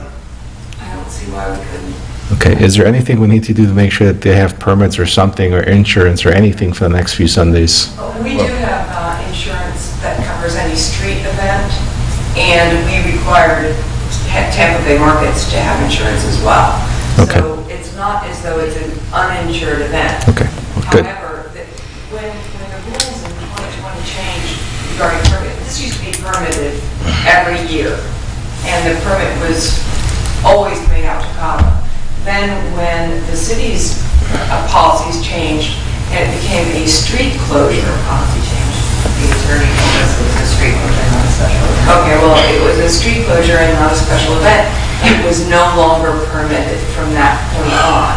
I don't see why we couldn't. Okay, is there anything we need to do to make sure that they have permits or something, or insurance or anything for the next few Sundays? We do have insurance that covers any street event, and we required Tampa Bay Markets to have insurance as well. Okay. So it's not as though it's an uninsured event. Okay, good. However, when the rules in 2020 changed regarding permit, this used to be permitted every year, and the permit was always made out to CABA. Then when the city's policies changed, and it became a street closure policy change, the attorney told us it was a street closure, not a special event. Okay, well, it was a street closure and not a special event. it was no longer permitted from that point on.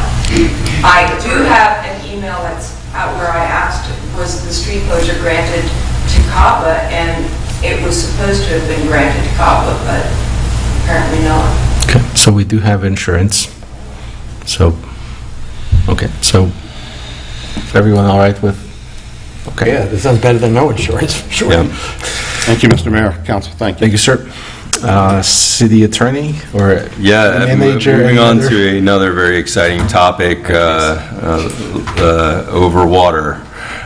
I do have an email that's out where I asked, was the street closure granted to CABA? And it was supposed to have been granted to CABA, but apparently not. Okay, so we do have insurance. So, okay, so is everyone all right with? Okay. Yeah, this sounds better than no insurance, for sure. Yeah. Thank you, Mr. Mayor, council, thank you. Thank you, sir. City attorney or Yeah, manager? moving any on other? to another very exciting topic, over water.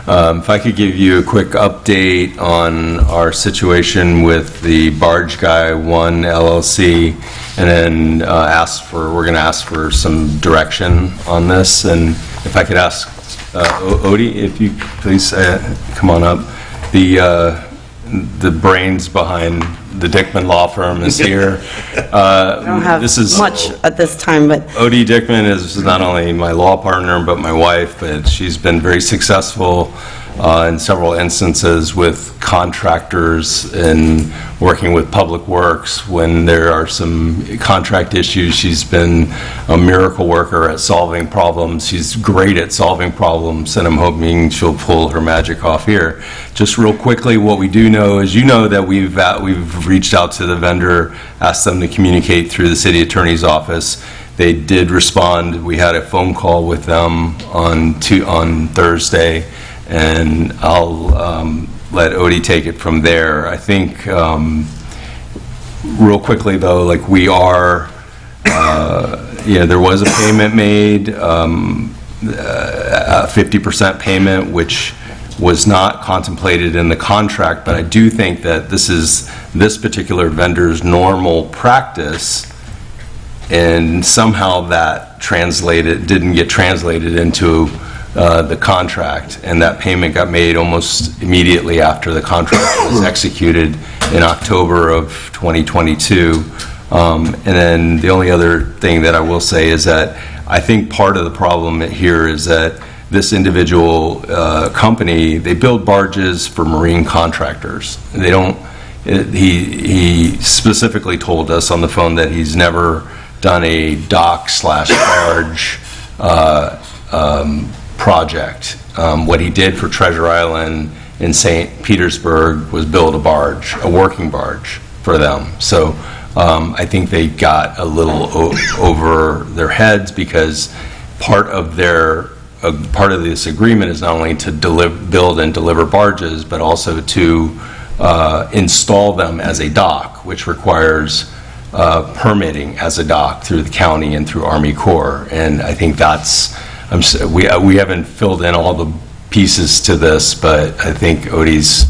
If I could give you a quick update on our situation with the Barge Guy 1 LLC, and then we're going to ask for some direction on this. And if I could ask Odie, if you please come on up. The brains behind the Dickman Law Firm is here. I don't have much at this time, but Odie Dickman is not only my law partner, but my wife, but she's been very successful in several instances with contractors and working with Public Works. When there are some contract issues, she's been a miracle worker at solving problems. She's great at solving problems, and I'm hoping she'll pull her magic off here. Just real quickly, what we do know is, you know, that we've reached out to the vendor, asked them to communicate through the city attorney's office. They did respond. We had a phone call with them on Thursday, and I'll let Odie take it from there. I think, real quickly though, like we are, there was a payment made, a 50% payment, which was not contemplated in the contract, but I do think that this is this particular vendor's normal practice, and somehow that didn't get translated into the contract, and that payment got made almost immediately after the contract was executed in October of 2022. And then the only other thing that I will say is that I think part of the problem here is that this individual company, they build barges for marine contractors. They don't, he specifically told us on the phone that he's never done a dock/barge project. What he did for Treasure Island in St. Petersburg was build a barge, a working barge for them. So I think they got a little over their heads, because part of this agreement is not only to build and deliver barges, but also to install them as a dock, which requires permitting as a dock through the county and through Army Corps. And I think that's, we haven't filled in all the pieces to this, but I think Odie's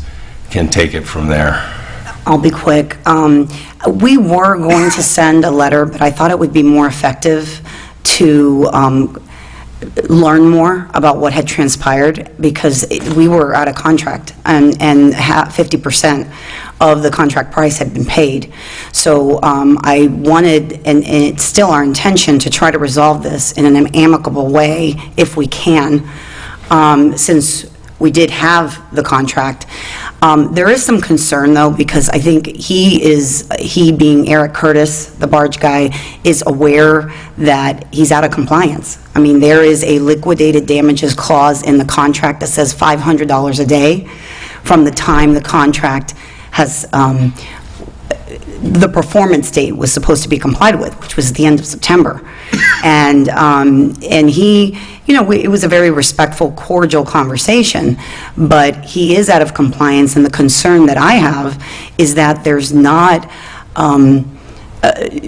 can take it from there. I'll be quick. We were going to send a letter, but I thought it would be more effective to learn more about what had transpired, because we were out of contract, and 50% of the contract price had been paid. So I wanted, and it's still our intention, to try to resolve this in an amicable way if we can, since we did have the contract. There is some concern, though, because I think he being Eric Curtis, the barge guy, is aware that he's out of compliance. I mean, there is a liquidated damages clause in the contract that says $500 a day from the time the contract has, the performance date was supposed to be complied with, which was at the end of September. And he, it was a very respectful, cordial conversation, but he is out of compliance, and the concern that I have is that there's not,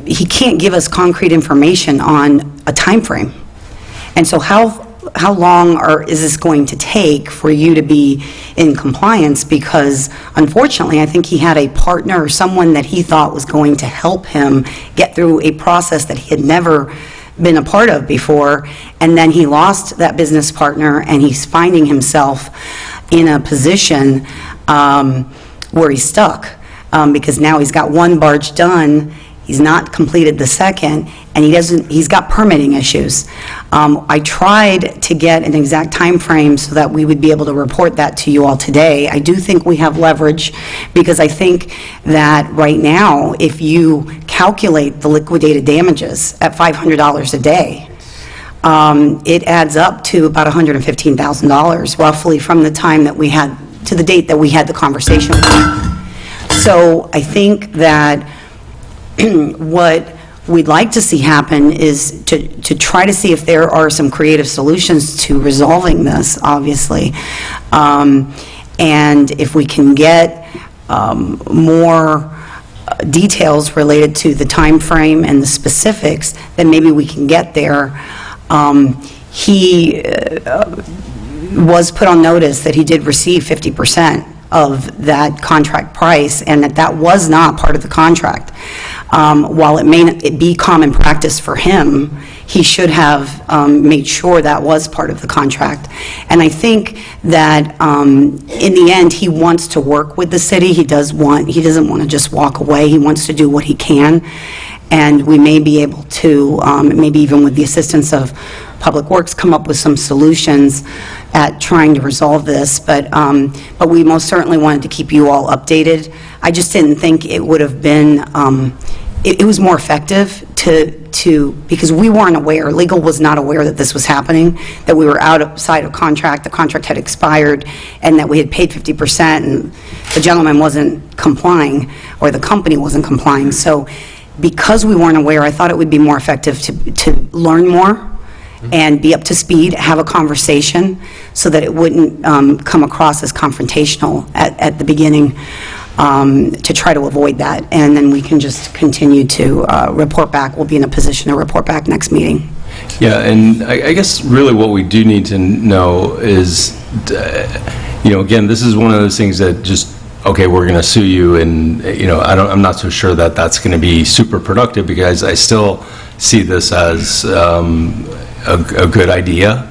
he can't give us concrete information on a time frame. And so how long is this going to take for you to be in compliance? Because unfortunately, I think he had a partner or someone that he thought was going to help him get through a process that he had never been a part of before, and then he lost that business partner, and he's finding himself in a position where he's stuck, because now he's got one barge done, He's not completed the second, and he's got permitting issues. I tried to get an exact time frame so that we would be able to report that to you all today. I do think we have leverage, because I think that right now, if you calculate the liquidated damages at $500 a day, it adds up to about $115,000 roughly from the time that we had, to the date that we had the conversation with him. So I think that what we'd like to see happen is to try to see if there are some creative solutions to resolving this, obviously. And if we can get more details related to the time frame and the specifics, then maybe we can get there. He was put on notice that he did receive 50% of that contract price, and that was not part of the contract. While it may not be common practice for him, he should have made sure that was part of the contract. And I think that in the end, he wants to work with the city. He doesn't want to just walk away. He wants to do what he can. And we may be able to, maybe even with the assistance of Public Works, come up with some solutions at trying to resolve this. But we most certainly wanted to keep you all updated. I just didn't think it would have been, it was more effective because we weren't aware, legal was not aware that this was happening, that we were outside of contract, the contract had expired, and that we had paid 50%, and the gentleman wasn't complying, or the company wasn't complying. So because we weren't aware, I thought it would be more effective to learn more and be up to speed, have a conversation, so that it wouldn't come across as confrontational at the beginning, to try to avoid that. And then we can just continue to report back. We'll be in a position to report back next meeting. Yeah, and I guess really what we do need to know is, again, this is one of those things that just, okay, we're going to sue you, and, I'm not so sure that that's going to be super productive, because I still see this as a good idea,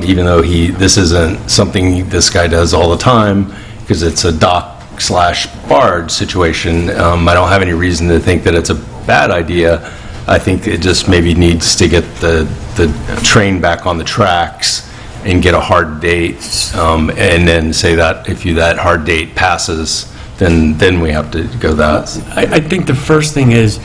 even though this isn't something this guy does all the time, because it's a dock/barge situation. I don't have any reason to think that it's a bad idea. I think it just maybe needs to get the train back on the tracks and get a hard date, and then say that if that hard date passes, then we have to go that. I think the first thing is,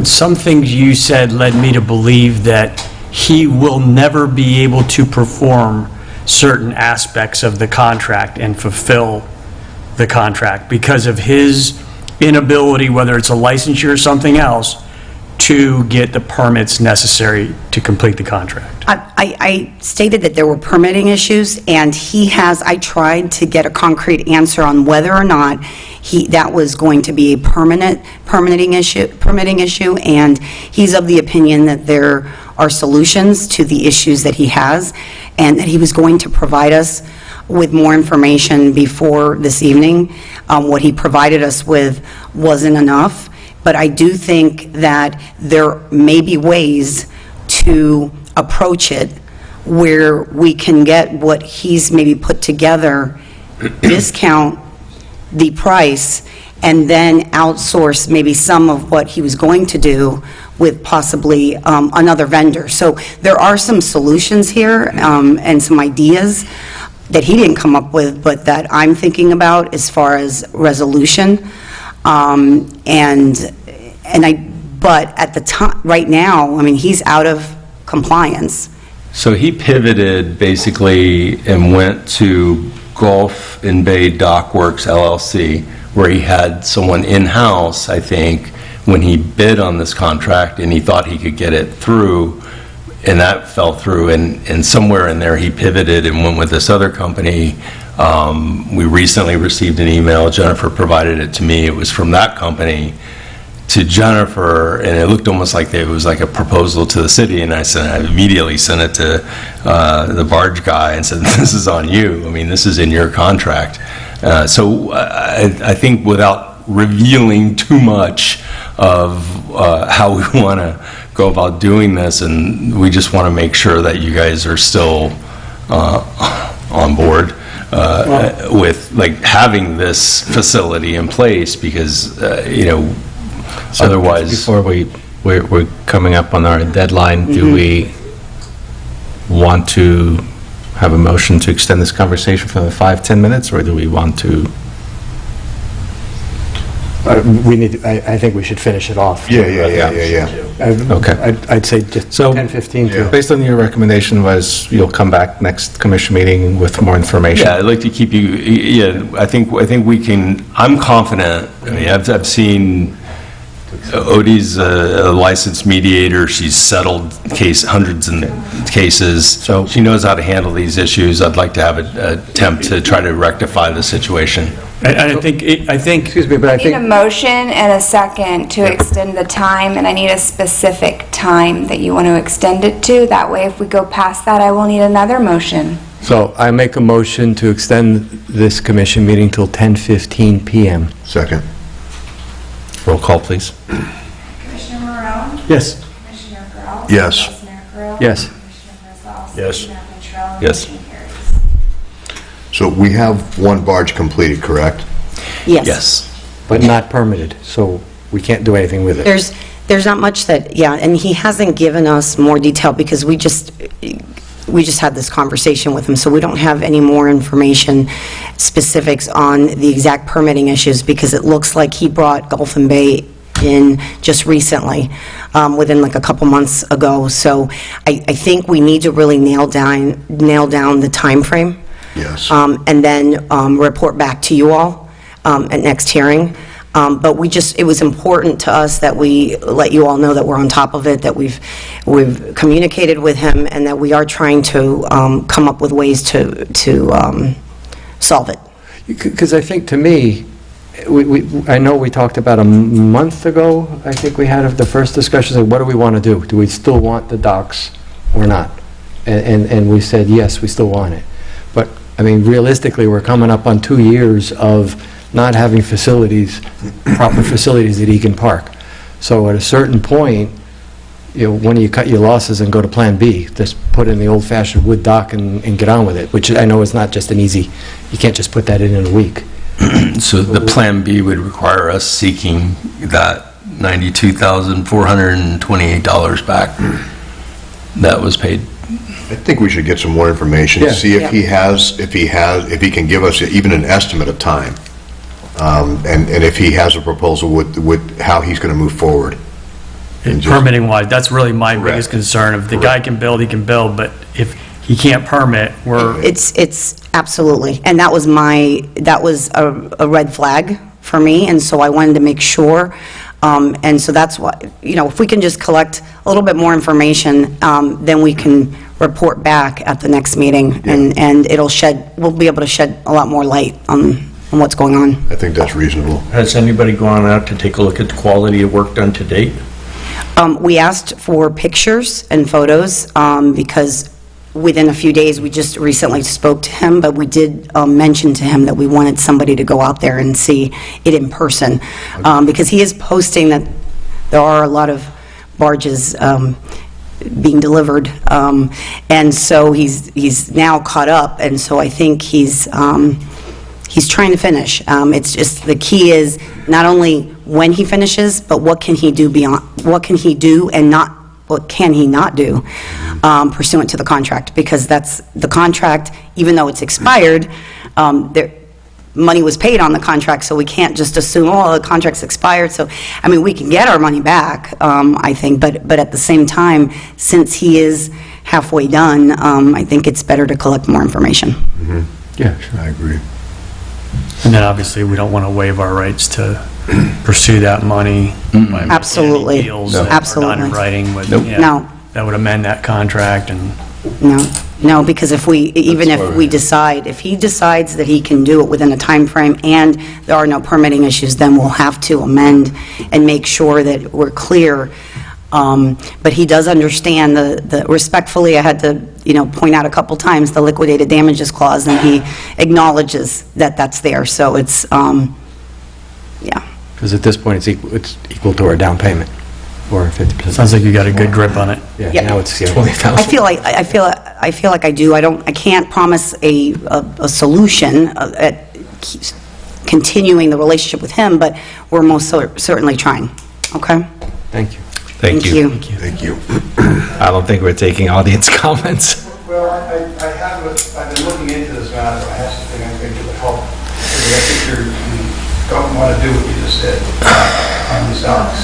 some things you said led me to believe that he will never be able to perform certain aspects of the contract and fulfill the contract because of his inability, whether it's a licensure or something else, to get the permits necessary to complete the contract. I stated that there were permitting issues, and I tried to get a concrete answer on whether or not that was going to be a permitting issue, and he's of the opinion that there are solutions to the issues that he has, and that he was going to provide us with more information before this evening. What he provided us with wasn't enough, but I do think that there may be ways to approach it where we can get what he's maybe put together, discount the price, and then outsource maybe some of what he was going to do with possibly another vendor. So there are some solutions here and some ideas that he didn't come up with, but that I'm thinking about as far as resolution. But at the time, right now, he's out of compliance. So he pivoted basically and went to Gulf and Bay Dock Works LLC, where he had someone in-house, I think, when he bid on this contract, and he thought he could get it through, and that fell through, and somewhere in there he pivoted and went with this other company. We recently received an email, Jennifer provided it to me, it was from that company to Jennifer, and it looked almost like it was like a proposal to the city, and I immediately sent it to the barge guy and said, this is on you, this is in your contract. So I think without revealing too much of how we want to go about doing this, and we just want to make sure that you guys are still on board with having this facility in place, because So Otherwise- Before we're coming up on our deadline, do we want to have a motion to extend this conversation for 5-10 minutes, or do we want to? I think we should finish it off. Yeah. Okay. I'd say just So, 10, 15 to... Based on your recommendation was you'll come back next commission meeting with more information? Yeah, I'd like to keep you, I think we can, I'm confident, I mean, I've seen, Odie's a licensed mediator, she's settled hundreds of cases, so she knows how to handle these issues. I'd like to have an attempt to try to rectify the situation. I think, Excuse me, but I I need a think... motion and a second to extend the time, and I need a specific time that you want to extend it to. That way, if we go past that, I will need another motion. So I make a motion to extend this commission meeting till 10:15 PM. Second. Roll call, please. Commissioner Morone? Yes. Commissioner Geralt? Yes. Vice Mayor Grill? Yes. Commissioner Rosales? Yes. Mayor Ventrell? Yes. Motion carries. So we have one barge completed, correct? Yes. But not permitted, so we can't do anything with it. There's not much that, yeah, and he hasn't given us more detail because we just had this conversation with him, so we don't have any more information, specifics on the exact permitting issues, because it looks like he brought Gulf and Bay in just recently, within like a couple months ago. So I think we need to really nail down the timeframe. Yes. And then report back to you all at next hearing. But it was important to us that we let you all know that we're on top of it, that we've communicated with him, and that we are trying to come up with ways to solve it. Because I think, to me, I know we talked about a month ago, I think we had the first discussion, like, what do we want to do? Do we still want the docks or not? And we said, yes, we still want it. But, I mean, realistically, we're coming up on 2 years of not having facilities, proper facilities at Egan Park. So at a certain point, when you cut your losses and go to Plan B, just put in the old-fashioned wood dock and get on with it, which I know is not just an easy, you can't just put that in a week. So the Plan B would require us seeking that $92,428 back that was paid. I think we should get some more information, Yeah. see if he can give us even an estimate of time. And if he has a proposal with how he's going to move forward. permitting wise, that's really my Correct. biggest concern. If the guy can build, he can build, but if he can't permit, It's absolutely, and that was a red flag for me, and so I wanted to make sure, and so that's what, if we can just collect a little bit more information, then we can report back at the next meeting, and we'll be able to shed a lot more light on what's going on. I think that's reasonable. Has anybody gone out to take a look at the quality of work done to date? We asked for pictures and photos, because within a few days, we just recently spoke to him, but we did mention to him that we wanted somebody to go out there and see it in person, because he is posting that there are a lot of barges being delivered, and so he's now caught up, and so I think he's trying to finish. It's just, the key is not only when he finishes, but what can he do and what can he not do pursuant to the contract, because that's the contract, even though it's expired, money was paid on the contract, so we can't just assume, the contract's expired, so, we can get our money back, I think, but at the same time, since he is halfway done, I think it's better to collect more information. Yeah, sure. I agree. and then obviously we don't want to waive our rights to pursue that money. by making any Absolutely. deals No. that are not in Absolutely. writing, but, Nope. yeah, No. that would amend that contract and. No, because if he decides that he can do it within a time frame and there are no permitting issues, then we'll have to amend and make sure that we're clear. But he does understand respectfully, I had to, point out a couple times the liquidated damages clause, and he acknowledges that that's there, so it's, Because at this point, it's equal to our down payment, or 50%. Sounds like you got a good grip on it. Yeah, Yeah. now it's 20,000. I feel like I do. I can't promise a solution at continuing the relationship with him, but we're most certainly trying. Okay? Thank you. Thank you. Thank you. I don't think we're taking audience comments. Well, I've been looking into this matter, I have something I think would help. I think you don't want to do what you just said on these docks.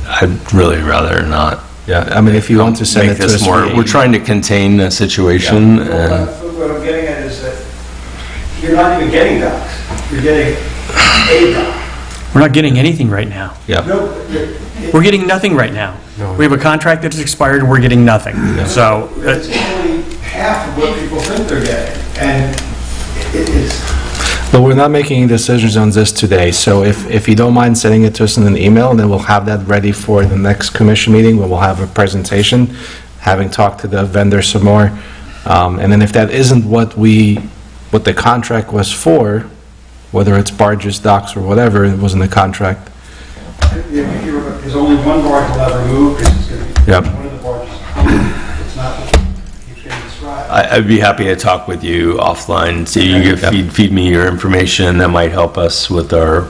I'd really rather not. Yeah, I mean, if you want to send it Make to this us. more, via we're trying to contain the situation, and What I'm getting at is that you're not even getting docks, you're getting a dock. We're not getting anything right now. Yeah. We're getting nothing right now. We have a contract that's expired, and we're getting nothing. So, It's only half of what people think they're getting, and it's... But we're not making decisions on this today, so if you don't mind sending it to us in an email, and then we'll have that ready for the next commission meeting, where we'll have a presentation, having talked to the vendor some more. And then if that isn't what the contract was for, whether it's barges, docks, or whatever, it was in the contract. There's only one barge will ever move, because it's going to be Yep. one of the barges. It's not what keeps getting described. I'd be happy to talk with you offline, so you can feed me your information, that might help us with our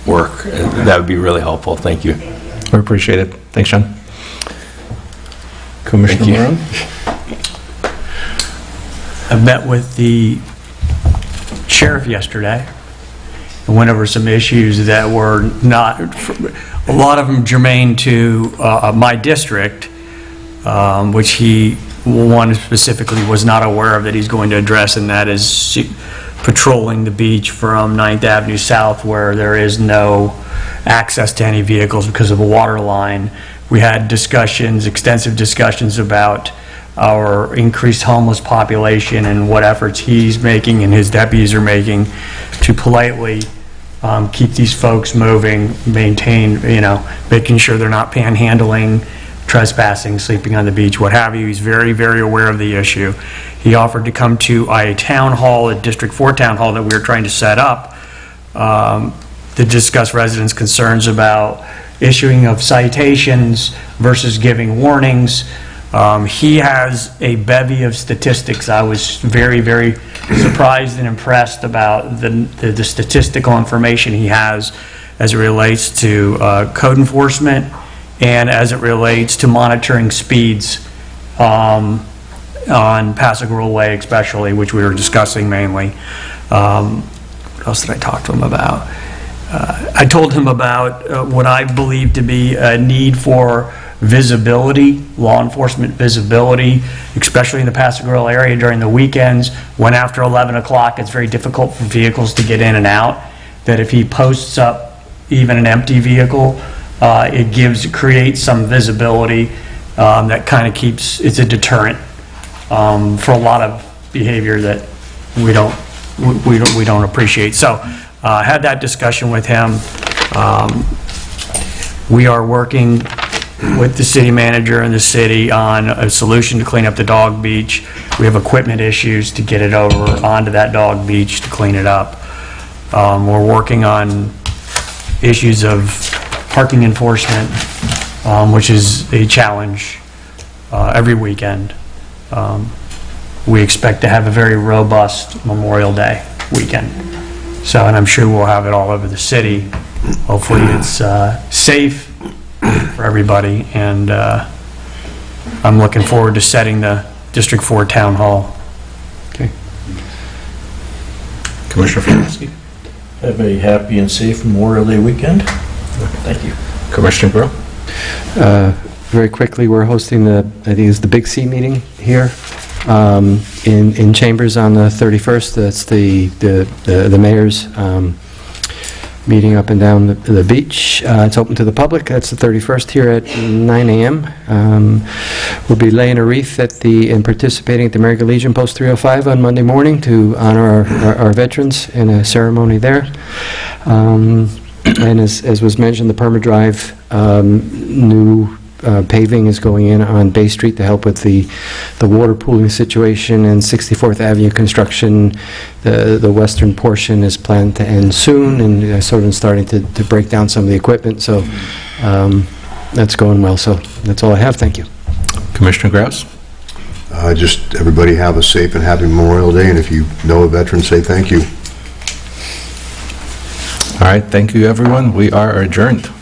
work. That would be really helpful, thank you. We appreciate it. Thanks, Sean. Commissioner Moran? I met with the sheriff yesterday and went over some issues that were not, a lot of them germane to my district, which one specifically was not aware of that he's going to address, and that is patrolling the beach from 9th Avenue South, where there is no access to any vehicles because of a water line. We had discussions, extensive discussions about our increased homeless population and what efforts he's making and his deputies are making to politely keep these folks moving, maintain, making sure they're not panhandling, trespassing, sleeping on the beach, what have you. He's very, very aware of the issue. He offered to come to a town hall, a District 4 town hall that we were trying to set up to discuss residents' concerns about issuing of citations versus giving warnings. He has a bevy of statistics. I was very, very surprised and impressed about the statistical information he has as it relates to code enforcement and as it relates to monitoring speeds on Pascagoula Way especially, which we were discussing mainly. What else did I talk to him about? I told him about what I believe to be a need for visibility, law enforcement visibility, especially in the Pascagoula area during the weekends, when after 11 o'clock it's very difficult for vehicles to get in and out, that if he posts up even an empty vehicle, it creates some visibility that kind of keeps, it's a deterrent for a lot of behavior that we don't appreciate. So I had that discussion with him. We are working with the city manager and the city on a solution to clean up the dog beach. We have equipment issues to get it over onto that dog beach to clean it up. We're working on issues of parking enforcement, which is a challenge every weekend. We expect to have a very robust Memorial Day weekend. So, and I'm sure we'll have it all over the city. Hopefully it's safe for everybody, and I'm looking forward to setting the District 4 Town Hall. Okay. Commissioner Fianchy? Have a happy and safe Memorial Day weekend. Thank you. Commissioner Grill? Very quickly, we're hosting I think it's the Big C meeting here in Chambers on the 31st. That's the mayor's meeting up and down the beach. It's open to the public. That's the 31st here at 9 a.m. We'll be laying a wreath and participating at the American Legion Post 305 on Monday morning to honor our veterans in a ceremony there. And as was mentioned, the Perma Drive new paving is going in on Bay Street to help with the water pooling situation, and 64th Avenue construction, the western portion is planned to end soon, and sort of starting to break down some of the equipment, so that's going well. So that's all I have. Thank you. Commissioner Grouse? Just everybody have a safe and happy Memorial Day, and if you know a veteran, say thank you. All right, thank you, everyone. We are adjourned.